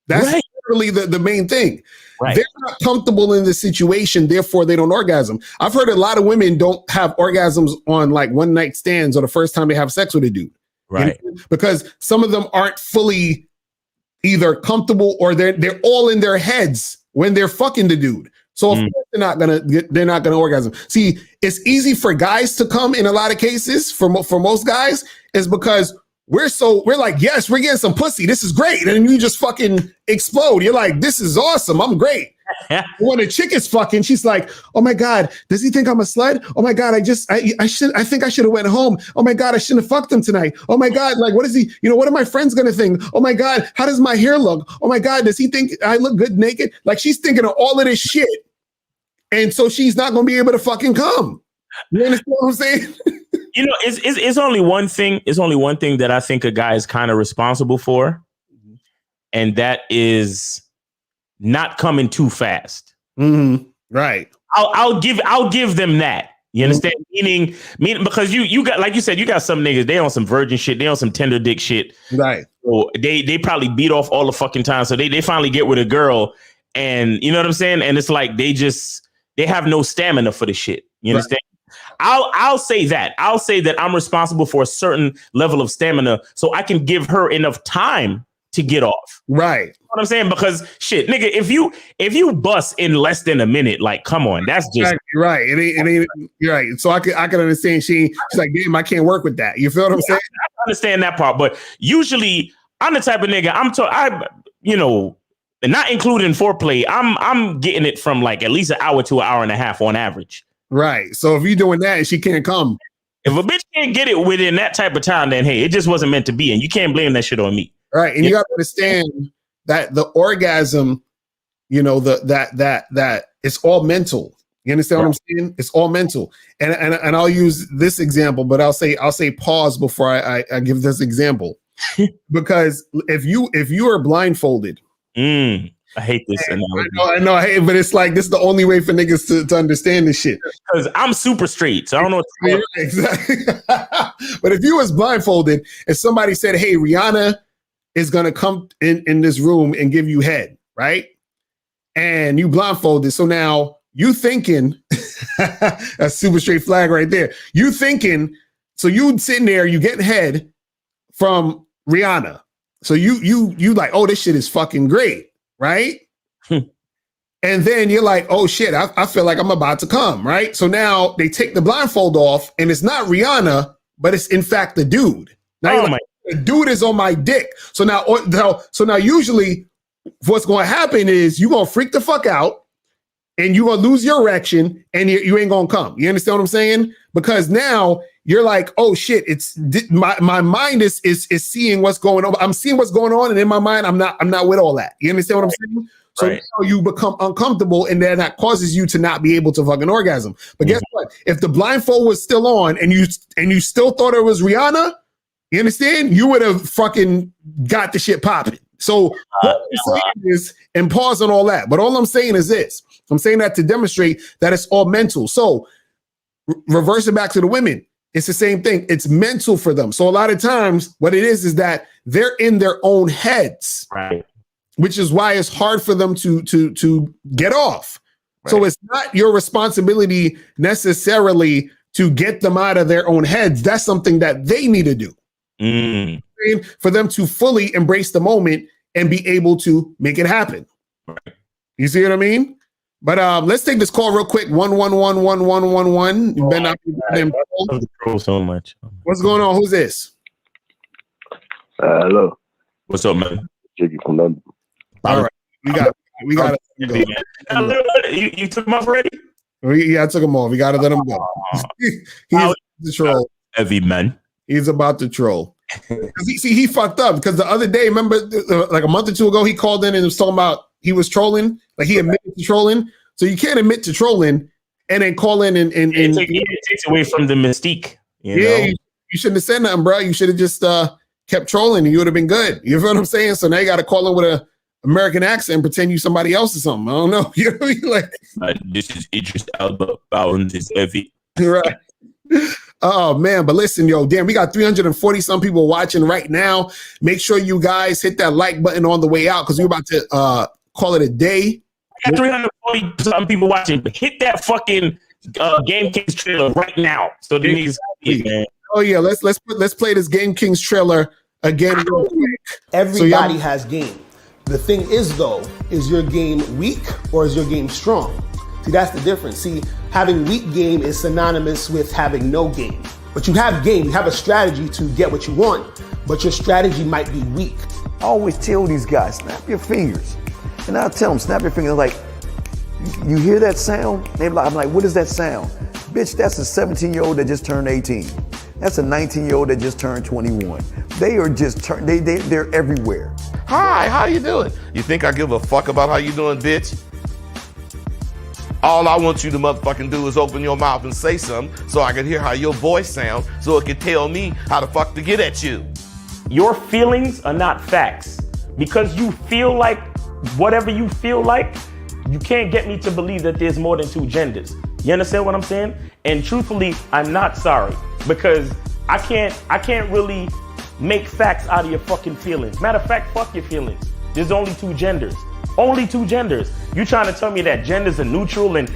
That's really the main thing. Right. They're not comfortable in the situation, therefore they don't orgasm. I've heard a lot of women don't have orgasms on like one night stands or the first time they have sex with a dude, right? Because some of them aren't fully either comfortable or they're all in their heads when they're fucking the dude. So of course they're not gonna orgasm. See, it's easy for guys to come in a lot of cases. For most guys, is because we're like, yes, we're getting some pussy. This is great, and then you just fucking explode. You're like, this is awesome. I'm great. When a chick is fucking, she's like, oh my God, does he think I'm a slut? Oh my God, I think I should have went home. Oh my God, I shouldn't have fucked him tonight. Oh my God, like, what is he, what are my friends gonna think? Oh my God, how does my hair look? Oh my God, does he think I look good naked? Like, she's thinking of all of this shit. And so she's not gonna be able to fucking come. You understand what I'm saying? It's only one thing. It's only one thing that I think a guy is kind of responsible for. And that is not coming too fast. Mm-hmm. Right. I'll give them that. You understand? Meaning because you got, like you said, you got some niggas, they on some virgin shit, they on some tender dick shit. Right. So they probably beat off all the fucking time. So they finally get with a girl, and you know what I'm saying? And it's like they have no stamina for the shit. You understand? I'll say that. I'll say that I'm responsible for a certain level of stamina so I can give her enough time to get off. Right. You know what I'm saying? Because shit, nigga, if you bust in less than a minute, like, come on, that's just right. It ain't you're right. So I can understand she's like, damn, I can't work with that. You feel what I'm saying? I understand that part, but usually I'm the type of nigga and not including foreplay, I'm getting it from like at least an hour to an hour and a half on average. Right. So if you're doing that and she can't come. If a bitch can't get it within that type of time, then hey, it just wasn't meant to be. And you can't blame that shit on me. Right. And you got to understand that the orgasm, that it's all mental. You understand what I'm saying? It's all mental. And I'll use this example, but I'll say pause before I give this example. Because if you are blindfolded, I hate this analogy. I know, I hate it, but it's like this is the only way for niggas to understand this shit. Because I'm super straight, so I don't know what to say. Exactly. But if you was blindfolded and somebody said, hey, Rihanna is gonna come in this room and give you head, right? And you blindfolded, so now you thinking a super straight flag right there. You thinking, so you sitting there, you getting head from Rihanna. So you like, oh, this shit is fucking great. Right. And then you're like, oh shit, I feel like I'm about to come. Right. So now they take the blindfold off and it's not Rihanna, but it's in fact the dude. Now the dude is on my dick. So now usually what's going to happen is you're going to freak the fuck out and you're going to lose your erection and you ain't going to come. You understand what I'm saying? Because now you're like, oh shit, it's my mind is seeing what's going on. I'm seeing what's going on, and in my mind, I'm not with all that. You understand what I'm saying? So now you become uncomfortable, and then that causes you to not be able to fucking orgasm. But guess what? If the blindfold was still on and you still thought it was Rihanna, you understand? You would have fucking got the shit popping. So what I'm saying is, and pause on all that. But all I'm saying is this. I'm saying that to demonstrate that it's all mental. So reverse it back to the women. It's the same thing. It's mental for them. So a lot of times what it is that they're in their own heads, right? Which is why it's hard for them to get off. Right. So it's not your responsibility necessarily to get them out of their own heads. That's something that they need to do for them to fully embrace the moment and be able to make it happen. Right. You see what I mean? But let's take this call real quick. 1111111. You better not be them. So much. What's going on? Who's this? Hello. What's up, man? Jiggy from London. All right, we got it. You took him off already? Yeah, I took him off. We got to let him go. He's the troll. Heavy man. He's about to troll. He fucked up because the other day, remember, like a month or two ago, he called in and was talking about he was trolling, like he admitted to trolling. So you can't admit to trolling and then call in and it takes away from the mystique. You know? You shouldn't have said nothing, bro. You should have just kept trolling and you would have been good. You feel what I'm saying? So now you got to call in with a American accent and pretend you somebody else or something. I don't know. You know what I mean? Like, this is Idris Elba. Bound is heavy. Right. Oh man, but listen, yo, damn, we got 340 some people watching right now. Make sure you guys hit that like button on the way out because we're about to call it a day. I got 340 some people watching. Hit that fucking Game Kings trailer right now. So they need man. Oh yeah, let's play this Game Kings trailer again real quick. Everybody has game. The thing is though, is your game weak or is your game strong? See, that's the difference. See, having weak game is synonymous with having no game. But you have game, you have a strategy to get what you want, but your strategy might be weak. I always tell these guys, snap your fingers. And I'll tell them, snap your fingers. Like, you hear that sound? I'm like, what is that sound? Bitch, that's a 17-year-old that just turned 18. That's a 19-year-old that just turned 21. They are just, they're everywhere. Hi, how you doing? You think I give a fuck about how you doing, bitch? All I want you to motherfucking do is open your mouth and say something so I can hear how your voice sounds so it can tell me how the fuck to get at you. Your feelings are not facts. Because you feel like whatever you feel like, you can't get me to believe that there's more than two genders. You understand what I'm saying? And truthfully, I'm not sorry because I can't really make facts out of your fucking feelings. Matter of fact, fuck your feelings. There's only two genders. Only two genders. You trying to tell me that genders are neutral and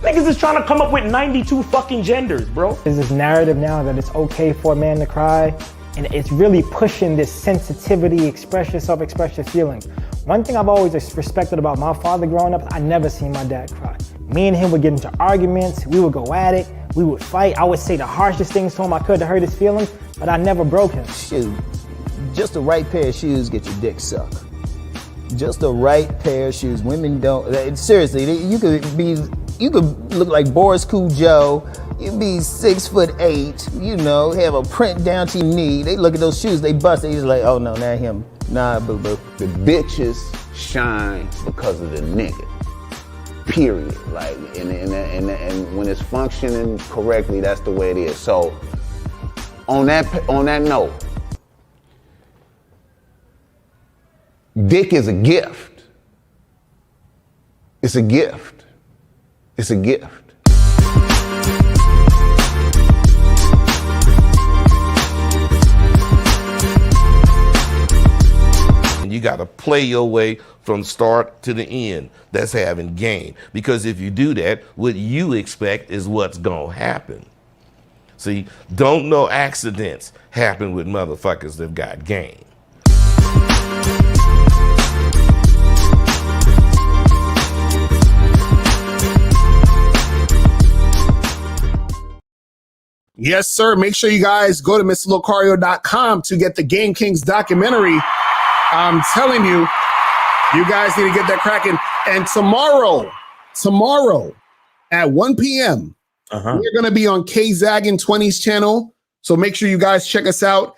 niggas is trying to come up with 92 fucking genders, bro. There's this narrative now that it's okay for a man to cry, and it's really pushing this sensitivity, express yourself, express your feelings. One thing I've always respected about my father growing up, I never seen my dad cry. Me and him would get into arguments, we would go at it, we would fight. I would say the harshest things to him I could to hurt his feelings, but I never broke him. Shoot, just the right pair of shoes get your dick sucked. Just the right pair of shoes. Women don't, seriously, you could look like Boris Cool Joe, you'd be 6'8", you know, have a print down to your knee. They look at those shoes, they bust, they just like, oh no, not him. Nah, boo boo. The bitches shine because of the nigga. Period. Like, and when it's functioning correctly, that's the way it is. So, on that note, dick is a gift. It's a gift. It's a gift. You got to play your way from start to the end. That's having game. Because if you do that, what you expect is what's going to happen. See, don't no accidents happen with motherfuckers that got game. Yes, sir. Make sure you guys go to mr.locario.com to get the Game Kings documentary. I'm telling you, you guys need to get that cracking. And tomorrow at 1 p.m., we're going to be on KZaggin20's channel. So make sure you guys check us out.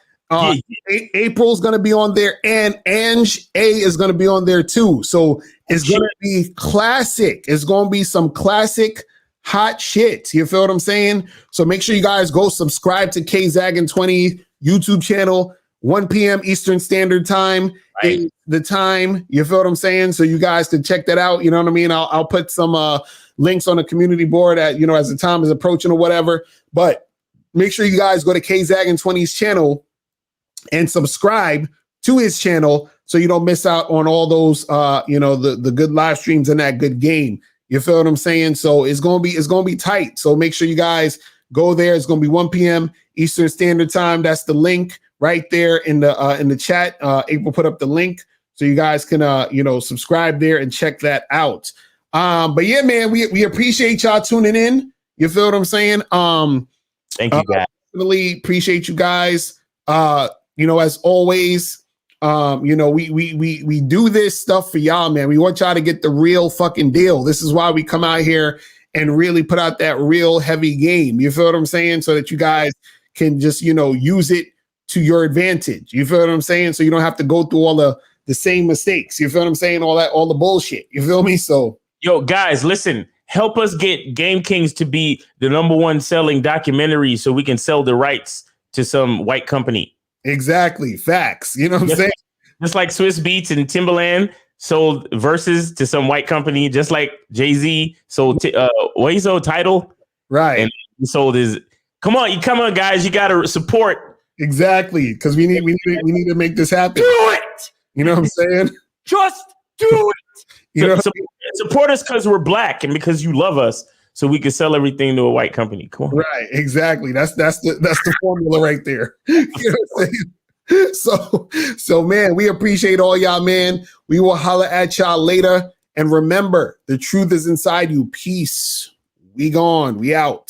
April's going to be on there, and Ange A is going to be on there too. So it's going to be classic. It's going to be some classic hot shit. You feel what I'm saying? So make sure you guys go subscribe to KZaggin20 YouTube channel. 1 p.m. Eastern Standard Time is the time. You feel what I'm saying? So you guys can check that out. You know what I mean? I'll put some links on the community board at, you know, as the time is approaching or whatever. But make sure you guys go to KZaggin20's channel and subscribe to his channel so you don't miss out on all those you know, the good live streams and that good game. You feel what I'm saying? So it's gonna be tight. So make sure you guys go there. It's gonna be 1 p.m. Eastern Standard Time. That's the link right there in the chat. April put up the link so you guys can you know, subscribe there and check that out. But yeah, man, we appreciate y'all tuning in. You feel what I'm saying? Thank you, guys. Really appreciate you guys. You know, as always, you know, we do this stuff for y'all, man. We want y'all to get the real fucking deal. This is why we come out here and really put out that real heavy game. You feel what I'm saying? So that you guys can just, you know, use it to your advantage. You feel what I'm saying? So you don't have to go through all the same mistakes. You feel what I'm saying? All the bullshit. You feel me? So, yo, guys, listen, help us get Game Kings to be the #1 selling documentary so we can sell the rights to some white company. Exactly. Facts. You know what I'm saying? Just like Swiss Beats and Timbaland sold Verses to some white company, just like Jay-Z sold what he sold Tidal. Right. And he sold his. Come on, guys, you gotta support. Exactly, because we need to make this happen. Do it. You know what I'm saying? Just do it. You know, support us because we're black and because you love us, so we can sell everything to a white company. Come on. Right, exactly. That's the formula right there. You know what I'm saying? So man, we appreciate all y'all, man. We will holler at y'all later. And remember, the truth is inside you. Peace. We gone. We out.